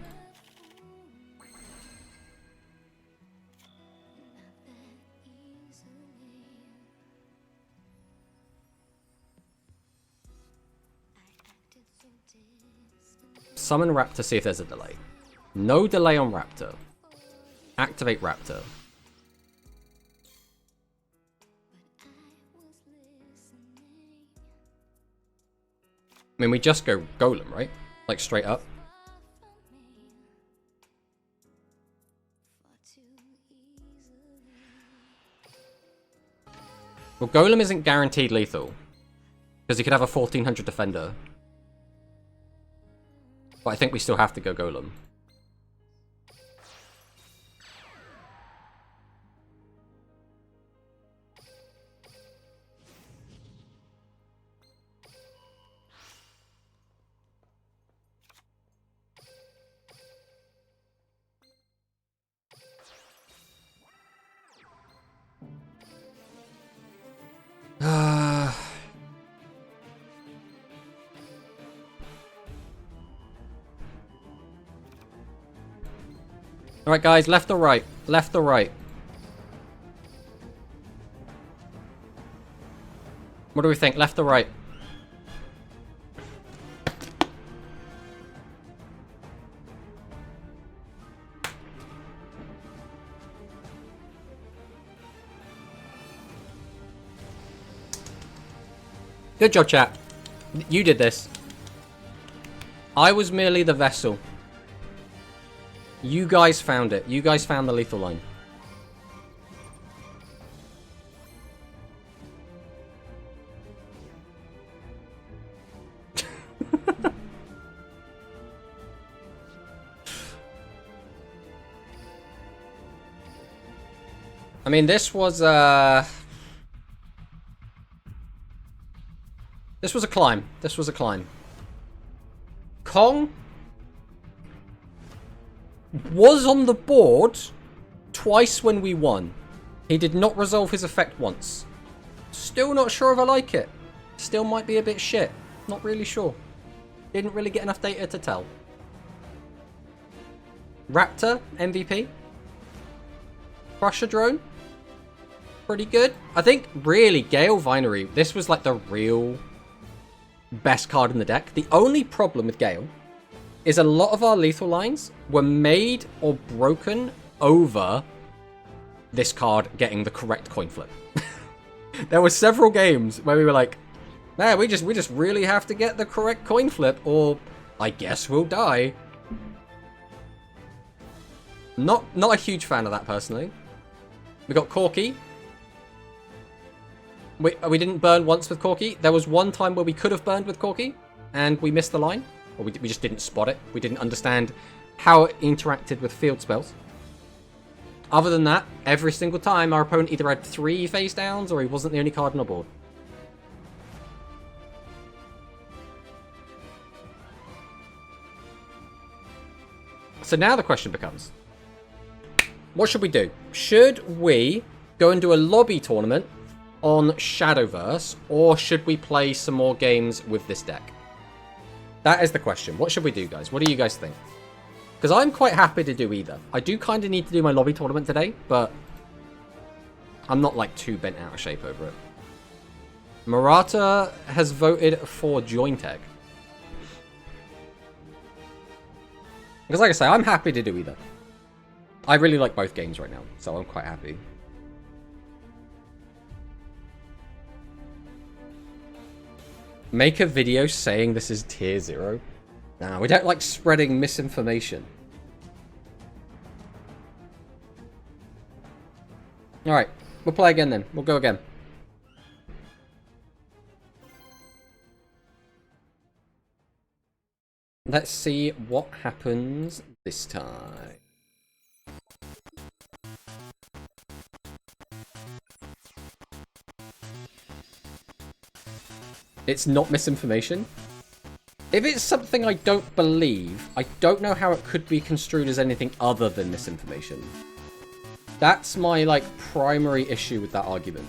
Summon Raptor, see if there's a delay. No delay on Raptor. Activate Raptor. I mean, we just go Golem, right? Like, straight up. Well, Golem isn't guaranteed lethal. Because he could have a 1400 defender. But I think we still have to go Golem. Alright guys, left or right? Left or right? What do we think? Left or right? Good job, chat. You did this. I was merely the vessel. You guys found it. You guys found the lethal line. I mean, this was a climb. This was a climb. Kong was on the board twice when we won. He did not resolve his effect once. Still not sure if I like it. Still might be a bit shit. Not really sure. Didn't really get enough data to tell. Raptor, MVP. Crusher Drone. Pretty good. I think, really, Gale Vinery, this was like the real best card in the deck. The only problem with Gale is a lot of our lethal lines were made or broken over this card getting the correct coin flip. There were several games where we were like, man, we just really have to get the correct coin flip, or I guess we'll die. Not a huge fan of that, personally. We got Corki. We didn't burn once with Corki. There was one time where we could have burned with Corki, and we missed the line. Or we just didn't spot it. We didn't understand how it interacted with field spells. Other than that, every single time our opponent either had 3 face downs or he wasn't the only card on the board. So now the question becomes, what should we do? Should we go and do a lobby tournament on Shadowverse, or should we play some more games with this deck? That is the question. What should we do, guys? What do you guys think? Because I'm quite happy to do either. I do kind of need to do my lobby tournament today, but I'm not like too bent out of shape over it. Murata has voted for JOINTECH. Because like I say, I'm happy to do either. I really like both games right now, so I'm quite happy. Make a video saying this is tier 0. Nah, we don't like spreading misinformation. Alright, we'll play again then. We'll go again. Let's see what happens this time. It's not misinformation. If it's something I don't believe, I don't know how it could be construed as anything other than misinformation. That's my, like, primary issue with that argument.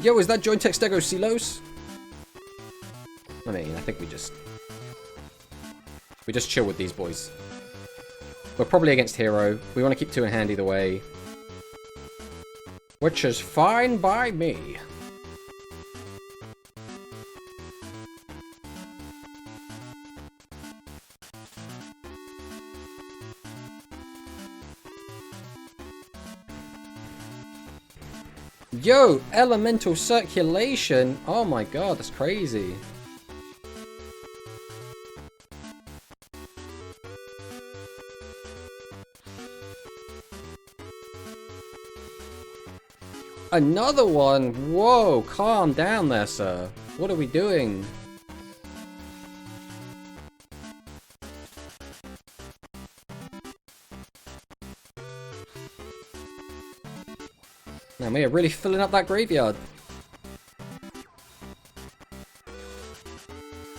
Yo, is that JOINTECH Stego Silos? I mean, I think we just chill with these boys. We're probably against Hero. We want to keep 2 in hand either way. Which is fine by me. Yo, elemental circulation. Oh my god, that's crazy. Another one. Whoa, calm down there, sir. What are we doing? Man, we are really filling up that graveyard.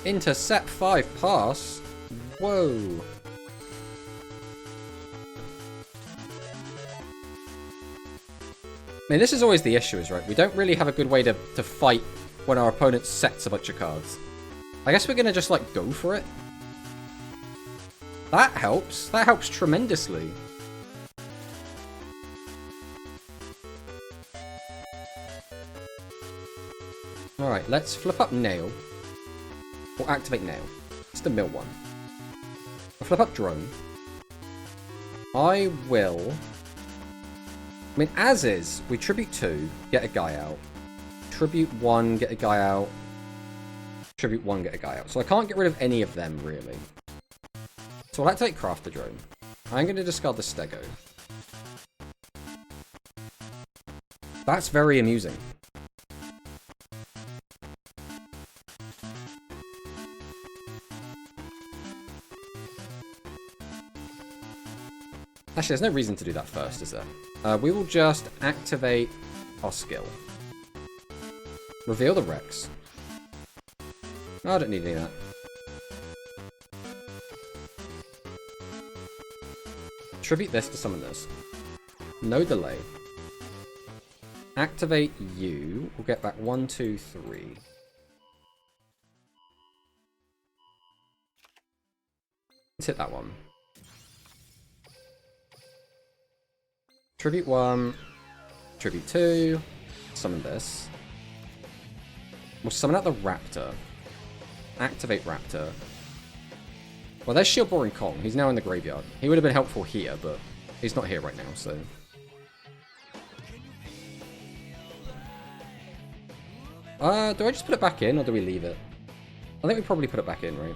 Intercept 5 pass. Whoa. I mean, this is always the issue, is right? We don't really have a good way to fight when our opponent sets a bunch of cards. I guess we're going to just, like, go for it. That helps. That helps tremendously. Alright, let's flip up Nail. Or activate Nail. It's the mill one. I'll flip up Drone. I will... I mean, as is, we Tribute 2, get a guy out. Tribute 1, get a guy out. Tribute 1, get a guy out. So I can't get rid of any of them, really. So I'll activate Craft the Drone. I'm going to discard the Stego. That's very amusing. Actually, there's no reason to do that first, is there? We will just activate our skill. Reveal the Rex. Oh, I don't need any of that. Tribute this to summon this. No delay. Activate you. We'll get back 1, 2, 3. Let's hit that one. Tribute 1, Tribute 2, summon this. We'll summon out the Raptor. Activate Raptor. Well, there's Shield Boring Kong. He's now in the graveyard. He would have been helpful here, but he's not here right now, so... do I just put it back in, or do we leave it? I think we probably put it back in, right?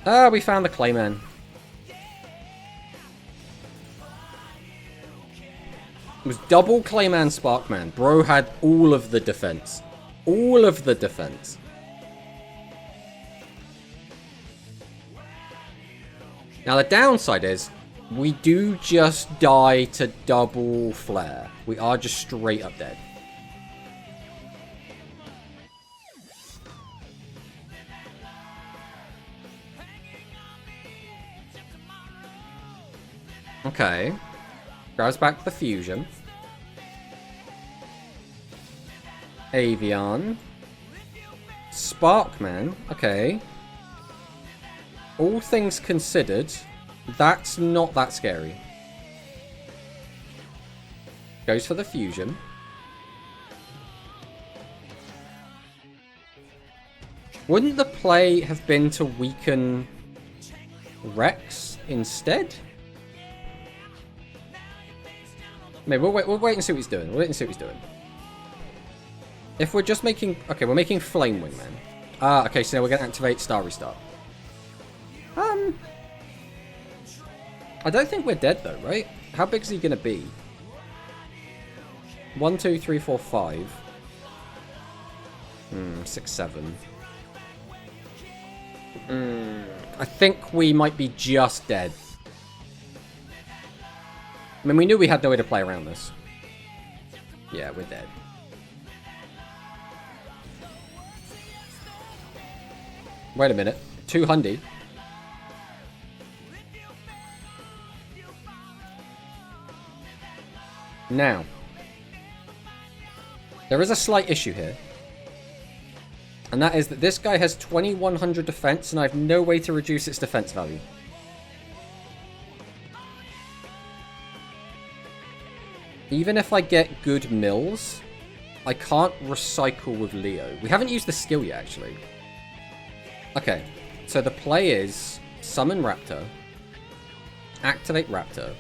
Ah, we found the Clayman. It was double Clayman Sparkman. Bro had all of the defense. All of the defense. Now the downside is, we do just die to double flare. We are just straight up dead. Okay. Grabs back the fusion. Avian. Sparkman. Okay. All things considered, that's not that scary. Goes for the fusion. Wouldn't the play have been to weaken Rex instead? Maybe we'll wait and see what he's doing. We'll wait and see what he's doing. If we're just making... Okay, we're making Flame Wingman. Ah, okay, so now we're going to activate Star Restart. I don't think we're dead, though, right? How big is he going to be? 1, 2, 3, 4, 5. 6, 7. I think we might be just dead. I mean, we knew we had no way to play around this. Yeah, we're dead. Wait a minute. 200. Now, there is a slight issue here. And that is that this guy has 2100 defense, and I have no way to reduce its defense value. Even if I get good mills, I can't recycle with Leo. We haven't used the skill yet, actually. Okay, so the play is summon Raptor, activate Raptor.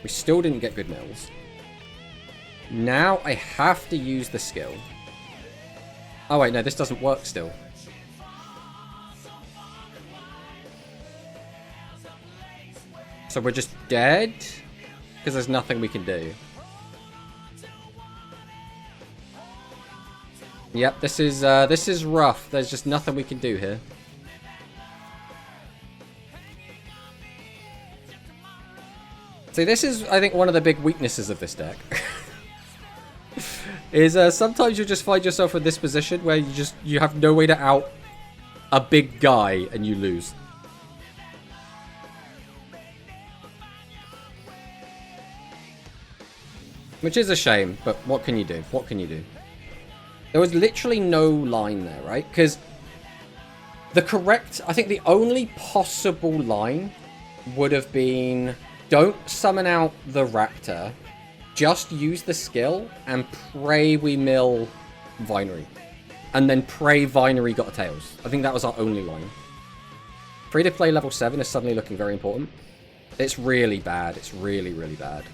We still didn't get good mills. Now I have to use the skill. Oh wait, no, this doesn't work still. So we're just dead? Because there's nothing we can do. Yep, this is rough. There's just nothing we can do here. See, this is, I think, one of the big weaknesses of this deck. Is sometimes you just find yourself in this position where you have no way to out a big guy and you lose. Which is a shame, but what can you do? What can you do? There was literally no line there, right? Because the correct, I think the only possible line would have been, don't summon out the Raptor, just use the skill and pray we mill Vinery. And then pray Vinery got a Tails. I think that was our only line. Free to play level 7 is suddenly looking very important. It's really bad. It's really, really bad.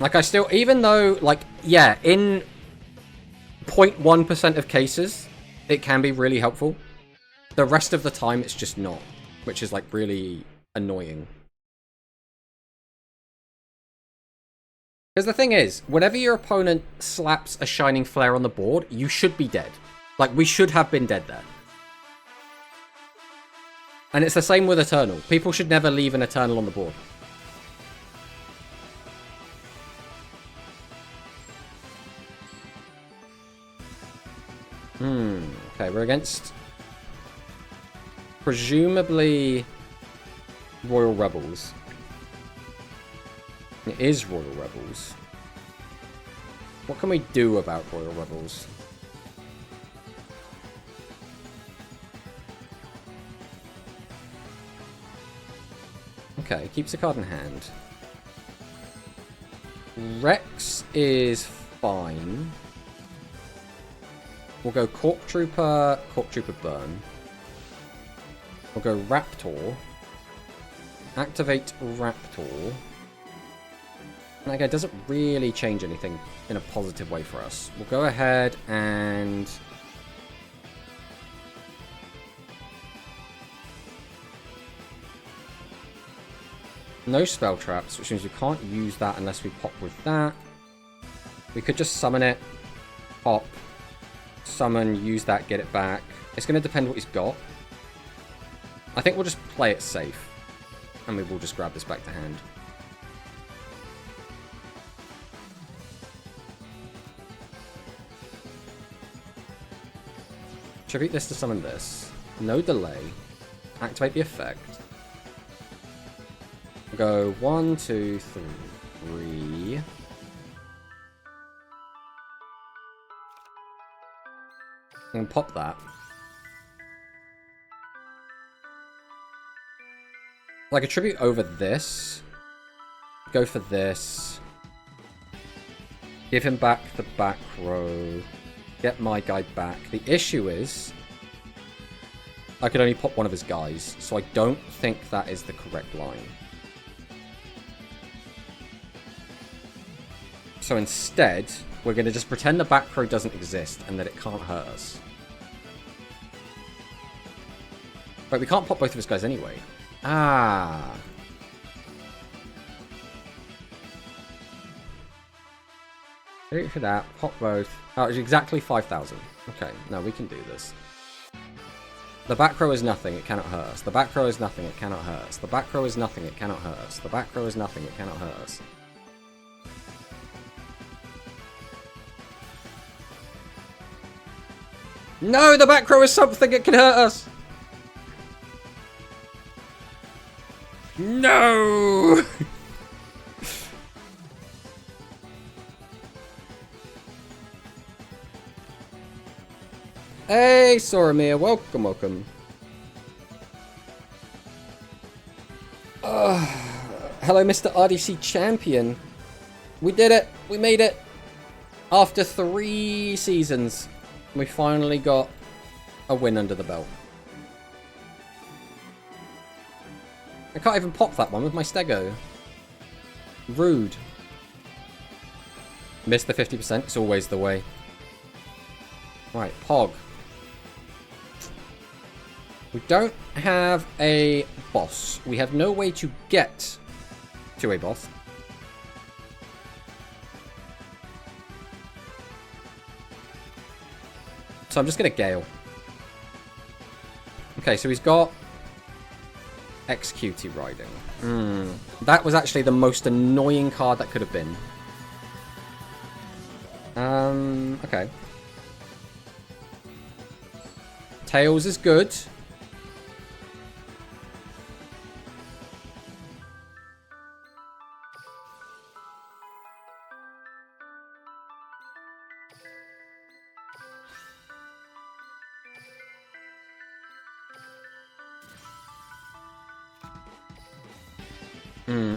Like, I still, even though, like, yeah, in 0.1% of cases, it can be really helpful. The rest of the time, it's just not, which is, like, really annoying. Because the thing is, whenever your opponent slaps a Shining Flare on the board, you should be dead. Like, we should have been dead there. And it's the same with Eternal. People should never leave an Eternal on the board. Okay, we're against presumably Royal Rebels. It is Royal Rebels. What can we do about Royal Rebels? Okay, keeps a card in hand. Rex is fine. We'll go Cork Trooper Burn. We'll go Raptor. Activate Raptor. And again, it doesn't really change anything in a positive way for us. We'll go ahead and... no spell traps, which means we can't use that unless we pop with that. We could just summon it, pop, summon, use that, get it back. It's going to depend what he's got. I think we'll just play it safe. And we will just grab this back to hand. Tribute this to summon this. No delay. Activate the effect. Go 1, 2, 3. And pop that. Like a tribute over this. Go for this. Give him back the back row. Get my guy back. The issue is I could only pop one of his guys, so I don't think that is the correct line. So instead, we're going to just pretend the back row doesn't exist and that it can't hurt us. But we can't pop both of his guys anyway. Ah. Wait for that. Pop both. Oh, it's exactly 5,000. Okay, no, we can do this. The back row is nothing, it cannot hurt us. The back row is nothing, it cannot hurt us. The back row is nothing, it cannot hurt us. The back row is nothing, it cannot hurt us. No, the back row is something, it can hurt us! No! Hey, Soramir, welcome, welcome. Hello, Mr. RDC Champion. We did it. We made it. After 3 seasons, we finally got a win under the belt. I can't even pop that one with my Stego. Rude. Missed the 50%. It's always the way. Right, Pog. We don't have a boss. We have no way to get to a boss. So I'm just going to Gale. Okay, so he's got Executey Riding. That was actually the most annoying card that could have been. Okay. Tails is good.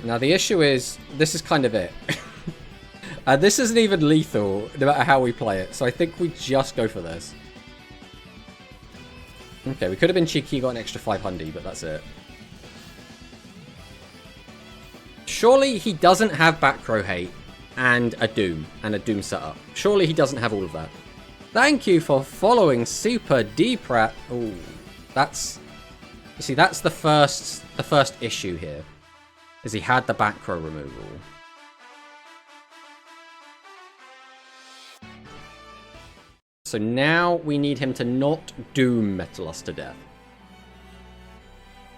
Now the issue is, this is kind of it. This isn't even lethal, no matter how we play it. So I think we just go for this. Okay, we could have been cheeky, got an extra 500, but that's it. Surely he doesn't have back row hate and a Doom setup. Surely he doesn't have all of that. Thank you for following Super Dprat. Oh, that's... You see, that's the first issue here. Is he had the back row removal. So now we need him to not Doom Metal us to death.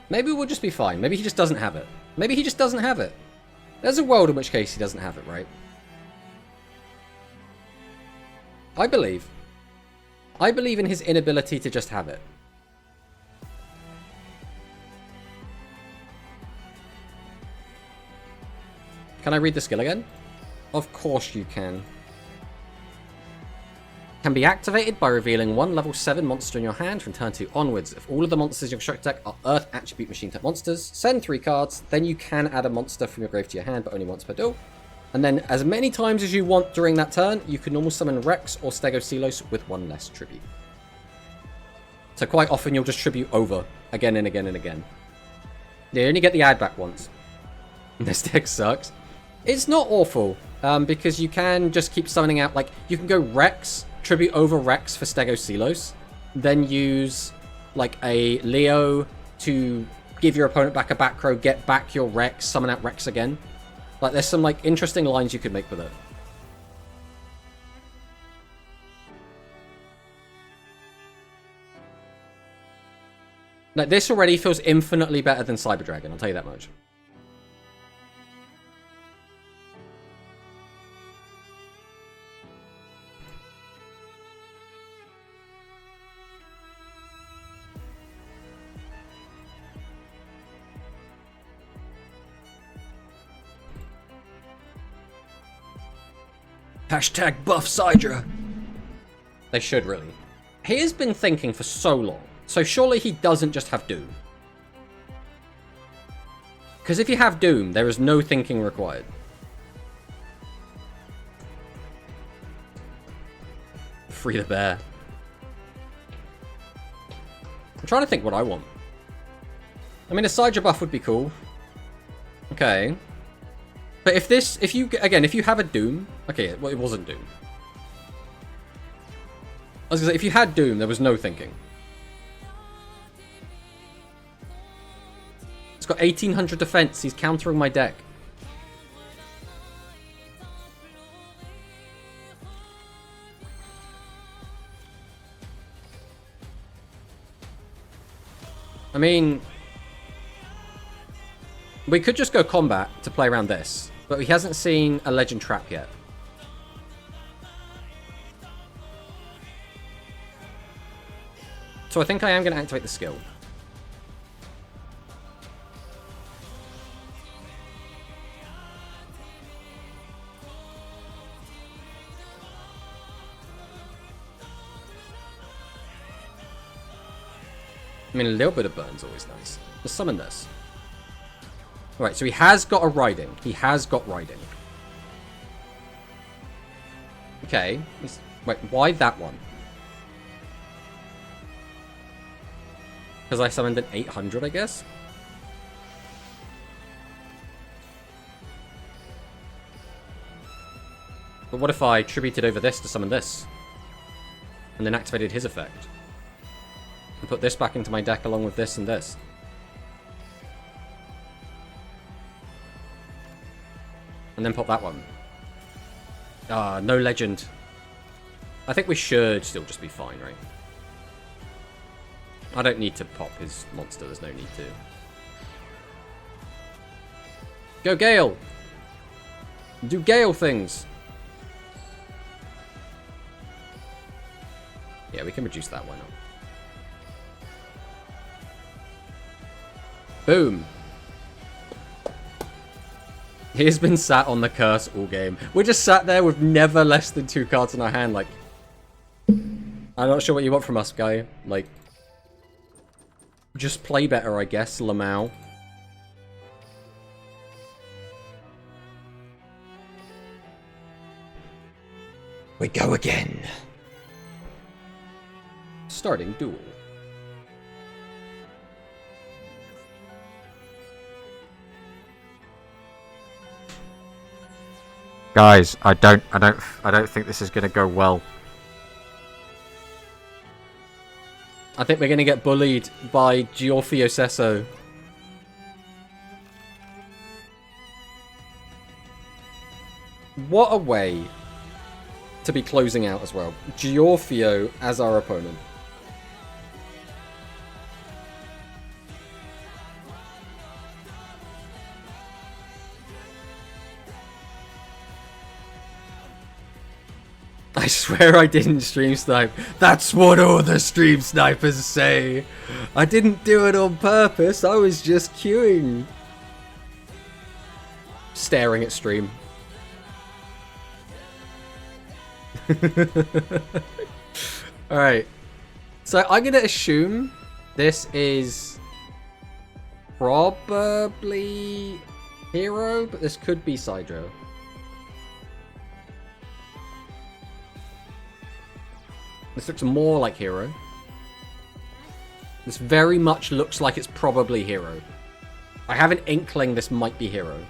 Maybe we'll just be fine. Maybe he just doesn't have it. Maybe he just doesn't have it. There's a world in which case he doesn't have it, right? I believe. I believe in his inability to just have it. Can I read the skill again? Of course you can. Can be activated by revealing one level 7 monster in your hand from turn 2 onwards. If all of the monsters in your constructor deck are Earth Attribute Machine type monsters, send 3 cards, then you can add a monster from your grave to your hand, but only once per duel. And then as many times as you want during that turn, you can normal summon Rex or Stegoselos with 1 less tribute. So quite often you'll just tribute over, again and again and again. You only get the add back once. This deck sucks. It's not awful, because you can just keep summoning out, like, you can go Rex, tribute over Rex for Stegoselos, then use, like, a Leo to give your opponent back a back row, get back your Rex, summon out Rex again. Like, there's some, like, interesting lines you could make with it. Like, this already feels infinitely better than Cyber Dragon, I'll tell you that much. Hashtag buff Sidra. They should, really. He has been thinking for so long, so surely he doesn't just have Doom. Because if you have Doom, there is no thinking required. Free the bear. I'm trying to think what I want. I mean, a Sidra buff would be cool. Okay. But if you have a Doom... Okay, well, it wasn't Doom. I was going to say, if you had Doom, there was no thinking. It's got 1800 defense. He's countering my deck. I mean... We could just go combat to play around this. But he hasn't seen a Legend Trap yet. So I think I am going to activate the skill. I mean, a little bit of burn's always nice. Let's summon this. Right, so he has got a riding. He has got riding. Okay. Wait, why that one? Because I summoned an 800, I guess? But what if I tributed over this to summon this? And then activated his effect? And put this back into my deck along with this and this? And then pop that one. Ah, no legend. I think we should still just be fine, right? I don't need to pop his monster, there's no need to. Go Gale! Do Gale things! Yeah, we can reduce that, why not? Boom! He has been sat on the curse all game. We're just sat there with never less than 2 cards in our hand, like... I'm not sure what you want from us, guy. Like... Just play better, I guess, Lamau. We go again. Starting Duel. Guys, I don't think this is gonna go well. I think we're gonna get bullied by Giorfio Sesso. What a way to be closing out as well. Giorfio as our opponent. I swear I didn't stream snipe. That's what all the stream snipers say. I didn't do it on purpose. I was just queuing. Staring at stream. Alright. So I'm going to assume this is probably Hero, but this could be Sidro. This looks more like Hero. This very much looks like it's probably Hero. I have an inkling this might be Hero.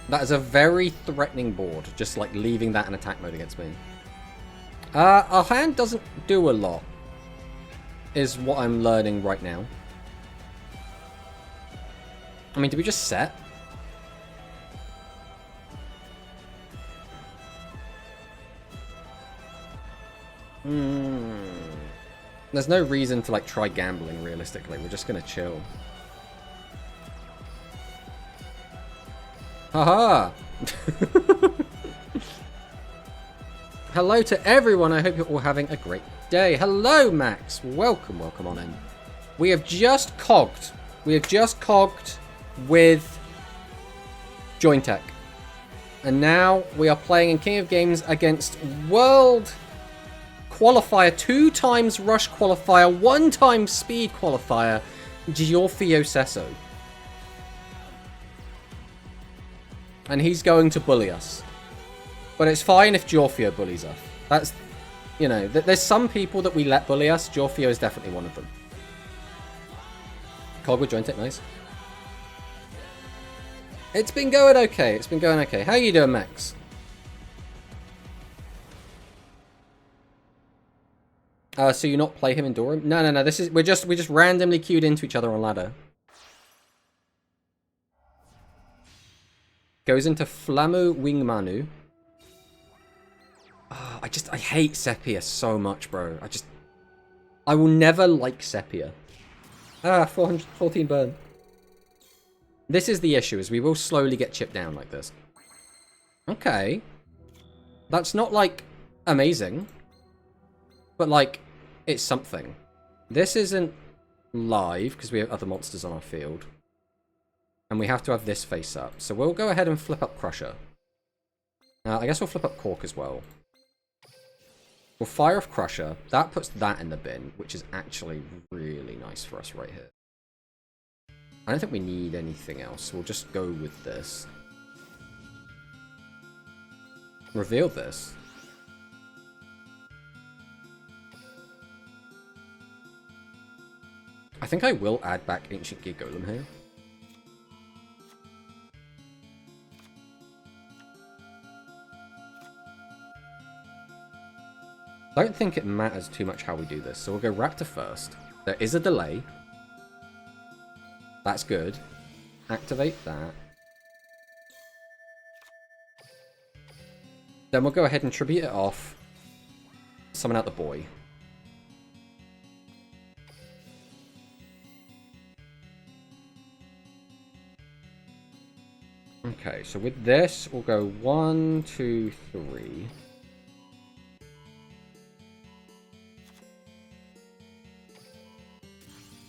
That is a very threatening board, just like leaving that in attack mode against me. Our hand doesn't do a lot, is what I'm learning right now. I mean, did we just set? There's no reason to like try gambling realistically. We're just gonna chill. Haha! Hello to everyone. I hope you're all having a great day. Hello, Max. Welcome, welcome on in. We have just cogged. We have just cogged with JOINTECH. And now we are playing in King of Games against World Qualifier, 2 times Rush Qualifier, 1 time Speed Qualifier, Giorfio Sesso. And he's going to bully us. But it's fine if Giorfio bullies us. That's, you know, there's some people that we let bully us. Giorfio is definitely one of them. KOG with JOINTECH, nice. It's been going okay. It's been going okay. How you doing, Max? So you not play him in Dorum? No. This is we just randomly queued into each other on ladder. Goes into Flamu Wingmanu. Oh, I hate Sepia so much, bro. I will never like Sepia. 414 burn. This is the issue, is we will slowly get chipped down like this. Okay. That's not, like, amazing. But, like, it's something. This isn't live, because we have other monsters on our field. And we have to have this face up. So we'll go ahead and flip up Crusher. I guess we'll flip up Cork as well. We'll fire off Crusher. That puts that in the bin, which is actually really nice for us right here. I don't think we need anything else. We'll just go with this. Reveal this. I think I will add back Ancient Gear Golem here. I don't think it matters too much how we do this, so we'll go Raptor first. There is a delay. That's good. Activate that. Then we'll go ahead and tribute it off. Summon out the boy. Okay, so with this, we'll go 1, 2, 3.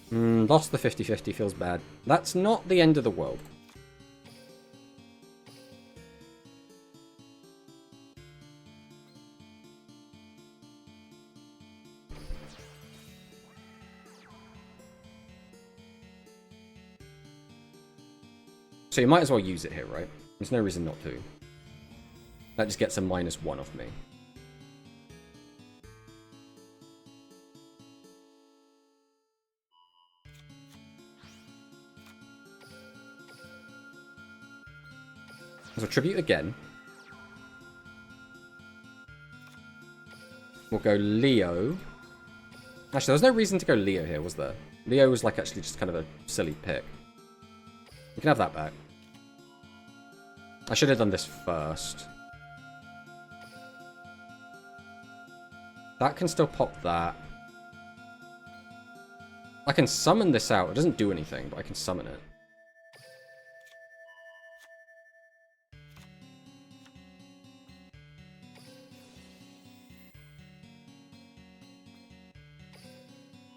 Lost the 50-50, feels bad. That's not the end of the world. So you might as well use it here, right? There's no reason not to. That just gets a -1 off me. So tribute again. We'll go Leo. Actually, there was no reason to go Leo here, was there? Leo was like actually just kind of a silly pick. We can have that back. I should have done this first. That can still pop that. I can summon this out. It doesn't do anything, but I can summon it.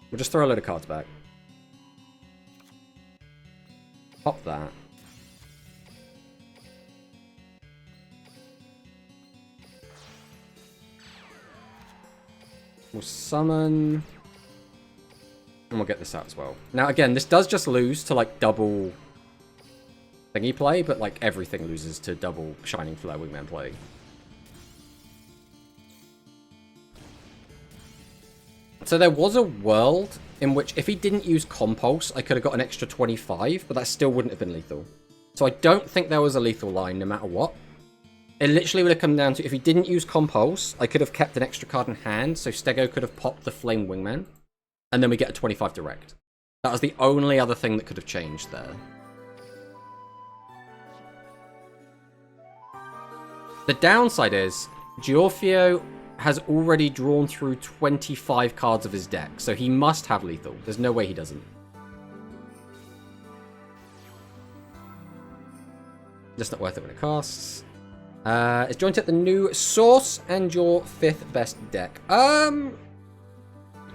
We'll just throw a load of cards back. Pop that. We'll summon. And we'll get this out as well. Now, again, this does just lose to, like, double thingy play, but, like, everything loses to double Shining Flare Wingman play. So there was a world in which if he didn't use Compulse, I could have got an extra 25, but that still wouldn't have been lethal. So I don't think there was a lethal line no matter what. It literally would have come down to, if he didn't use Compulse, I could have kept an extra card in hand, so Stego could have popped the Flame Wingman, and then we get a 25 direct. That was the only other thing that could have changed there. The downside is, Giorfio has already drawn through 25 cards of his deck, so he must have lethal. There's no way he doesn't. Just not worth it when it costs. Is JOINTECH the new source and your 5th best deck? I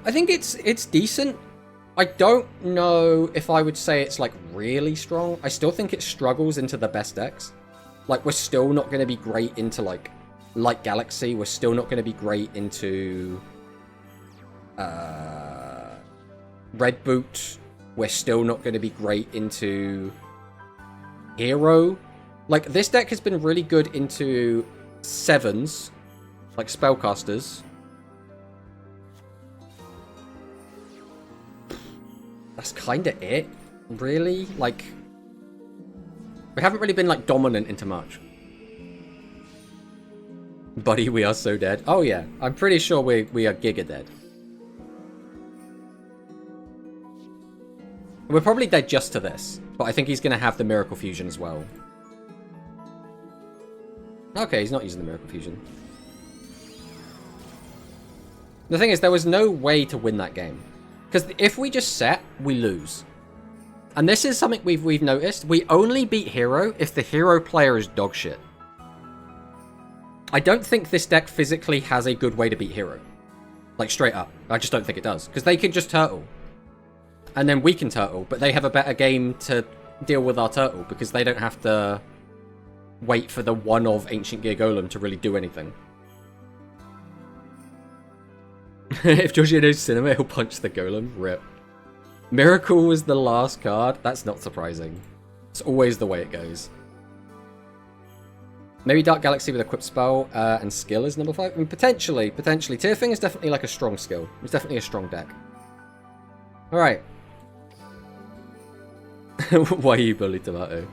think it's decent. I don't know if I would say it's like really strong. I still think it struggles into the best decks. Like, we're still not going to be great into like Light Galaxy. We're still not going to be great into Red Boot. We're still not going to be great into Hero. Like, this deck has been really good into 7s, like Spellcasters. That's kind of it, really. Like, we haven't really been, like, dominant into much. Buddy, we are so dead. Oh, yeah. I'm pretty sure we are giga dead. We're probably dead just to this, but I think he's going to have the Miracle Fusion as well. Okay, he's not using the Miracle Fusion. The thing is, there was no way to win that game. Because if we just set, we lose. And this is something we've noticed. We only beat hero if the hero player is dog shit. I don't think this deck physically has a good way to beat hero. Like, straight up. I just don't think it does. Because they can just turtle. And then we can turtle. But they have a better game to deal with our turtle. Because they don't have to wait for the one of Ancient Gear Golem to really do anything. If Giorgio's cinema, he'll punch the golem. Rip. Miracle was the last card. That's not surprising. It's always the way it goes. Maybe Dark Galaxy with Equip Spell and skill is number 5. I mean, potentially. Tearfing is definitely like a strong skill. It's definitely a strong deck. Alright. Why are you bully Tomato?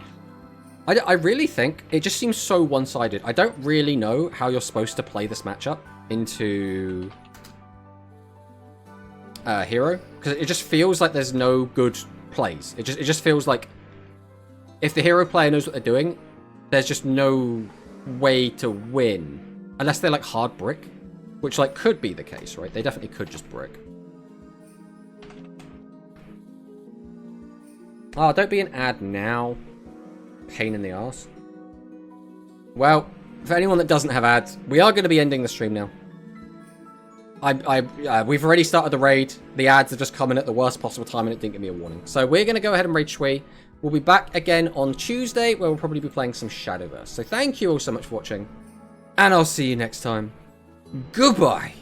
I really think it just seems so one-sided. I don't really know how you're supposed to play this matchup into hero, because it just feels like there's no good plays. It just feels like if the hero player knows what they're doing, there's just no way to win unless they're like hard brick, which like could be the case, right? They definitely could just brick. Oh, don't be an ad now. Pain in the ass. Well, for anyone that doesn't have ads, we are going to be ending the stream now. We've already started the raid. The ads are just coming at the worst possible time and it didn't give me a warning. So we're going to go ahead and raid Shui. We'll be back again on Tuesday where we'll probably be playing some Shadowverse. So thank you all so much for watching. And I'll see you next time. Goodbye.